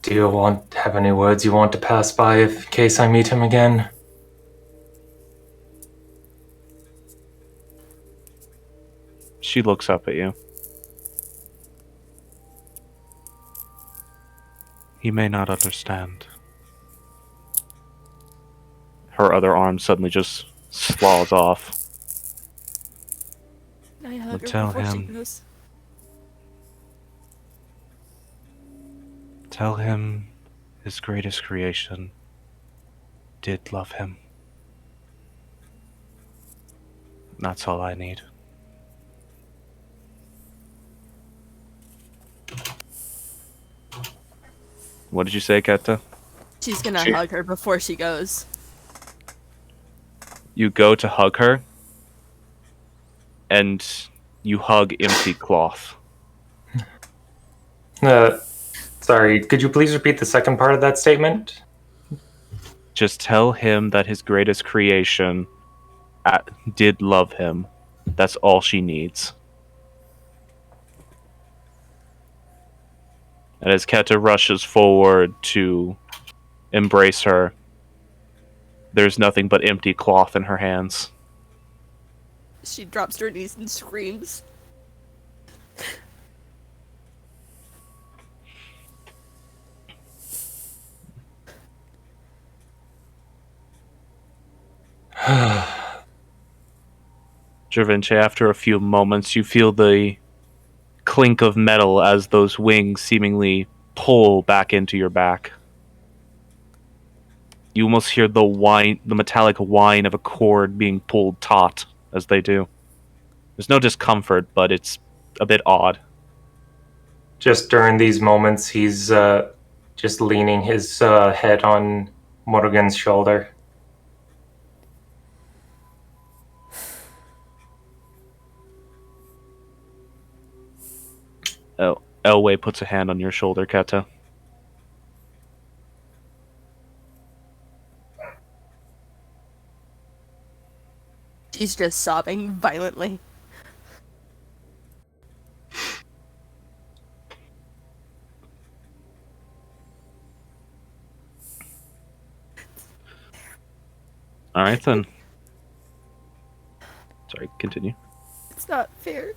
Do you have any words you want to pass by in case I meet him again? She looks up at you. He may not understand. Her other arm suddenly just slaws off. I hug But her tell before she him. goes. Tell him his greatest creation did love him. That's all I need. What did you say, Keta? She's gonna hug her before she goes. You go to hug her, and you hug empty cloth. Sorry, could you please repeat the second part of that statement? Just tell him that his greatest creation did love him. That's all she needs. And as Keta rushes forward to embrace her, there's nothing but empty cloth in her hands. She drops to her knees and screams. Dravinci, after a few moments, you feel the clink of metal as those wings seemingly pull back into your back. You almost hear the metallic whine of a cord being pulled taut as they do. There's no discomfort, but it's a bit odd. Just during these moments, he's just leaning his head on Morgan's shoulder. Elway puts a hand on your shoulder, Keta. She's just sobbing violently. Alright then. Sorry, continue. It's not fair.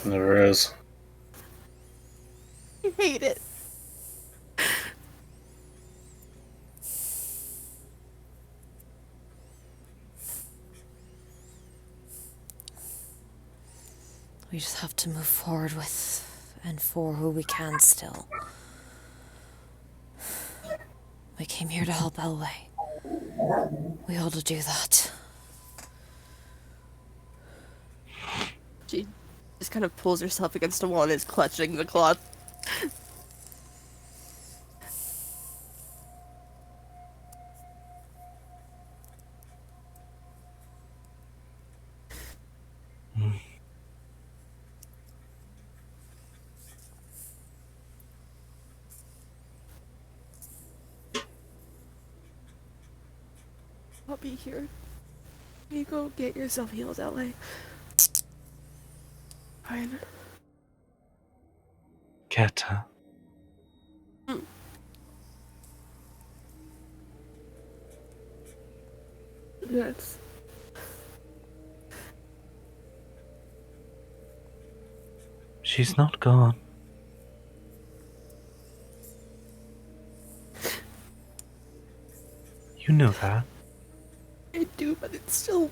Never is. I hate it. We just have to move forward with and for who we can still. We came here to help Elway. We ought to do that. She just kind of pulls herself against a wall and is clutching the cloth. I'll be here. You go get yourself healed, LA. Fine. Keta. Yes. She's not gone. You know that. I do, but it still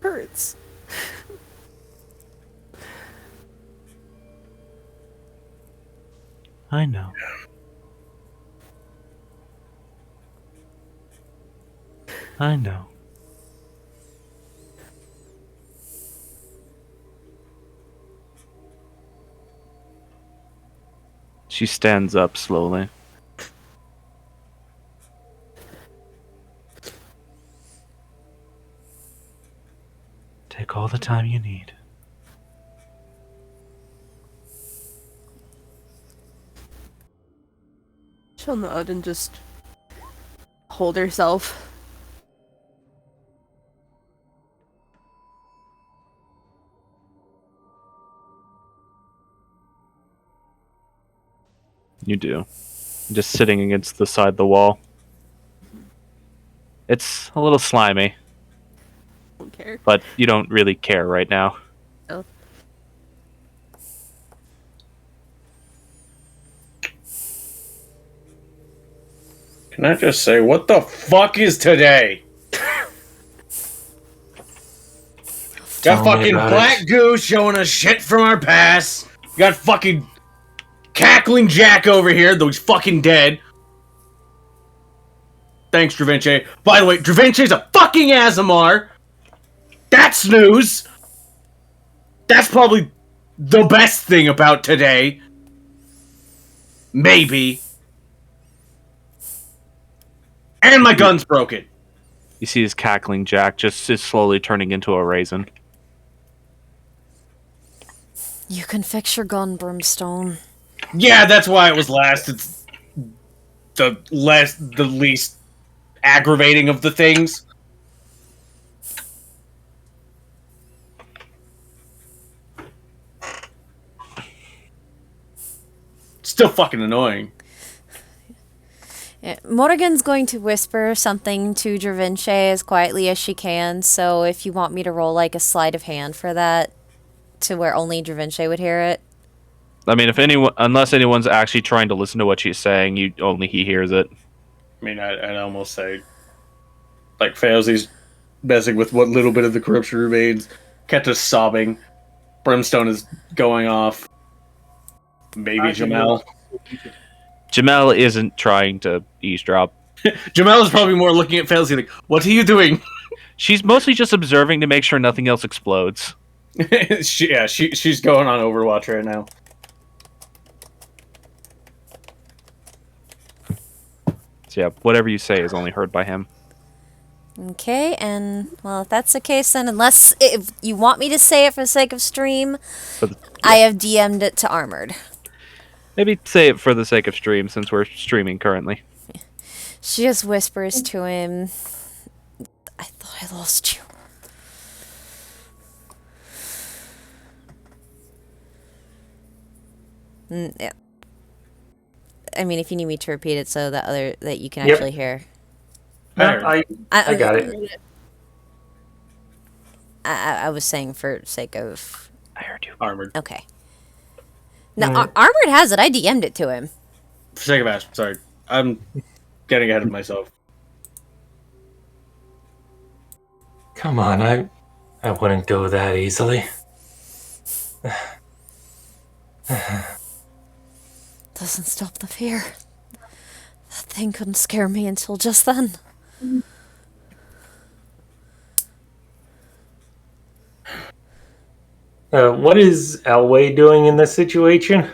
hurts. I know. I know. She stands up slowly. Take all the time you need. She'll nod and just hold herself. You do. Just sitting against the side of the wall. It's a little slimy, Don't care. but you don't really care right now. No. Can I just say, what the fuck is today? Got fucking Black Goose showing us shit from our past. Got fucking Cackling Jack over here, though he's fucking dead. Thanks, Dravinci. By the way, Dravinci's a fucking Azamar. That's news. That's probably the best thing about today. Maybe. And my gun's broken. You see his cackling Jack just is slowly turning into a raisin. You can fix your gun, Brimstone. Yeah, that's why it was last. It's the least aggravating of the things. Still fucking annoying. Yeah, Morrigan's going to whisper something to Dravinche as quietly as she can, so if you want me to roll like a sleight of hand for that, to where only Dravinche would hear it. I mean, unless anyone's actually trying to listen to what she's saying, only he hears it. I mean, I'd almost say, like, Failsy's messing with what little bit of the corruption remains. Keta's sobbing. Brimstone is going off. Maybe Jamel. Jamel isn't trying to eavesdrop. Jamel is probably more looking at Failsy like, what are you doing? She's mostly just observing to make sure nothing else explodes. She's going on Overwatch right now. So yeah, whatever you say is only heard by him. Okay, and, well, if that's the case, then if you want me to say it for the sake of stream, I have DM'd it to Armored. Maybe say it for the sake of stream, since we're streaming currently. She just whispers to him, I thought I lost you. Yeah. I mean, if you need me to repeat it so that you can actually hear. I got it. I was saying for sake of... I heard you. Armored. Okay. No, Armored has it. I DM'd it to him. For sake of Ash, sorry. I'm getting ahead of myself. Come on, I wouldn't go that easily. Doesn't stop the fear. That thing couldn't scare me until just then. What is Elway doing in this situation?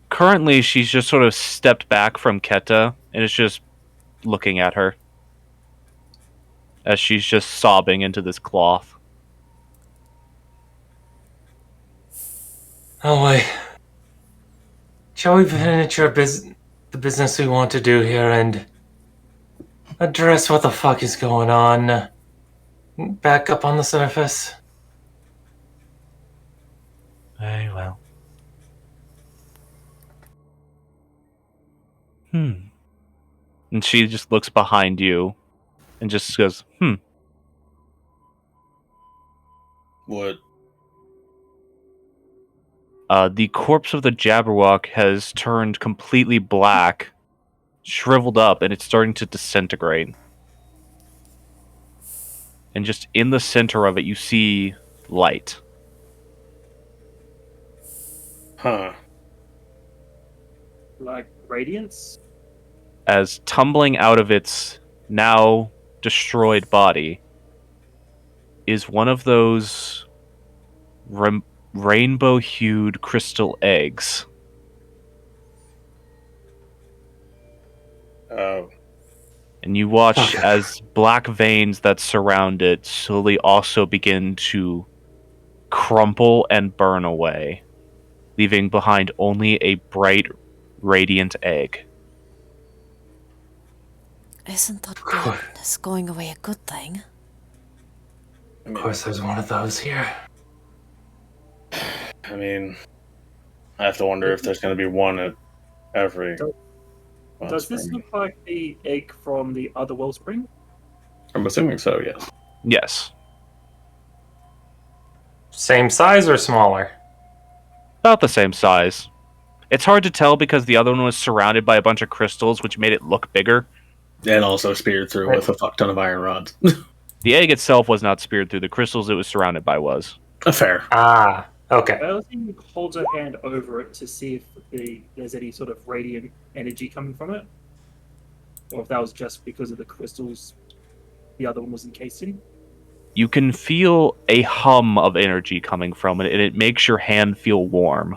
Currently, she's just sort of stepped back from Keta and is just looking at her as she's just sobbing into this cloth. Elway, shall we finish the business we want to do here and address what the fuck is going on back up on the surface? Very well. And she just looks behind you and just goes, What? The corpse of the Jabberwock has turned completely black, shriveled up, and it's starting to disintegrate. And just in the center of it, you see light. Huh. Like radiance? As tumbling out of its now destroyed body is one of those rainbow-hued crystal eggs. Oh. And you watch as black veins that surround it slowly also begin to crumple and burn away, leaving behind only a bright, radiant egg. Isn't that darkness going away a good thing? Of course there's one of those here. I mean, I have to wonder if there's going to be one at every... Does this look like the egg from the other wellspring? I'm assuming so, yes. Yes. Same size or smaller? About the same size. It's hard to tell because the other one was surrounded by a bunch of crystals, which made it look bigger. And also speared through with a fuck ton of iron rods. The egg itself was not speared through. The crystals it was surrounded by was. Fair. Ah, okay. Elsie holds her hand over it to see if there's any sort of radiant energy coming from it. Or if that was just because of the crystals the other one was encased in. You can feel a hum of energy coming from it, and it makes your hand feel warm.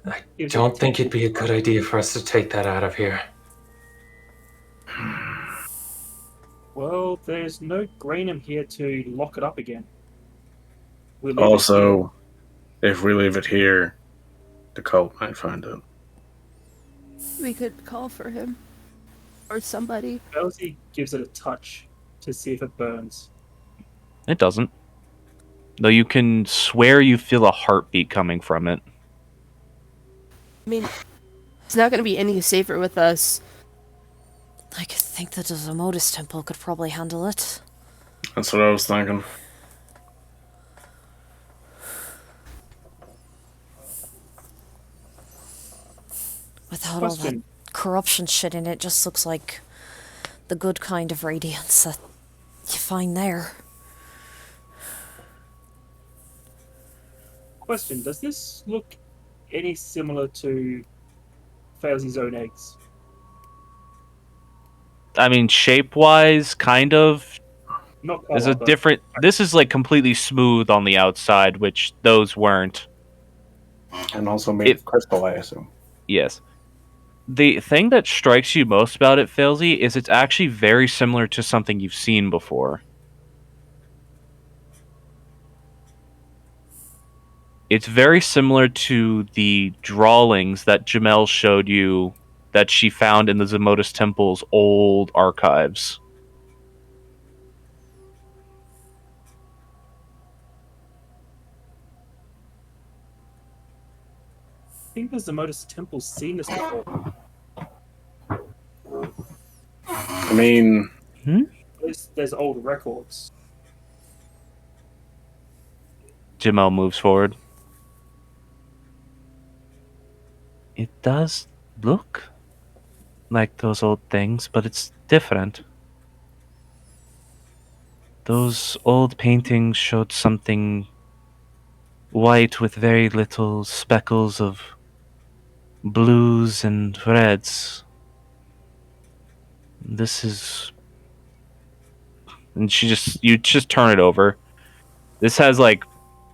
I don't think it'd be a good idea for us to take that out of here. Well, there's no Granum here to lock it up again. We leave it here. Also, if we leave it here, the cult might find it. We could call for him. Or somebody. Elsie gives it a touch to see if it burns. It doesn't. Though you can swear you feel a heartbeat coming from it. I mean, it's not going to be any safer with us. I could think that the Zemodis Temple could probably handle it. That's what I was thinking. Without all that Question. corruption shit in it, it just looks like the good kind of radiance that you find there. Question, does this look any similar to Failsy's own eggs? I mean, shape-wise, kind of. Not quite. There's a different... This is, like, completely smooth on the outside, which those weren't. And also made of crystal, I assume. Yes. The thing that strikes you most about it, Failsy, is it's actually very similar to something you've seen before. It's very similar to the drawings that Jamel showed you that she found in the Zemodis Temple's old archives. I think the Zemodis Temple's seen this before. I mean... There's old records. Jamel moves forward. It does look like those old things, but it's different. Those old paintings showed something white with very little speckles of blues and reds. This is... And you just turn it over. This has like...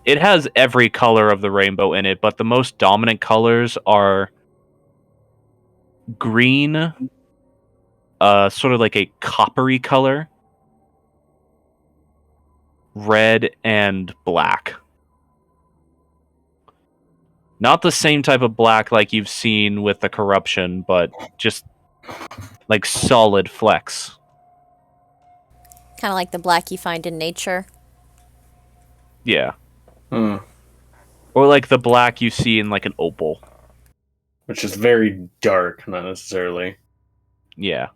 It has every color of the rainbow in it, but the most dominant colors are green, sort of like a coppery color, red, and black. Not the same type of black like you've seen with the corruption, but just like solid flecks. Kind of like the black you find in nature. Yeah. Hmm. Or like the black you see in like an opal. Which is very dark, not necessarily Yeah.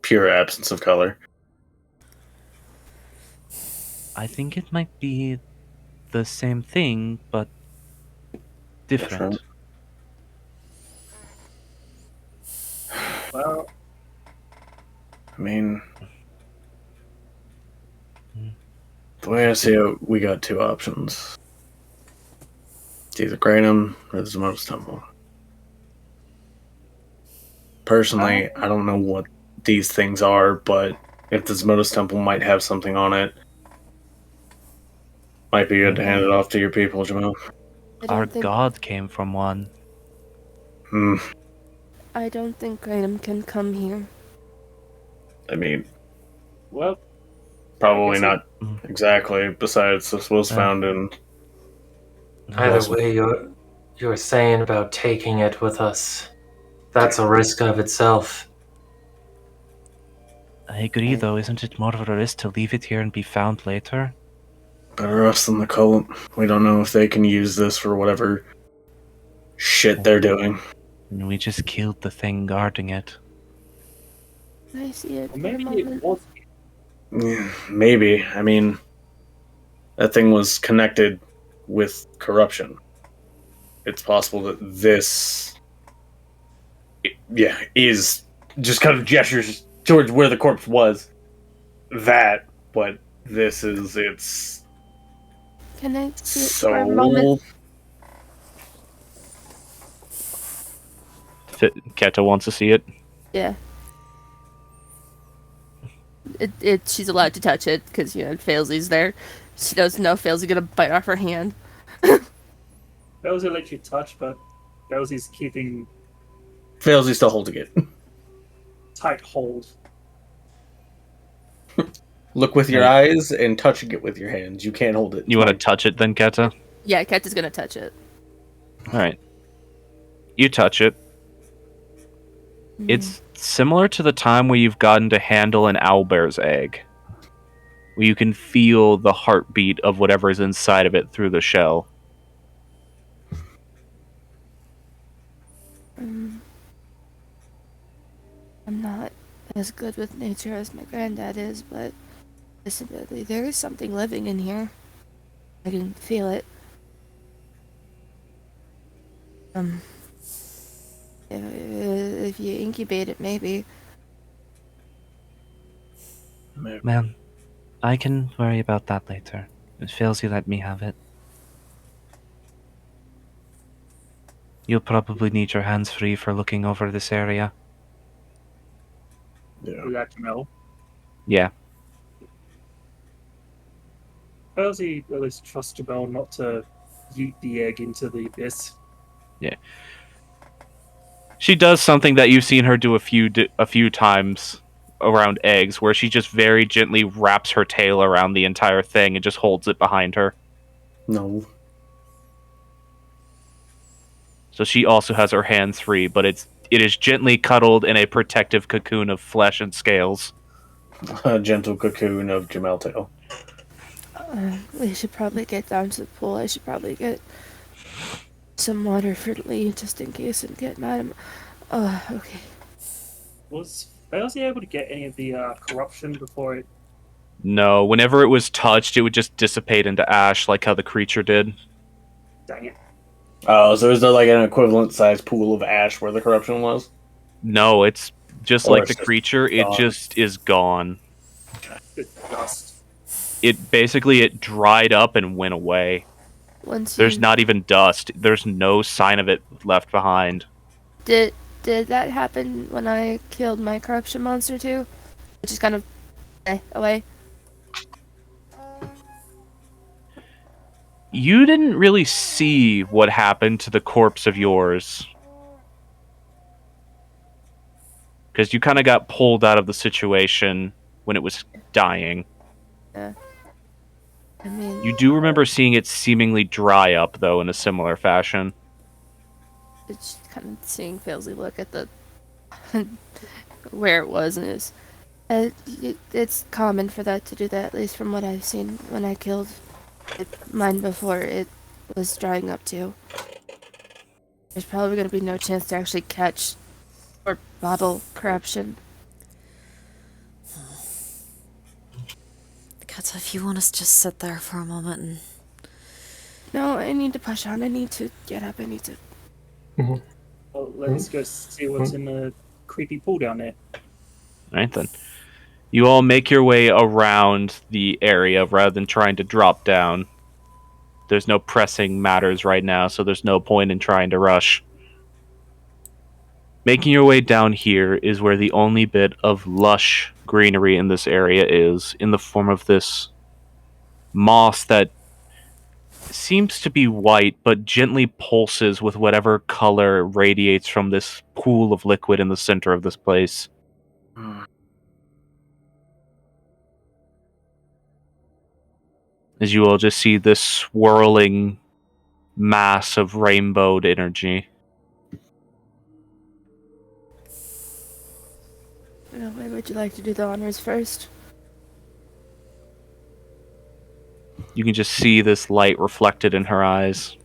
pure absence of color. I think it might be the same thing, but different. Well, I mean... The way I see it, we got two options. It's either Granum or the Zemodis Temple. Personally, I don't know what these things are, but if the Zemodis Temple might have something on it, might be good to hand it off to your people, Jamel. Our god came from one. I don't think Granum can come here. I mean, well, probably not exactly. Besides, this was found in... Either way, you're saying about taking it with us. That's a risk of itself. I agree, though. Isn't it more of a risk to leave it here and be found later? Better us than the cult. We don't know if they can use this for whatever shit they're doing. And we just killed the thing guarding it. Can I see it for a maybe moment? it was. Yeah, maybe. I mean, that thing was connected with corruption. It's possible that this... is just kind of gestures towards where the corpse was. That, but this is its... Can I see it for a moment? Keta wants to see it. Yeah. she's allowed to touch it because Failsy's there. She doesn't know Failsy's gonna bite off her hand. Belzy let you touch, but Belzy's keeping Failsy still holding it. tight hold. Look with your eyes and touching it with your hands. You can't hold it. You want to touch it then, Keta? Yeah, Cat is gonna touch it. Alright. You touch it. It's similar to the time where you've gotten to handle an owlbear's egg. Where you can feel the heartbeat of whatever is inside of it through the shell. I'm not as good with nature as my granddad is, but admittedly, there is something living in here. I can feel it. If you incubate it, maybe. Man, I can worry about that later. It feels you let me have it. You'll probably need your hands free for looking over this area. Would that know? Yeah. Belzy at least trusts Jamel not to yeet the egg into the abyss. Yeah. She does something that you've seen her do a few times around eggs, where she just very gently wraps her tail around the entire thing and just holds it behind her. No. So she also has her hands free, but it is gently cuddled in a protective cocoon of flesh and scales. A gentle cocoon of Jamel tail. We should probably get down to the pool. I should probably get some water for Lee, just in case and get mad. Oh, okay. Was Belzy able to get any of the corruption before it? No, whenever it was touched, it would just dissipate into ash, like how the creature did. Dang it. Oh, so is there like an equivalent size pool of ash where the corruption was? No, it's just Or like it's the just creature, it gone. just is gone. Good dust. It dried up and went away. There's not even dust. There's no sign of it left behind. Did that happen when I killed my corruption monster too? It just kind of away. You didn't really see what happened to the corpse of yours. Because you kind of got pulled out of the situation when it was dying. Yeah. I mean, You do remember seeing it seemingly dry up, though, in a similar fashion. it's kind of seeing Failsy look at the where it was, and it's common for that to do that, at least from what I've seen when I killed mine before it was drying up too. There's probably going to be no chance to actually catch or bottle corruption. Kata, if you want us to just sit there for a moment and... No, I need to push on. I need to get up. I need to... Well, let's go see what's in the creepy pool down there. Alright then. You all make your way around the area rather than trying to drop down. There's no pressing matters right now, so there's no point in trying to rush. Making your way down here is where the only bit of lush greenery in this area is, in the form of this moss that seems to be white, but gently pulses with whatever color radiates from this pool of liquid in the center of this place. As you all just see this swirling mass of rainbowed energy. Where would you like to do the honors first? You can just see this light reflected in her eyes.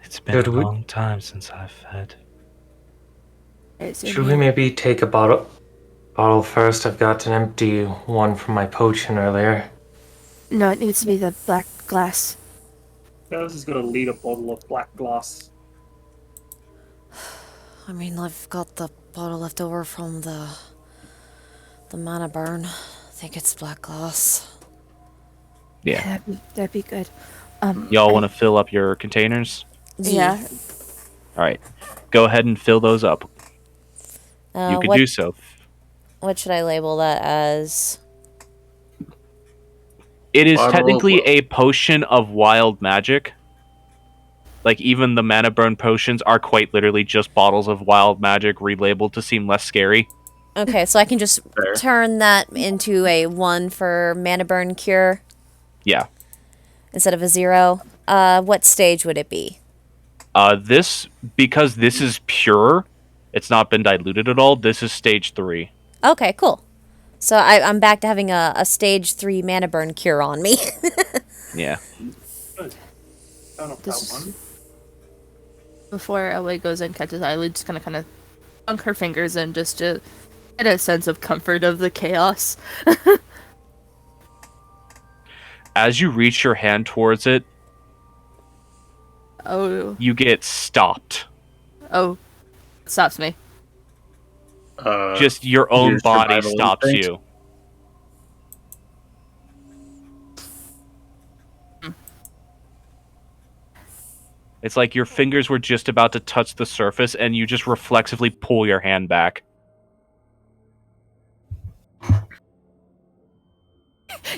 It's been a long time since I've fed. Should we maybe take a bottle first? I've got an empty one from my potion earlier. No, it needs to be the black glass. Belzy's got a liter bottle of black glass. I mean, I've got the bottle left over from the mana burn. I think it's black glass. Yeah. That'd be good. Y'all want to fill up your containers? Yeah. Alright. Go ahead and fill those up. You could what, do so. what should I label that as? It is Bottle of technically will. a potion of wild magic. Like, even the mana burn potions are quite literally just bottles of wild magic relabeled to seem less scary. Okay, so I can just Fair. turn that into a 1 for mana burn cure Yeah. instead of a 0. What stage would it be? Because this is pure, it's not been diluted at all, this is stage 3. Okay, cool. So I'm back to having a stage 3 mana burn cure on me. Yeah. Turn off This that is- one. Before Elway goes and catches Eyelid, just kind of dunk her fingers in just to get a sense of comfort of the chaos. As you reach your hand towards it, Oh, you get stopped. oh, stops me. Just your own your body survival stops instinct? you. It's like your fingers were just about to touch the surface and you just reflexively pull your hand back.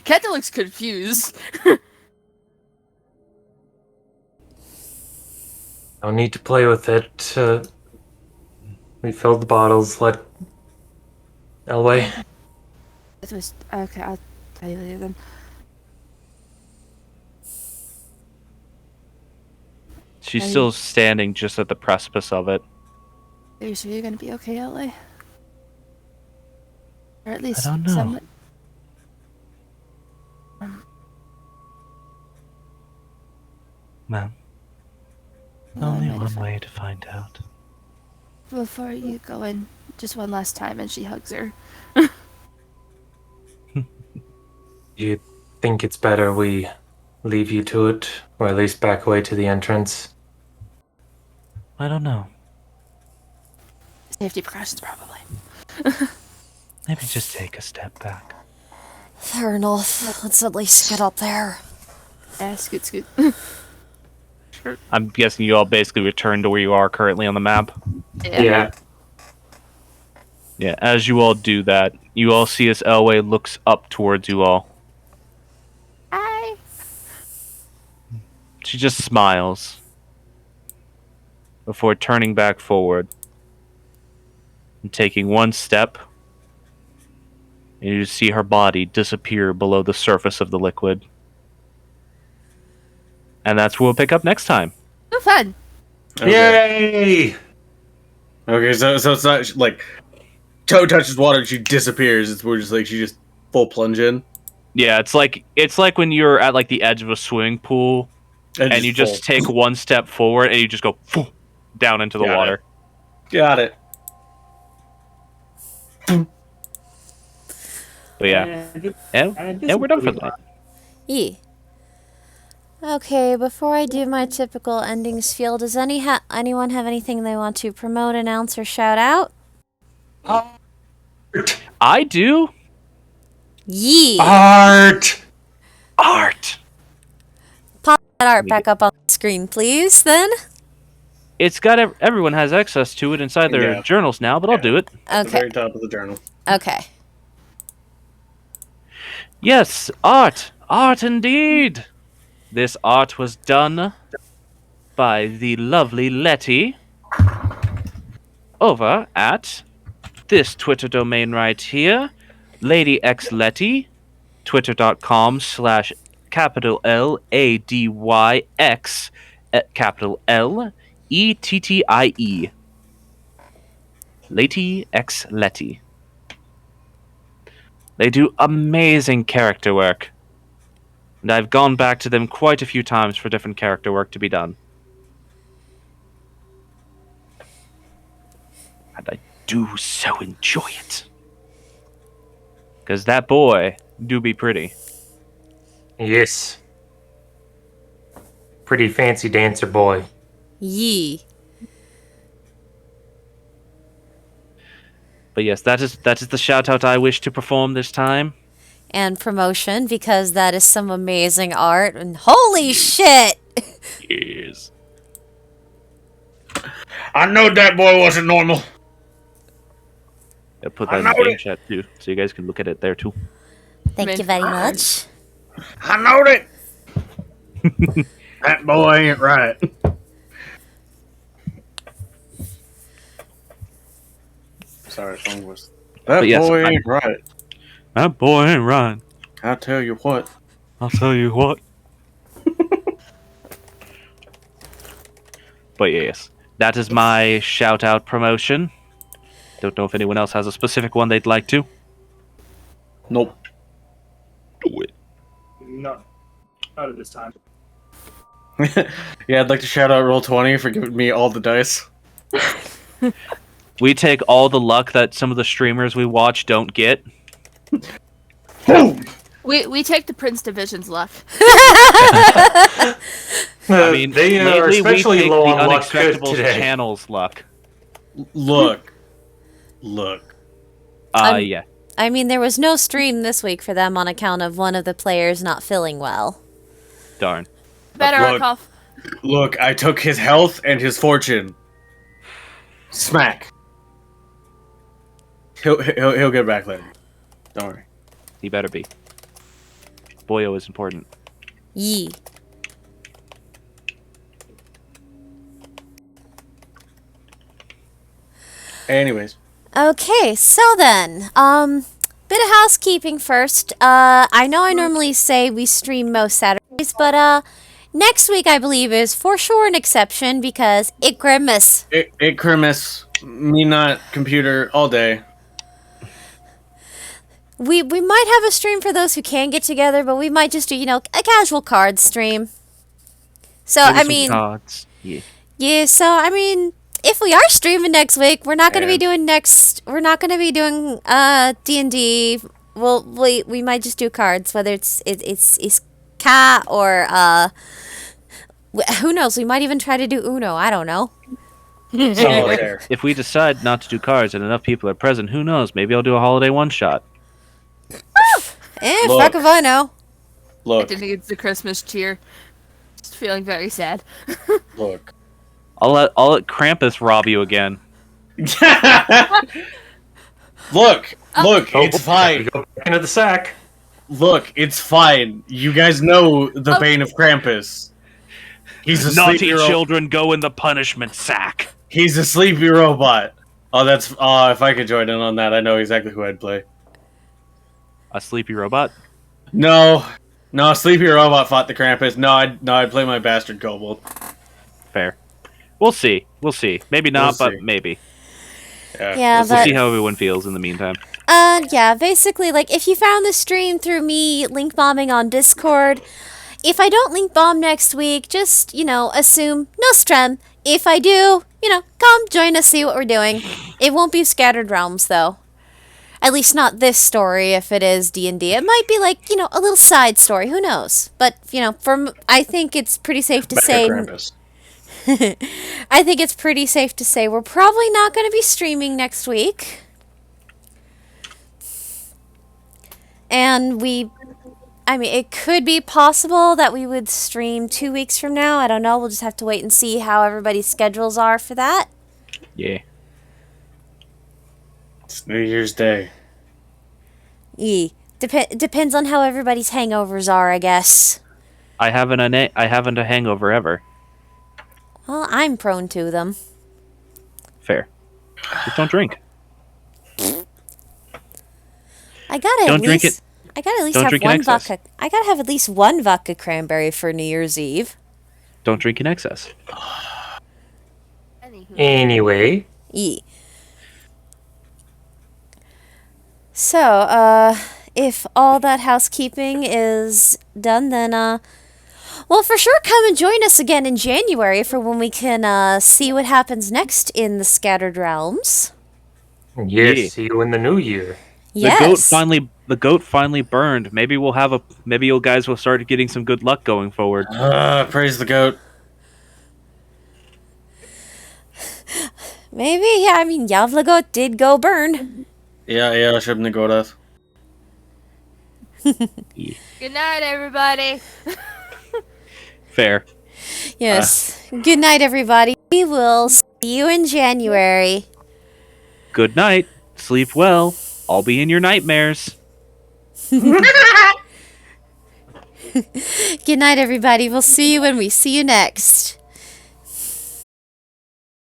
Kenta looks confused. No need to play with it. We filled the bottles. Let Elway. It was okay. I'll tell you later then. She's I- still standing just at the precipice of it. Are you sure you're gonna be okay, LA? Or at least don't know. somewhat. Well, Well, only I might one have- way to find out. Before you go in, just one last time, and she hugs her. You think it's better we leave you to it, or at least back away to the entrance? I don't know. Safety precautions, probably. Maybe just take a step back. Fair enough. Let's at least get up there. Scoot, scoot. I'm guessing you all basically returned to where you are currently on the map. Yeah. Yeah, as you all do that, you all see as Elway looks up towards you all. Hi. She just smiles before turning back forward and taking one step, and you see her body disappear below the surface of the liquid. And that's where we'll pick up next time. So fun. Yay! Okay, so it's not like Toe touches water and she disappears. It's more just like she just full plunge in. Yeah, it's like when you're at like the edge of a swimming pool and you just full- take one step forward and you just go down into the Got it. water. Got it. But yeah, and we're done for the night. Yee. Okay, before I do my typical ending spiel, does anyone have anything they want to promote, announce, or shout out? I do. Yee! Art! Art. Pop that art back up on the screen, please, then. It's got everyone has access to it inside their Yeah. journals now, but I'll do it. At the very Okay. top of the journal. Okay. Yes, art. Art indeed. This art was done by the lovely Letty over at this Twitter domain right here, Lady X Letty, twitter.com/capital LADYX capital LETTIE. Lady X Letty. They do amazing character work. And I've gone back to them quite a few times for different character work to be done. And I do so enjoy it. Because that boy do be pretty. Yes. Pretty fancy dancer boy. Yee. But yes, that is the shout out I wish to perform this time. And promotion, because that is some amazing art. And holy shit! I know that boy wasn't normal. I put that in the game chat too, so you guys can look at it there too. Thank you very much. I knowed it. That boy ain't right. Sorry, phone was. That boy ain't right. That boy ain't right. I'll tell you what. I'll tell you what. But yes, that is my shout out promotion. Don't know if anyone else has a specific one they'd like to. Nope. Do it. No, not at this time. Yeah, I'd like to shout out Roll20 for giving me all the dice. We take all the luck that some of the streamers we watch don't get. Boom! We take the Prince Division's luck. I mean, they are lately especially we take low the on luck Unexpectables today. channel's luck. Look. Yeah. I mean, there was no stream this week for them on account of one of the players not feeling well. Darn. Better Look. off. Look, I took his health and his fortune. Smack. He'll get back later. Don't worry. He better be. Boyo is important. Yee. Anyways. Okay, so then, bit of housekeeping first. I know I normally say we stream most Saturdays, but, next week I believe is for sure an exception because it Christmas. It Christmas. Me not computer all day. We might have a stream for those who can get together, but we might just do, a casual card stream. So, Maybe I some mean... cards. Yeah. Yeah, so, I mean... If we are streaming next week, we're not going to be doing D&D. Well, we might just do cards, whether it's cat or who knows? We might even try to do Uno. I don't know. If we decide not to do cards and enough people are present, who knows? Maybe I'll do a holiday one shot. Look. Fuck if I know. I Look. didn't think it's the Christmas cheer. Just feeling very sad. Look. I'll let Krampus rob you again. Look, it's fine. Go back into the sack. Look, it's fine. You guys know the bane of Krampus. He's a Naughty sleepy children go in the punishment sack. He's a sleepy robot. Oh, that's if I could join in on that, I know exactly who I'd play. A sleepy robot? No, sleepy robot fought the Krampus. I'd play my bastard kobold. Fair. We'll see. Maybe not, We'll but see. maybe. Yeah, We'll see how everyone feels in the meantime. Yeah, basically, like, if you found the stream through me link bombing on Discord, if I don't link bomb next week, just, assume no strem. If I do, come join us, see what we're doing. It won't be Scattered Realms, though. At least not this story, if it is D&D. It might be, like, a little side story, who knows? But, I think it's pretty safe to say... Krampus. I think it's pretty safe to say we're probably not going to be streaming next week. And it could be possible that we would stream 2 weeks from now. I don't know. We'll just have to wait and see how everybody's schedules are for that. Yeah. It's New Year's Day. Depends on how everybody's hangovers are, I guess. I haven't a hangover ever. Well, I'm prone to them. Fair. Just don't drink. I gotta Don't drink at least Don't have drink in one excess. vodka. I gotta have at least one vodka cranberry for New Year's Eve. Don't drink in excess. Anyway. So, if all that housekeeping is done, then, well, for sure come and join us again in January for when we can, see what happens next in the Scattered Realms. Yes, Yeah. see you in the new year. Yes. The goat finally burned. Maybe you guys will start getting some good luck going forward. Praise the goat. Maybe, yeah, I mean, Yavlagot did go burn. Yeah, Shibna Godath. Good night, everybody. Fair. Yes. Good night, everybody. We will see you in January. Good night. Sleep well. I'll be in your nightmares. Good night, everybody. We'll see you when we see you next.